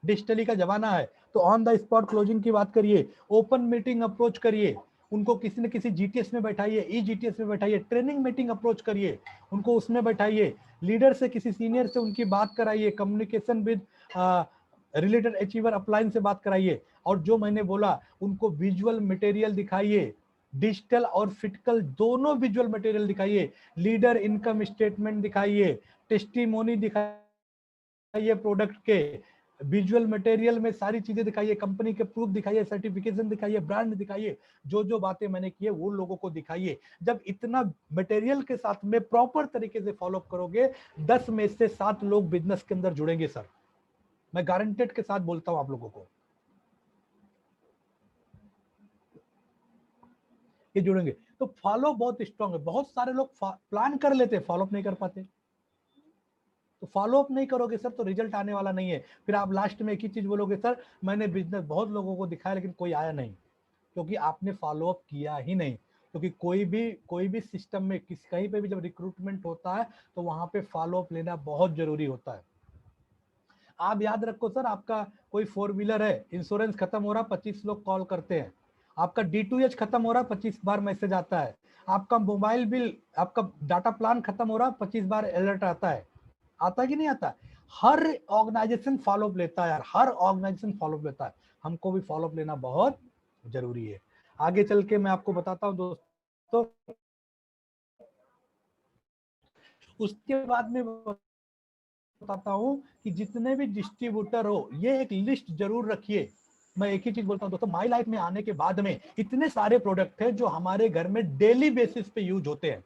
डिजिटली का जमाना है। तो ऑन द स्पॉट क्लोजिंग की बात करिए, ओपन मीटिंग अप्रोच करिए, उनको किसी न किसी जीटीएस में बैठाइए, ई जीटीएस में बैठाइए, ट्रेनिंग मीटिंग अप्रोच करिए, उनको उसमें बैठाइए, लीडर से, किसी सीनियर से उनकी बात कराइए, communication with related achiever upline से बात कराइए। और जो मैंने बोला, उनको विजुअल मटेरियल दिखाइए, डिजिटल और फिजिकल दोनों विजुअल मटेरियल दिखाइए, लीडर इनकम स्टेटमेंट दिखाइए, टेस्टिमोनी दिखाइए प्रोडक्ट के, विजुअल मटेरियल में सारी चीजें दिखाइए, कंपनी के प्रूफ दिखाइए, सर्टिफिकेशन दिखाइए, ब्रांड दिखाइए, जो जो बातें मैंने की है वो लोगों को दिखाइए। जब इतना मटेरियल के साथ में प्रॉपर तरीके से फॉलो अप करोगे, 10 में से 7 लोग बिजनेस के अंदर जुड़ेंगे सर, मैं गारंटेड के साथ बोलता हूं आप लोगों को, ये जुड़ेंगे। तो फॉलो बहुत स्ट्रांग है। बहुत सारे लोग प्लान कर लेते, फॉलो अप नहीं कर पाते। तो फॉलो अप नहीं करोगे सर तो रिजल्ट आने वाला नहीं है। फिर आप लास्ट में एक ही चीज बोलोगे, सर मैंने बिजनेस बहुत लोगों को दिखाया लेकिन कोई आया नहीं, क्योंकि आपने फॉलो अप किया ही नहीं। क्योंकि कोई भी सिस्टम में कहीं पे भी जब रिक्रूटमेंट होता है तो वहां पे फॉलो अप लेना बहुत जरूरी होता है। आप याद रखो सर, आपका कोई 4 व्हीलर है, इंश्योरेंस खत्म हो रहा, 25 लोग कॉल करते हैं, आपका D2H खत्म हो रहा, 25 बार मैसेज आता है, आपका मोबाइल बिल, आपका डाटा प्लान खत्म हो रहा, 25 बार अलर्ट आता है, आता है कि नहीं आता? हर ऑर्गेनाइजेशन फॉलो अप लेता है यार, हर ऑर्गेनाइजेशन फॉलो अप लेता है। हमको भी फॉलो अप लेना बहुत जरूरी है। आगे चल के मैं आपको बताता हूँ दोस्तों, उसके बाद में बताता हूँ कि जितने भी डिस्ट्रीब्यूटर हो, ये एक लिस्ट जरूर रखिए। मैं एक ही चीज बोलता हूँ दोस्तों, माई लाइफ में आने के बाद में इतने सारे प्रोडक्ट हैं जो हमारे घर में डेली बेसिस पे यूज होते हैं।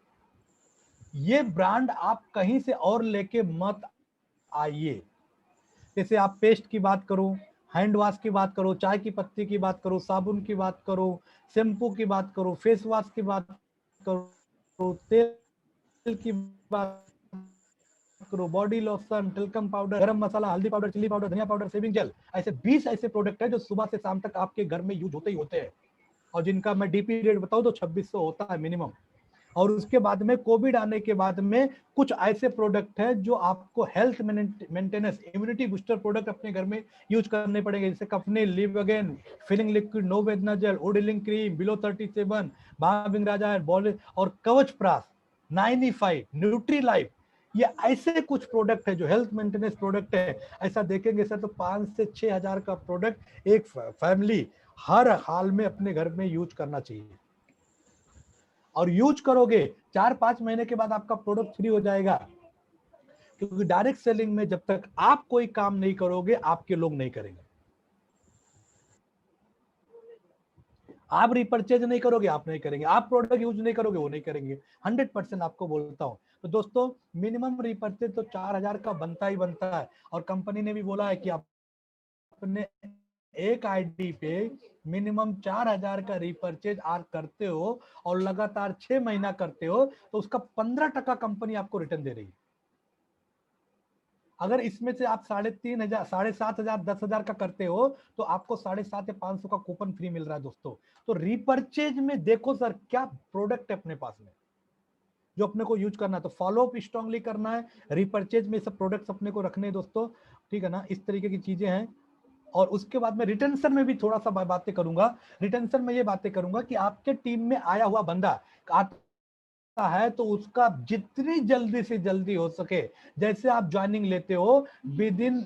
ये ब्रांड आप कहीं से और लेके मत आइए। जैसे आप पेस्ट की बात करो, हैंड वॉश की बात करो, चाय की पत्ती की बात करो, साबुन की बात करो, शैम्पू की बात करो, फेस वॉश की बात करो, तेल की बात करो, बॉडी लोशन, टेल्कम पाउडर, गरम मसाला, हल्दी पाउडर, चिली पाउडर, धनिया पाउडर, शेविंग जेल, ऐसे 20 ऐसे प्रोडक्ट है जो सुबह से शाम तक आपके घर में यूज होते ही होते हैं, और जिनका मैं डीपी रेट बताऊं तो 2600 होता है मिनिमम। और उसके बाद में कोविड आने के बाद में कुछ ऐसे प्रोडक्ट है जो आपको health maintenance, immunity booster product अपने घर में यूज करने पड़ेंगे, जैसे कफने, live again, filling liquid, no Vedna gel, ओडिलिंग क्रीम, बिलो 37, महाविंग राजा बॉल और कवच प्रास, 95, न्यूट्री लाइफ, ये ऐसे कुछ प्रोडक्ट है जो हेल्थ मेंटेनेंस प्रोडक्ट है। ऐसा देखेंगे सर तो 5 से 6 हजार का प्रोडक्ट एक फैमिली हर हाल में अपने घर में यूज करना चाहिए। और यूज करोगे 4-5 महीने के बाद आपका प्रोडक्ट फ्री हो जाएगा, क्योंकि डायरेक्ट सेलिंग में जब तक आप कोई काम नहीं करोगे आपके लोग नहीं करेंगे। आप रिपर्चेज नहीं करोगे आप नहीं करेंगे, आप प्रोडक्ट यूज नहीं करोगे वो नहीं करेंगे। 100% आपको बोलता हूं। तो दोस्तों मिनिमम रिपर्चेज तो 4000 का बनता ही बनता है, और कंपनी ने भी बोला है कि आप अपने एक आईडी पे मिनिमम 4000 का रिपर्चेज आप करते हो और लगातार 6 महीना करते हो तो उसका 15% कंपनी आपको रिटर्न दे रही है। अगर इसमें से आप 3500, 7500, 10,000 का करते हो तो आपको 750 या 500 का कूपन फ्री मिल रहा है दोस्तों। तो रिपर्चेज में देखो सर क्या प्रोडक्ट है अपने पास में जो अपने को यूज करना है, तो फॉलो अप स्ट्रांगली करना है, रिपर्चेज में सब प्रोडक्ट्स अपने को रखने हैं दोस्तों, ठीक है ना। इस तरीके की चीजें हैं। और उसके बाद में रिटेंशन में भी थोड़ा सा बातें करूंगा। रिटेंशन में ये बातें करूंगा कि आपके टीम में आया हुआ बंदा आता है तो उसका जितनी जल्दी से जल्दी हो सके, जैसे आप ज्वाइनिंग लेते हो within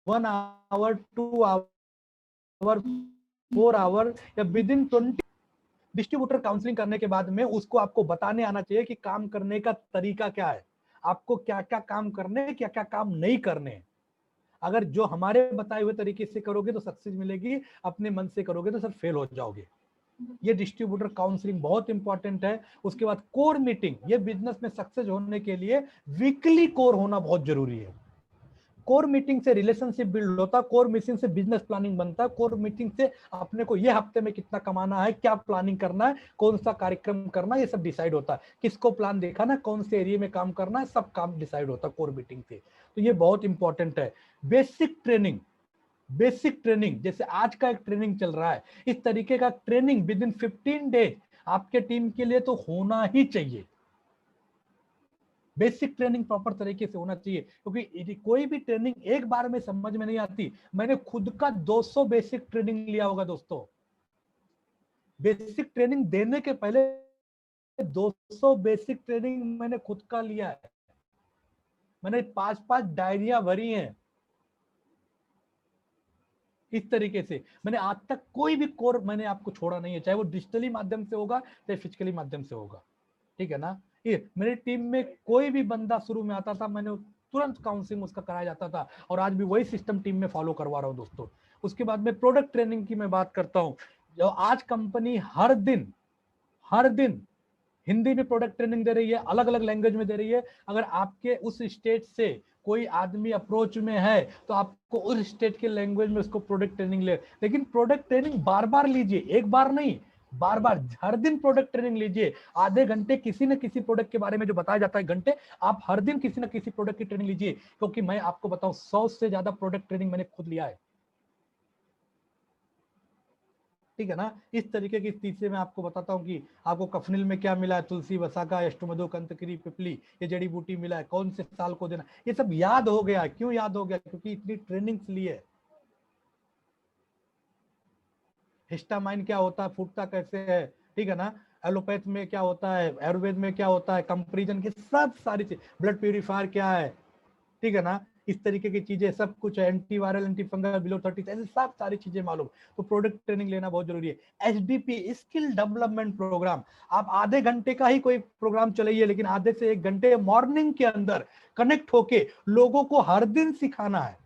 1 hour, 2 hour, 4 hour या विद इन 20 डिस्ट्रीब्यूटर काउंसलिंग करने के बाद में उसको आपको बताने आना चाहिए कि काम करने का तरीका क्या है, आपको क्या क्या काम करने हैं, क्या क्या काम नहीं करने हैं। अगर जो हमारे बताए हुए तरीके से करोगे तो सक्सेस मिलेगी, अपने मन से करोगे तो सर फेल हो जाओगे। ये डिस्ट्रीब्यूटर काउंसलिंग बहुत इंपॉर्टेंट है। उसके बाद कोर मीटिंग, ये बिजनेस में सक्सेस होने के लिए वीकली कोर होना बहुत जरूरी है। कोर मीटिंग से रिलेशनशिप बिल्ड होता है, कोर मीटिंग से बिजनेस प्लानिंग बनता है, कोर मीटिंग से अपने को ये हफ्ते में कितना कमाना है, क्या प्लानिंग करना है, कौन सा कार्यक्रम करना है, ये सब डिसाइड होता है। किसको प्लान देखा ना, कौन से एरिया में काम करना है, सब काम डिसाइड होता है कोर मीटिंग से। तो ये बहुत इंपॉर्टेंट है। बेसिक ट्रेनिंग जैसे आज का एक ट्रेनिंग चल रहा है, इस तरीके का ट्रेनिंग विद इन 15 डेज आपके टीम के लिए तो होना ही चाहिए। बेसिक ट्रेनिंग प्रॉपर तरीके से होना चाहिए, क्योंकि कोई भी ट्रेनिंग एक बार में समझ में नहीं आती। मैंने खुद का 200 बेसिक ट्रेनिंग लिया होगा दोस्तों। बेसिक ट्रेनिंग देने के पहले 200 बेसिक ट्रेनिंग मैंने खुद का लिया है। मैंने 5-5 डायरिया भरी हैं। इस तरीके से मैंने आज तक कोई भी कोर मैंने आपको छोड़ा नहीं है, चाहे वो डिजिटली माध्यम से होगा चाहे फिजिकली माध्यम से होगा, ठीक है ना। ये मेरी टीम में कोई भी बंदा शुरू में आता था, मैंने तुरंत काउंसलिंग उसका कराया जाता था, और आज भी वही सिस्टम टीम में फॉलो करवा रहा हूँ दोस्तों। उसके बाद में प्रोडक्ट ट्रेनिंग की मैं बात करता हूँ। जो आज कंपनी हर दिन हिंदी में प्रोडक्ट ट्रेनिंग दे रही है, अलग अलग लैंग्वेज में दे रही है। अगर आपके उस स्टेट से कोई आदमी अप्रोच में है तो आपको उस स्टेट के लैंग्वेज में उसको प्रोडक्ट ट्रेनिंग ले, लेकिन प्रोडक्ट ट्रेनिंग बार बार लीजिए, एक बार नहीं, बार बार हर दिन प्रोडक्ट ट्रेनिंग लीजिए। आधे घंटे किसी न किसी प्रोडक्ट के बारे में जो बताया जाता है घंटे, आप हर दिन किसी न किसी प्रोडक्ट की ट्रेनिंग लीजिए। क्योंकि मैं आपको बताऊं 100 से ज्यादा प्रोडक्ट ट्रेनिंग मैंने खुद लिया है, ठीक है ना। इस तरीके की चीज से मैं आपको बताता हूँ कि आपको कफनिल में क्या मिला है, तुलसी, वसाका, अष्टमधु, कंतकरी, पिपली, ये जड़ी बूटी मिला है, कौन से साल को देना, ये सब याद हो गया। क्यों याद हो गया? क्योंकि इतनी ट्रेनिंग्स ली है। हिस्टामाइन क्या होता है, फूटता कैसे है, ठीक है ना। एलोपैथ में क्या होता है, आयुर्वेद में क्या होता है, कंपेरिजन की सब सारी चीज, ब्लड प्यूरिफायर क्या है, ठीक है ना। इस तरीके की चीजें सब कुछ है, एंटीवायरल, एंटी फंगल, बिलो 30, ऐसे सब सारी चीजें मालूम। तो प्रोडक्ट ट्रेनिंग लेना बहुत जरूरी है। एचडीपी, स्किल डेवलपमेंट प्रोग्राम, आप आधे घंटे का ही कोई प्रोग्राम चलाइए, लेकिन आधे से 1 घंटे मॉर्निंग के अंदर कनेक्ट होके लोगों को हर दिन सिखाना है।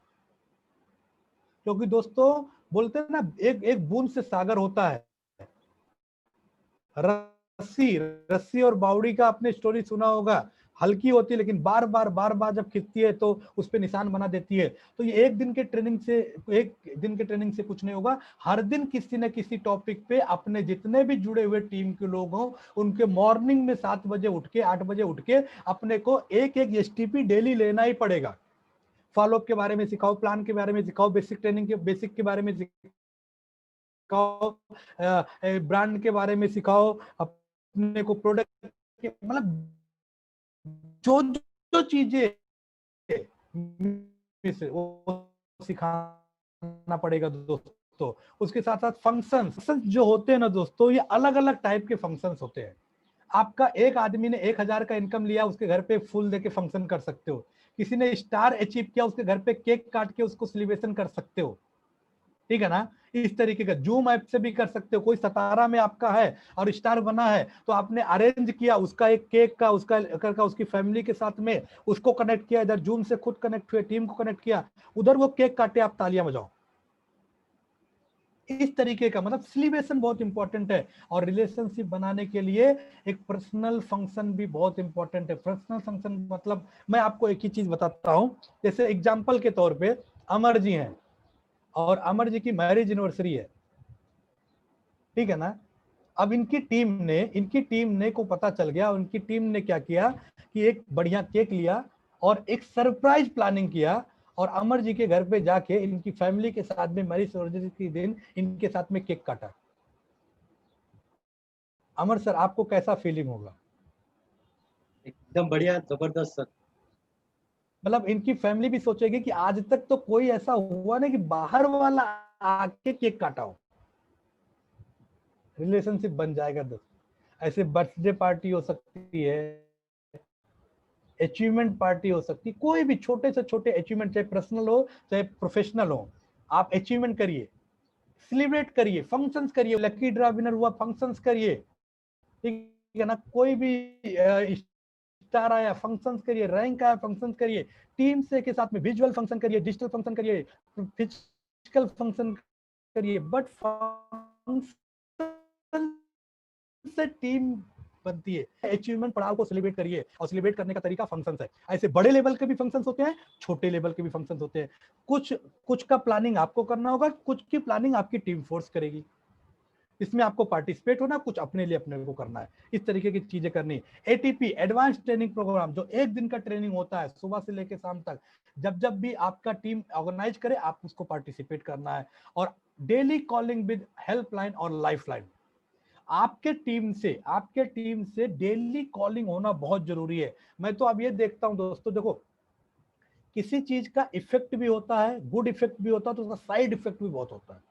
क्योंकि दोस्तों बोलते हैं ना, एक एक बूंद से सागर होता है। रस्सी रस्सी और बावड़ी का आपने स्टोरी सुना होगा, हल्की होती है लेकिन बार बार जब खिंचती है तो उस पे निशान बना देती है। तो ये एक दिन के ट्रेनिंग से कुछ नहीं होगा। हर दिन किसी न किसी टॉपिक पे अपने जितने भी जुड़े हुए टीम के लोग हों, उनके मॉर्निंग में 7 बजे उठ के 8 बजे उठ के अपने को एक एसटीपी डेली लेना ही पड़ेगा। फॉलोअप के बारे में सिखाओ, प्लान के बारे में सिखाओ, बेसिक के बारे में सिखाओ, ब्रांड के बारे में सिखाओ, अपने को प्रोडक्ट के, मतलब जो जो चीजें वो सिखाना पड़ेगा दोस्तों। उसके साथ साथ फंक्शन जो होते हैं ना दोस्तों, ये अलग अलग टाइप के फंक्शंस होते हैं। आपका एक आदमी ने 1000 का इनकम लिया, उसके घर पे फूल देके फंक्शन कर सकते हो। किसी ने स्टार अचीव किया, उसके घर पे केक काट के उसको सेलिब्रेशन कर सकते हो, ठीक है ना। इस तरीके का जूम ऐप से भी कर सकते हो। कोई सतारा में आपका है और स्टार बना है, तो आपने अरेंज किया उसका एक केक का, उसका उसकी फैमिली के साथ में उसको कनेक्ट किया, इधर जूम से खुद कनेक्ट हुए, टीम को कनेक्ट किया, उधर वो केक काटे, आप तालियां बजाओ। इस तरीके का मतलब सेलिब्रेशन बहुत इंपॉर्टेंट है। और रिलेशनशिप बनाने के लिए एक पर्सनल फंक्शन भी बहुत इंपॉर्टेंट है। पर्सनल फंक्शन मतलब मैं आपको एक ही चीज बताता हूं। जैसे एग्जाम्पल के तौर पे अमर जी हैं, और अमर जी की मैरिज एनिवर्सरी है, ठीक है ना। अब इनकी टीम ने को पता चल गया, उनकी टीम ने क्या किया कि एक बढ़िया केक लिया और एक सरप्राइज प्लानिंग किया, और अमर जी के घर पे जाके इनकी फैमिली के साथ में मैरिज एनिवर्सरी के दिन इनके साथ में केक काटा। अमर सर, आपको कैसा फीलिंग होगा? एकदम बढ़िया, जबरदस्त सर। मतलब इनकी फैमिली भी सोचेगी कि आज तक तो कोई ऐसा हुआ नहीं कि बाहर वाला आके केक काटा हो। रिलेशनशिप बन जाएगा दोस्त। ऐसे बर्थडे पार्टी हो सकती है, अचीवमेंट पार्टी हो सकती है, कोई भी छोटे से छोटे अचीवमेंट, चाहे पर्सनल हो चाहे प्रोफेशनल हो, आप अचीवमेंट करिए, सेलिब्रेट करिए, फंक्शंस करिए, लकी ड्रा विनर हुआ, फंक्शंस करिए, ठीक है ना। कोई भी स्टार आया, फंक्शंस करिए, रैंक आया, फंक्शंस करिए, टीम से के साथ में विजुअल फंक्शन करिए, डिजिटल फंक्शन करिए, फिजिकल फंक्शन करिए, बट फंक्शन से टीम बनती है। अचीवमेंट पड़ाव को सेलिब्रेट करिए, और सेलिब्रेट करने का तरीका फंक्शंस है। ऐसे बड़े लेवल के भी फंक्शंस होते हैं, छोटे लेवल के भी फंक्शंस होते हैं। कुछ का प्लानिंग आपको करना होगा, कुछ की प्लानिंग आपकी टीम फोर्स करेगी। इसमें आपको पार्टिसिपेट होना, कुछ अपने लिए अपने को करना है। इस तरीके की चीजें करनी। एटीपी, एडवांस ट्रेनिंग प्रोग्राम, जो 1 दिन का ट्रेनिंग होता है सुबह से लेकर शाम तक, जब भी आपका टीम ऑर्गेनाइज करे आप उसको पार्टिसिपेट करना है। और डेली कॉलिंग विद हेल्पलाइन और लाइफलाइन। आपके टीम से डेली कॉलिंग होना बहुत जरूरी है। मैं तो अब ये देखता हूं दोस्तों, देखो किसी चीज का इफेक्ट भी होता है, गुड इफेक्ट भी होता है, तो उसका साइड इफेक्ट भी बहुत होता है।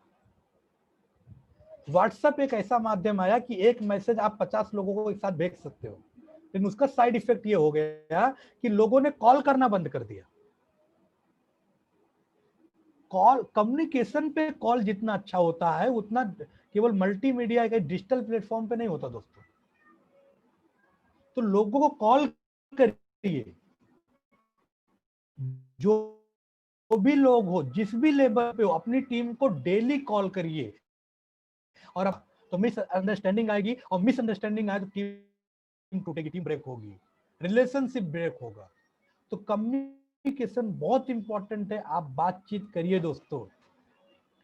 व्हाट्सएप एक ऐसा माध्यम आया कि एक मैसेज आप 50 लोगों को एक साथ भेज सकते हो, लेकिन उसका साइड इफेक्ट ये हो गया कि लोगों ने कॉल करना बंद कर दिया। कॉल कम्युनिकेशन पे कॉल जितना अच्छा होता है उतना केवल मल्टीमीडिया के डिजिटल प्लेटफॉर्म पे नहीं होता दोस्तों। तो लोगों को कॉल करिए, जो भी लोग हो, जिस भी लेवल पे हो, अपनी टीम को डेली कॉल करिए। और अब तो मिसअंडरस्टैंडिंग आएगी, और मिसअंडरस्टैंडिंग आए तो टीम टूटेगी, टीम ब्रेक होगी, रिलेशनशिप ब्रेक होगा। तो कम्युनिकेशन बहुत इंपॉर्टेंट है। आप बातचीत करिए दोस्तों,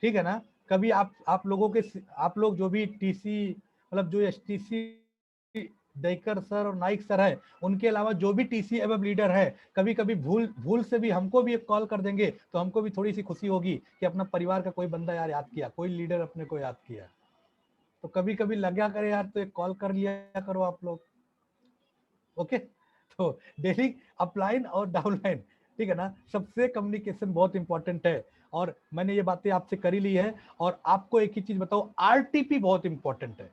ठीक है ना। कभी आप लोग जो भी टीसी मतलब जो एसटीसी देकर सर और नाइक सर है, उनके अलावा जो भी टीसी एवं लीडर है, कभी कभी भूल से भी हमको भी एक कॉल कर देंगे तो हमको भी थोड़ी सी खुशी होगी कि अपना परिवार का कोई बंदा यार याद किया, कोई लीडर अपने को याद किया। तो कभी कभी लगा करे यार तो एक कॉल कर लिया करो आप लोग, ओके। तो डेली अपलाइन और डाउनलाइन, ठीक है ना, सबसे कम्युनिकेशन बहुत इंपॉर्टेंट है। और मैंने ये बातें आपसे करी ली है। और आपको एक ही चीज बताओ, आरटीपी बहुत इंपॉर्टेंट है।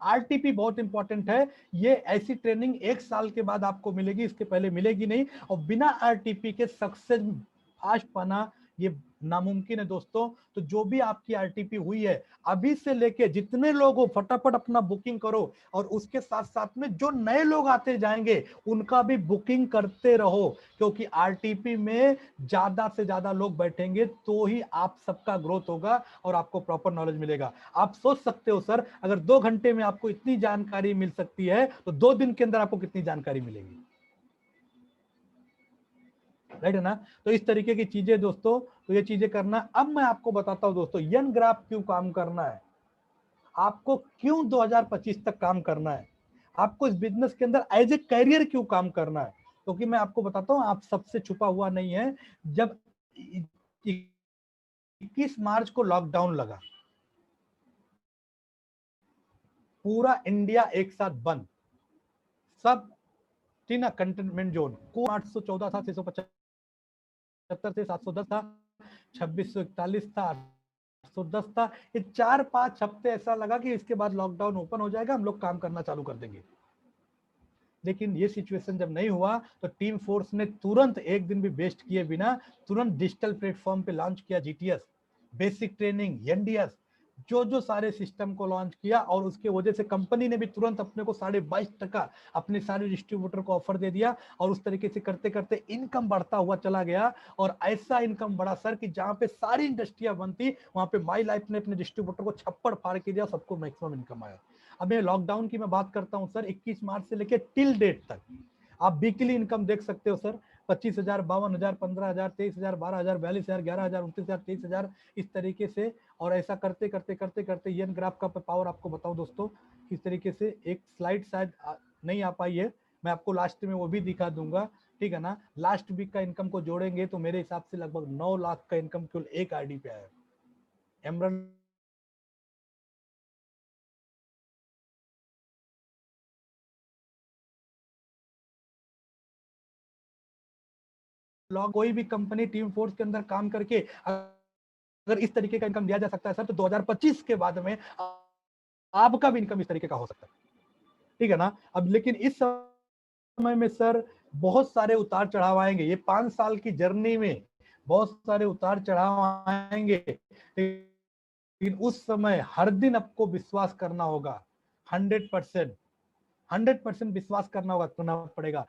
आरटीपी बहुत इंपॉर्टेंट है। ये ऐसी ट्रेनिंग 1 साल के बाद आपको मिलेगी, इसके पहले मिलेगी नहीं। और बिना आरटीपी के सक्सेस फास्ट पाना ये नामुमकिन है दोस्तों। तो जो भी आपकी आरटीपी हुई है, अभी से लेके जितने लोग हो फटाफट अपना बुकिंग करो। और उसके साथ साथ में जो नए लोग आते जाएंगे उनका भी बुकिंग करते रहो, क्योंकि आरटीपी में ज्यादा से ज्यादा लोग बैठेंगे तो ही आप सबका ग्रोथ होगा और आपको प्रॉपर नॉलेज मिलेगा। आप सोच सकते हो सर, अगर 2 घंटे में आपको इतनी जानकारी मिल सकती है तो 2 दिन के अंदर आपको कितनी जानकारी मिलेगी, राइट है ना। तो इस तरीके की चीजें दोस्तों, तो ये चीजें करना। अब मैं आपको बताता हूं दोस्तों, यन ग्राफ क्यों काम करना है, आपको क्यों 2025 तक काम करना है, आपको इस बिजनेस के अंदर एज ए कैरियर क्यों काम करना है। क्योंकि मैं आपको बताता हूं, आप सबसे छुपा हुआ नहीं है। जब 21 मार्च को लॉकडाउन लगा, पूरा इंडिया एक साथ बंद, सब थी ना कंटेनमेंट जोन, को 814 था, 675 से 710 था, 2641 था, 810 था। ये 4-5 हफ्ते ऐसा लगा कि इसके बाद लॉकडाउन ओपन हो जाएगा, हम लोग काम करना चालू कर देंगे। लेकिन ये सिचुएशन जब नहीं हुआ तो टीम फोर्स ने तुरंत एक दिन भी वेस्ट किए बिना तुरंत डिजिटल प्लेटफॉर्म पे लॉन्च किया जीटीएस, बेसिक ट्रेनिंग, एनडीएस, जो सारे सिस्टम को लॉन्च किया। और उसके वजह से कंपनी ने भी तुरंत अपने को 22.5% अपने सारे डिस्ट्रीब्यूटर को ऑफर दे दिया। और उस तरीके से करते करते इनकम बढ़ता हुआ चला गया। और ऐसा इनकम बढ़ा सर कि जहां पे सारी इंडस्ट्रियां बंद थी, वहां पे माई लाइफ ने अपने डिस्ट्रीब्यूटर को छप्पड़ फाड़ के दिया, सबको मैक्सिमम इनकम आया। अब मैं लॉकडाउन की मैं बात करता हूं सर, 21 मार्च से लेकर टिल डेट तक आप वीकली इनकम देख सकते हो सर, 25,000, 52,000, 15,000, 23,000, 12,000, 42,000, 11,000, 29,000, 23,000, इस तरीके से। और ऐसा करते करते करते करते ये ग्राफ का पावर आपको बताऊं दोस्तों, किस तरीके से। एक स्लाइड शायद नहीं आ पाई है, मैं आपको लास्ट में वो भी दिखा दूंगा, ठीक है ना। लास्ट वीक का इनकम को जोड़ेंगे तो मेरे हिसाब से लगभग 9 लाख का इनकम केवल एक आईडी पे आया। एमरल्ड लॉग कोई भी कंपनी टीम फोर्स के अंदर काम करके अगर इस तरीके का इनकम दिया जा सकता है सर, तो 2025 के बाद में आपका भी इनकम इस तरीके का हो सकता है, ठीक है ना। अब लेकिन इस समय में सर बहुत सारे उतार चढ़ाव आएंगे, ये 5 साल की जर्नी में बहुत सारे उतार चढ़ाव आएंगे। लेकिन उस समय हर दिन आपको विश्वास करना होगा, 100% विश्वास करना पड़ेगा,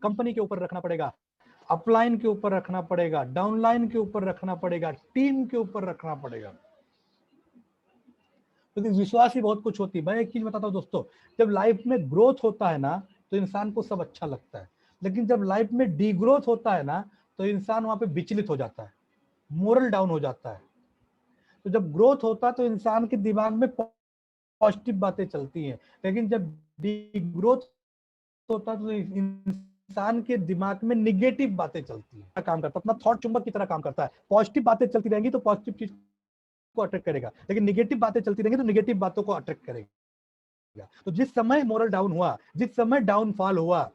कंपनी के ऊपर रखना पड़ेगा, अपलाइन के ऊपर रखना पड़ेगा, डाउनलाइन के ऊपर रखना पड़ेगा, टीम के ऊपर रखना पड़ेगा, क्योंकि विश्वास ही बहुत कुछ होती है। मैं एक चीज बताता हूँ दोस्तों, जब लाइफ में ग्रोथ होता है ना तो इंसान को सब अच्छा लगता है, लेकिन जब लाइफ में डीग्रोथ होता है ना तो इंसान वहां पे विचलित हो जाता है, मोरल डाउन हो जाता है। तो जब ग्रोथ होता है तो इंसान के दिमाग में पॉजिटिव बातें चलती हैं, लेकिन जब डीग्रोथ होता है तो इंसान के दिमाग में निगेटिव बातें चलती है, काम करता है, अपना थॉट चुंबक की तरह काम करता है। पॉजिटिव बातें चलती रहेंगी तो पॉजिटिव चीज को अट्रैक्ट करेगा, लेकिन निगेटिव बातें चलती रहेंगी तो निगेटिव बातों को अट्रैक्ट करेगा। तो जिस समय मोरल डाउन हुआ, जिस समय डाउनफॉल हुआ,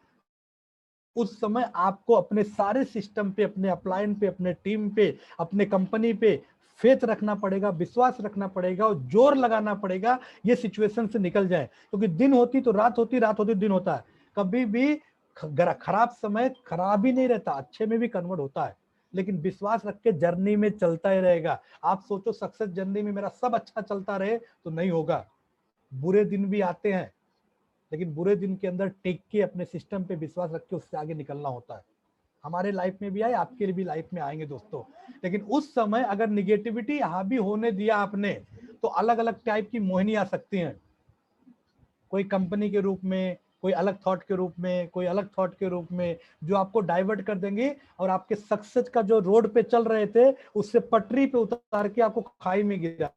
उस समय आपको अपने सारे सिस्टम पे, अपने अपलाइन पे, अपने टीम पे, अपने कंपनी पे फेथ रखना पड़ेगा, विश्वास रखना पड़ेगा और जोर लगाना पड़ेगा ये सिचुएशन से निकल जाए। क्योंकि दिन होती तो रात होती, रात होती दिन होता है। कभी भी खराब समय खराब ही नहीं रहता, अच्छे में भी कन्वर्ट होता है। लेकिन विश्वास रख के जर्नी में चलता ही रहेगा। आप सोचो सक्सेस जर्नी में मेरा सब अच्छा चलता रहे तो नहीं होगा, बुरे दिन भी आते हैं, लेकिन बुरे दिन के अंदर टेक के अपने सिस्टम पे विश्वास रख के उससे आगे निकलना होता है। हमारे लाइफ में भी आए, आपके लिए भी लाइफ में आएंगे दोस्तों। लेकिन उस समय अगर निगेटिविटी हावी होने दिया आपने, तो अलग अलग टाइप की मोहिनी आ सकती हैं। कोई कंपनी के रूप में, कोई अलग थॉट के रूप में, कोई अलग थॉट के रूप में, जो आपको डाइवर्ट कर देंगे और आपके सक्सेस का जो रोड पे चल रहे थे उससे पटरी पे उतार के आपको खाई में गिरा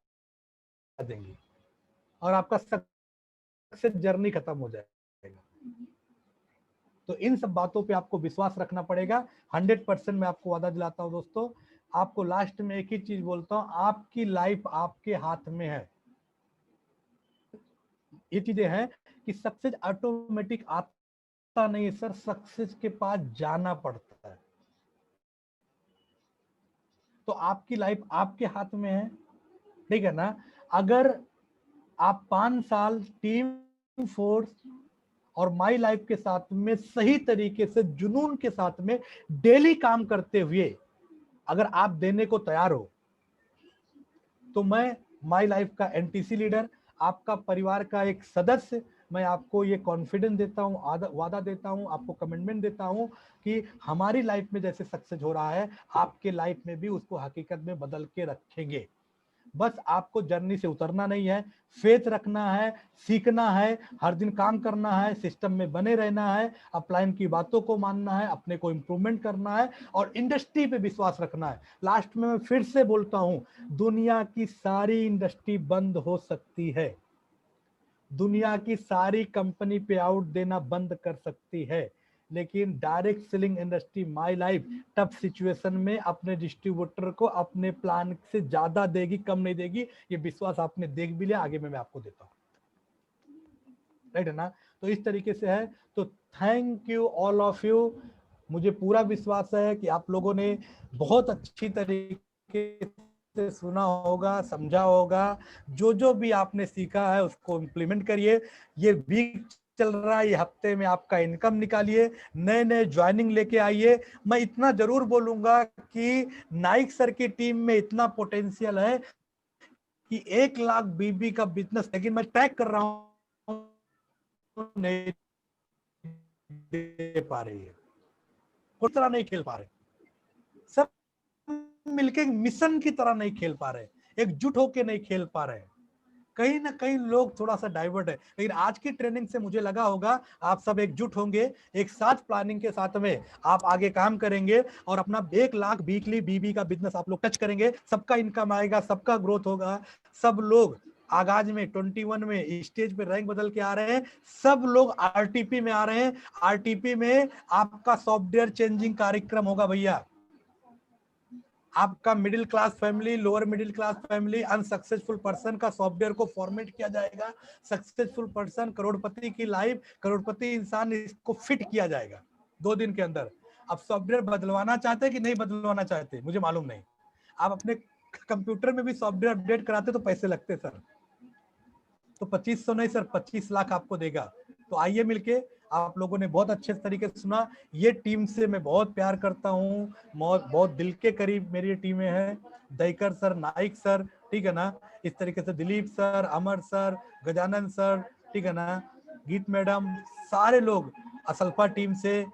देंगे और आपका सक्सेस जर्नी खत्म हो जाएगा। तो इन सब बातों पे आपको विश्वास रखना पड़ेगा। 100% मैं आपको वादा दिलाता हूं दोस्तों। आपको लास्ट में एक ही चीज बोलता हूं, आपकी लाइफ आपके हाथ में है। ये चीजें हैं कि सक्सेस ऑटोमेटिक आता नहीं है सर, सक्सेस के पास जाना पड़ता है। तो आपकी लाइफ आपके हाथ में है, ठीक है ना। अगर आप 5 साल टीम फोर्स और माई लाइफ के साथ में सही तरीके से जुनून के साथ में डेली काम करते हुए अगर आप देने को तैयार हो, तो मैं माई लाइफ का एनटीसी लीडर, आपका परिवार का एक सदस्य, मैं आपको ये कॉन्फिडेंस देता हूँ, वादा देता हूँ, आपको कमिटमेंट देता हूँ कि हमारी लाइफ में जैसे सक्सेस हो रहा है, आपके लाइफ में भी उसको हकीकत में बदल के रखेंगे। बस आपको जर्नी से उतरना नहीं है, फेथ रखना है, सीखना है, हर दिन काम करना है, सिस्टम में बने रहना है, अपलाइन की बातों को मानना है, अपने को इम्प्रूवमेंट करना है और इंडस्ट्री पे विश्वास रखना है। लास्ट में मैं फिर से बोलता हूं, दुनिया की सारी इंडस्ट्री बंद हो सकती है, दुनिया की सारी कंपनी पे आउट देना बंद कर सकती है, लेकिन direct selling industry my life tough situation में अपने डिस्ट्रीब्यूटर को अपने प्लान से ज्यादा देगी, कम नहीं देगी। ये विश्वास आपने देख भी लिया, आगे में मैं आपको देता हूं, राइट है ना। तो इस तरीके से है। तो thank you all of you. मुझे पूरा विश्वास है कि आप लोगों ने बहुत अच्छी तरीके से सुना होगा, समझा होगा। जो जो भी आपने सीखा है उसको इम्प्लीमेंट करिए। ये वीक चल रहा है, ये हफ्ते में आपका इनकम निकालिए, नए नए ज्वाइनिंग लेके आइए। मैं इतना जरूर बोलूंगा कि नाइक सर की टीम में इतना पोटेंशियल है कि 1 लाख बीबी का बिजनेस, लेकिन मैं ट्रैक कर रहा हूं नहीं दे पा रही है, कोई तरह नहीं खेल पा रहे, सब मिलके मिशन की तरह नहीं खेल पा रहे, एकजुट होके नहीं खेल पा रहे। कहीं ना कहीं लोग थोड़ा सा डाइवर्ट है, लेकिन आज की ट्रेनिंग से मुझे लगा होगा आप सब एकजुट होंगे, एक साथ प्लानिंग के साथ में आप आगे काम करेंगे और अपना 1 लाख वीकली बीबी का बिजनेस आप लोग टच करेंगे। सबका इनकम आएगा, सबका ग्रोथ होगा। सब लोग आगाज में 21 में स्टेज पे रैंक बदल के आ रहे हैं, सब लोग आरटीपी में आ रहे हैं। आरटीपी में आपका सॉफ्टवेयर चेंजिंग कार्यक्रम होगा भैया। आपका middle class family, lower middle class family, unsuccessful person का सॉफ्टवेयर को फॉर्मेट किया जाएगा। सक्सेसफुल पर्सन, करोड़पति की लाइफ, करोड़पति इंसान, इसको फिट किया जाएगा 2 दिन के अंदर। अब सॉफ्टवेयर बदलवाना चाहते हैं कि नहीं बदलवाना चाहते मुझे मालूम नहीं। आप अपने कंप्यूटर में भी सॉफ्टवेयर अपडेट कराते तो पैसे लगते सर, तो 2500 नहीं सर 25 लाख आपको देगा। तो आइए मिलके, आप लोगों ने बहुत अच्छे तरीके से सुना। ये टीम से मैं बहुत प्यार करता हूँ, बहुत दिल के करीब मेरी टीमें हैं। दहीकर सर, नाइक सर, ठीक है ना, इस तरीके से Dilip sir, Amar sir, Gajanan sir, ठीक है ना, गीत मैडम, सारे लोग असल्फा टीम से,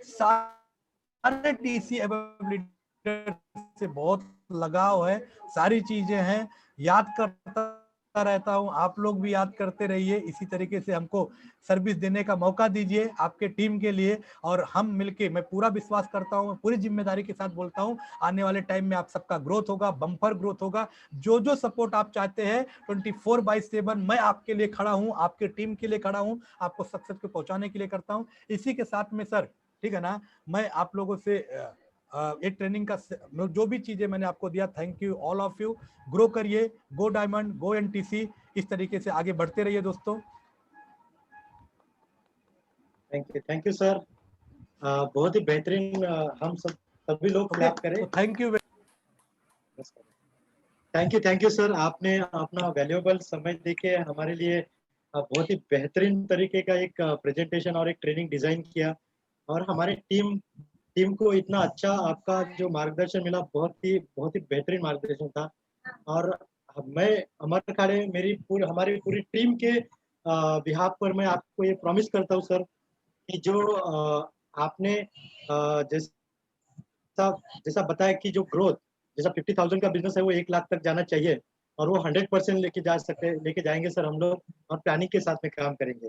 सारे टीसी एबिलिटी से बहुत लगाव है, सारी चीजें हैं, याद करता रहता हूं। आप लोग भी याद करते रहिए, इसी तरीके से हमको सर्विस देने का मौका दीजिए आपके टीम के लिए, और हम मिलके, मैं पूरा विश्वास करता हूं, पूरी जिम्मेदारी के साथ बोलता हूं, आने वाले टाइम में आप सबका ग्रोथ होगा, बम्पर ग्रोथ होगा। जो जो सपोर्ट आप चाहते हैं 24/7 मैं आपके लिए खड़ा हूं, आपके टीम के लिए खड़ा हूं, आपको सक्सेस को पहुंचाने के लिए करता हूं। इसी के साथ में सर, ठीक है ना, मैं आप लोगों से एक ट्रेनिंग का जो भी चीजें मैंने आपको दिया, thank you all of you. Grow करिए, गो डायमंड, गो एनटीसी, इस तरीके से आगे बढ़ते रहिए दोस्तों। Thank you sir. बहुत ही बेहतरीन। हम सब सभी लोग क्लैप करें। Thank you. Thank you sir. आपने अपना वैल्यूएबल समय देके हमारे लिए बहुत ही बेहतरीन तरीके का एक प्रेजेंटेशन और एक ट्रेनिंग डिजाइन किया, और हमारे टीम को इतना अच्छा आपका जो मार्गदर्शन मिला, बहुत ही बेहतरीन मार्गदर्शन था। और मैं अमर अखाड़े हमारी पूरी टीम के बिहाफ पर मैं आपको ये प्रॉमिस करता हूँ सर कि जो आपने जैसा जैसा बताया कि जो ग्रोथ, जैसा 50,000 का बिजनेस है वो 1 लाख तक जाना चाहिए, और वो 100% लेके जाएंगे सर हम लोग, और प्लानिंग के साथ में काम करेंगे।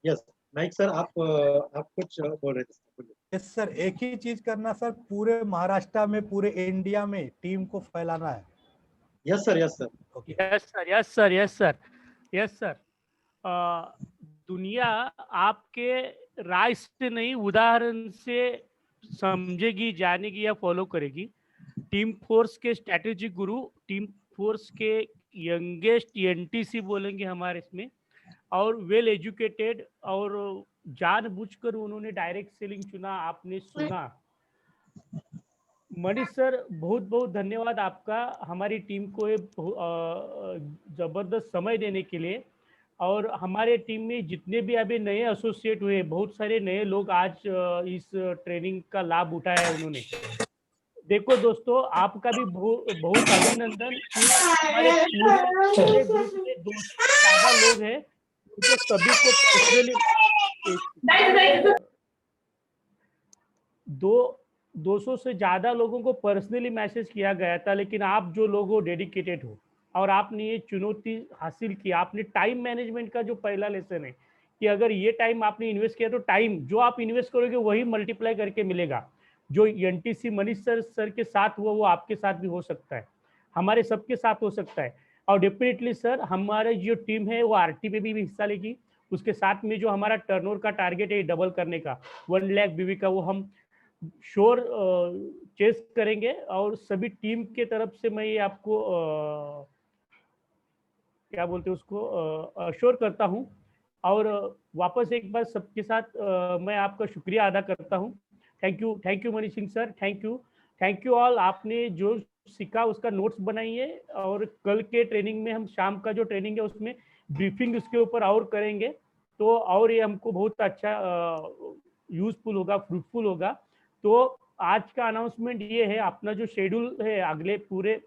यस नाइक सर, आप कुछ बोल रहे थे, बोलिए। यस सर, एक ही चीज करना सर, पूरे महाराष्ट्र में, पूरे इंडिया में टीम को फैलाना है। Yes sir, yes sir. Okay. Yes sir, yes sir, yes sir, yes sir. दुनिया आपके राय से नहीं, उदाहरण से समझेगी, जानेगी या फॉलो करेगी। टीम फोर्स के स्ट्रैटेजिक गुरु, टीम फोर्स के यंगेस्ट एनटीसी बोलेंगे हमारे इसमें, और वेल एजुकेटेड, और जानबूझकर उन्होंने डायरेक्ट सेलिंग चुना, आपने सुना। मनीष सर, बहुत बहुत धन्यवाद आपका हमारी टीम को जबरदस्त समय देने के लिए। और हमारे टीम में जितने भी अभी नए एसोसिएट हुए, बहुत सारे नए लोग आज इस ट्रेनिंग का लाभ उठाया है उन्होंने। देखो दोस्तों, आपका भी बहुत अभिनंदन कि हमारे पूरे ग्रुप में 200 से ज्यादा लोग हैं, उनको सभी को पर्सनली 200 से ज्यादा लोगों को पर्सनली मैसेज किया गया था, लेकिन आप जो लोग हो डेडिकेटेड हो और आपने ये चुनौती हासिल की। आपने टाइम मैनेजमेंट का जो पहला लेसन है कि अगर ये टाइम आपने इन्वेस्ट किया तो टाइम जो आप इन्वेस्ट करोगे वही मल्टीप्लाई करके मिलेगा। जो एनटीसी मनीष सर के साथ हुआ वो आपके साथ भी हो सकता है, हमारे सबके साथ हो सकता है। और डेफिनेटली सर, हमारे जो टीम है वो आरटी पे भी हिस्सा लेगी। उसके साथ में जो हमारा टर्नओवर का टारगेट है डबल करने का, 1 लाख बीवी का, वो हम श्योर चेस करेंगे। और सभी टीम के तरफ से मैं ये आपको क्या बोलते हैं उसको अश्योर करता हूं। और वापस एक बार सबके साथ मैं आपका शुक्रिया अदा करता हूं। Thank you Manish Singh sir, thank you all. आपने जो सीखा उसका नोट्स बनाइए, और कल के ट्रेनिंग में हम शाम का जो ट्रेनिंग है उसमें ब्रीफिंग उसके ऊपर और करेंगे, तो और ये हमको बहुत अच्छा यूजफुल होगा, फ्रूटफुल होगा। तो आज का अनाउंसमेंट ये है, अपना जो शेड्यूल है अगले पूरे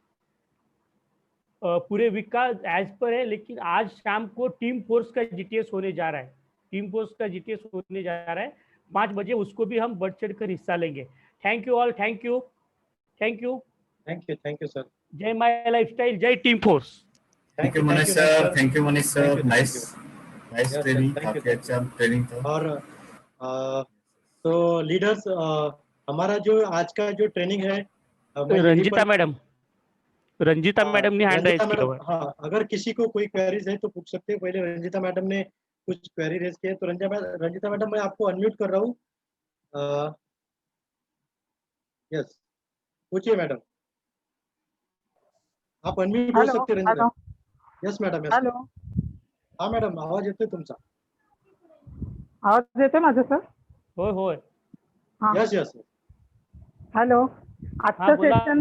वीक का एज पर है, लेकिन आज शाम को टीम फोर्स का जीटीएस होने जा रहा है। टीम फोर्स का जीटीएस होने जा रहा है 5 बजे, उसको भी हम बढ़ चढ़ कर हिस्सा लेंगे। Thank you all, thank you sir. जय माय लाइफस्टाइल, जय team force. Thank you Manish sir, thank you Manish sir, nice training, thank you काफी अच्छा ट्रेनिंग था। और तो लीडर्स, हमारा जो आज का जो ट्रेनिंग है, रंजिता मैडम ने हैंड राइज किया हुआ है। हाँ, अगर किसी को कोई क्वेरीज है तो पूछ सकते हैं। पहले रंजिता मैडम ने कुछ क्वेरी रेज किए, तो रंजिता मैडम मैं आपको अनम्यूट कर रहा हूँ। यस, पूछिए मैडम, आप अनम्यूट हो सकते हैं Ranjita. Yes madam, yes. Hello, हाँ मॅडम, आवाज येतोय तुमचा। आवाज येतोय माझा सर? होय होय, हा, यस यस। हॅलो. आजचं बोला. सेक्शन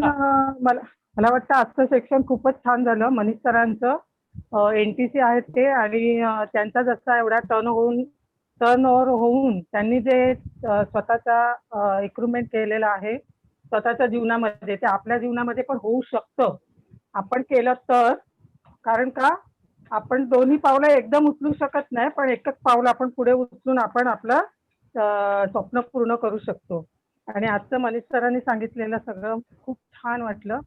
मला वाटतं आजचं सेक्शन खूपच छान झालं. मनीष सरांचं एनटीसी आहेत ते, आणि त्यांचा जसा एवढा टर्नओव्हर होऊन त्यांनी जे स्वतःचा इम्प्रूव्हमेंट केलेलं आहे स्वतःच्या जीवनामध्ये, ते आपल्या जीवनामध्ये पण होऊ शकतं आपण केलं तर. कारण का आपण दोन्ही पावलं एकदम उचलू शकत नाही, पण एकच पाऊल आपण पुढे उचलून आपण आपलं स्वप्न पूर्ण करू शकतो. आणि आजचं मनीष सरांनी सांगितलेलं सगळं खूप छान वाटलं,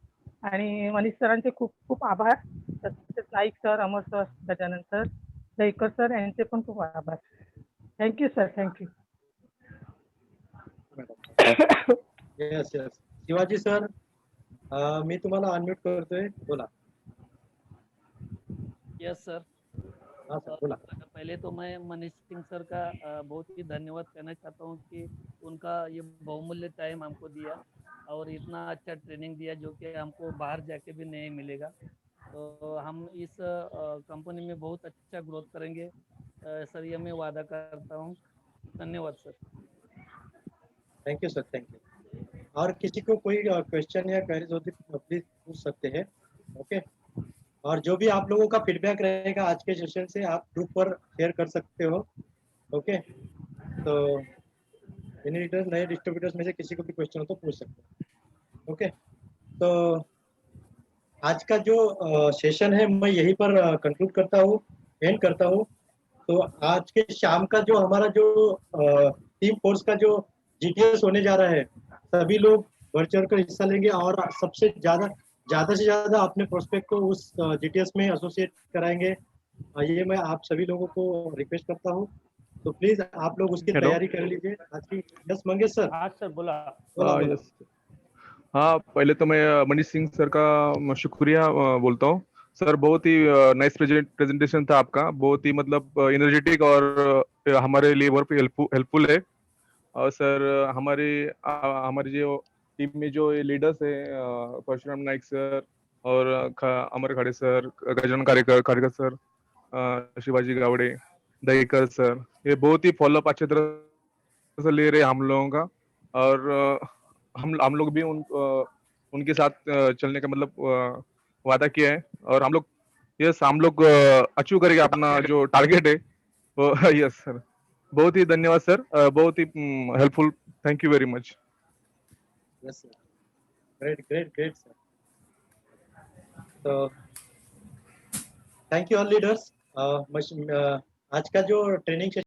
आणि मनीष सरांचे खूप खूप आभार. तसेच Naik sir, Amar sir, Gajanan sir, Jaykar sir यांचे पण खूप आभार. Thank you sir, thank you. Yes yes. Shivaji sir, मी तुम्हाला अनम्यूट करतोय, बोला. Yes sir. हाँ सर, बोला. पहले तो मैं मनीष सिंह सर का बहुत ही धन्यवाद कहना चाहता हूँ कि उनका ये बहुमूल्य टाइम हमको दिया। और इतना अच्छा ट्रेनिंग दिया जो कि हमको बाहर जाके भी नहीं मिलेगा। तो हम इस कंपनी में बहुत अच्छा ग्रोथ करेंगे सर, ये मैं वादा करता हूँ। धन्यवाद sir. Thank you sir, thank you. और किसी को कोई क्वेश्चन या क्वेरीज होती तो प्लीज पूछ सकते हैं। ओके। और जो भी आप लोगों का फीडबैक रहेगा आज के सेशन से आप ग्रुप पर शेयर कर सकते हो। ओके। तो इन लीडर्स नए डिस्ट्रीब्यूटर्स में से किसी को भी क्वेश्चन हो तो पूछ सकते हैं। ओके। तो आज का जो सेशन है मैं यहीं पर कंक्लूड करता हूँ, एंड करता हूँ। तो आज के शाम का जो हमारा जो टीम फोर्स का जो जीटीएस होने जा रहा है, सभी लोग बढ़ चढ़ कर हिस्सा लेंगे और सबसे ज्यादा से ज्यादा अपने प्रोस्पेक्ट को उस जीटीएस में एसोसिएट कराएंगे। ये मैं आप सभी लोगों को रिक्वेस्ट करता हूँ। तो प्लीज आप लोग उसकी हेलो। तैयारी कर लीजिए आज की। Yes Mangesh sir. हाँ सर, बोला। बोला। यस। हाँ, पहले तो मैं मनीष सिंह सर का शुक्रिया बोलता हूँ। सर बहुत ही नाइस प्रेजेंटेशन था आपका, बहुत ही मतलब एनर्जेटिक और हमारे लिए बहुत हेल्पफुल है। और सर हमारी जो टीम में जो लीडर्स है, परशुराम नाइक सर और Amar Khade sir, Gajanan Karekar sir, Shivaji Gawade, Dahikar sir, ये बहुत ही फॉलोअप अच्छी तरह से ले रहे हैं हम लोगों का। और हम लोग भी उनके साथ चलने का मतलब वादा किया है। और हम लोग अचीव करेंगे अपना जो टारगेट है वो। यस सर, बहुत ही धन्यवाद सर, बहुत ही helpful. Thank you very much. Yes sir, great great great sir. तो थैंक यू ऑल लीडर्स। आज का जो ट्रेनिंग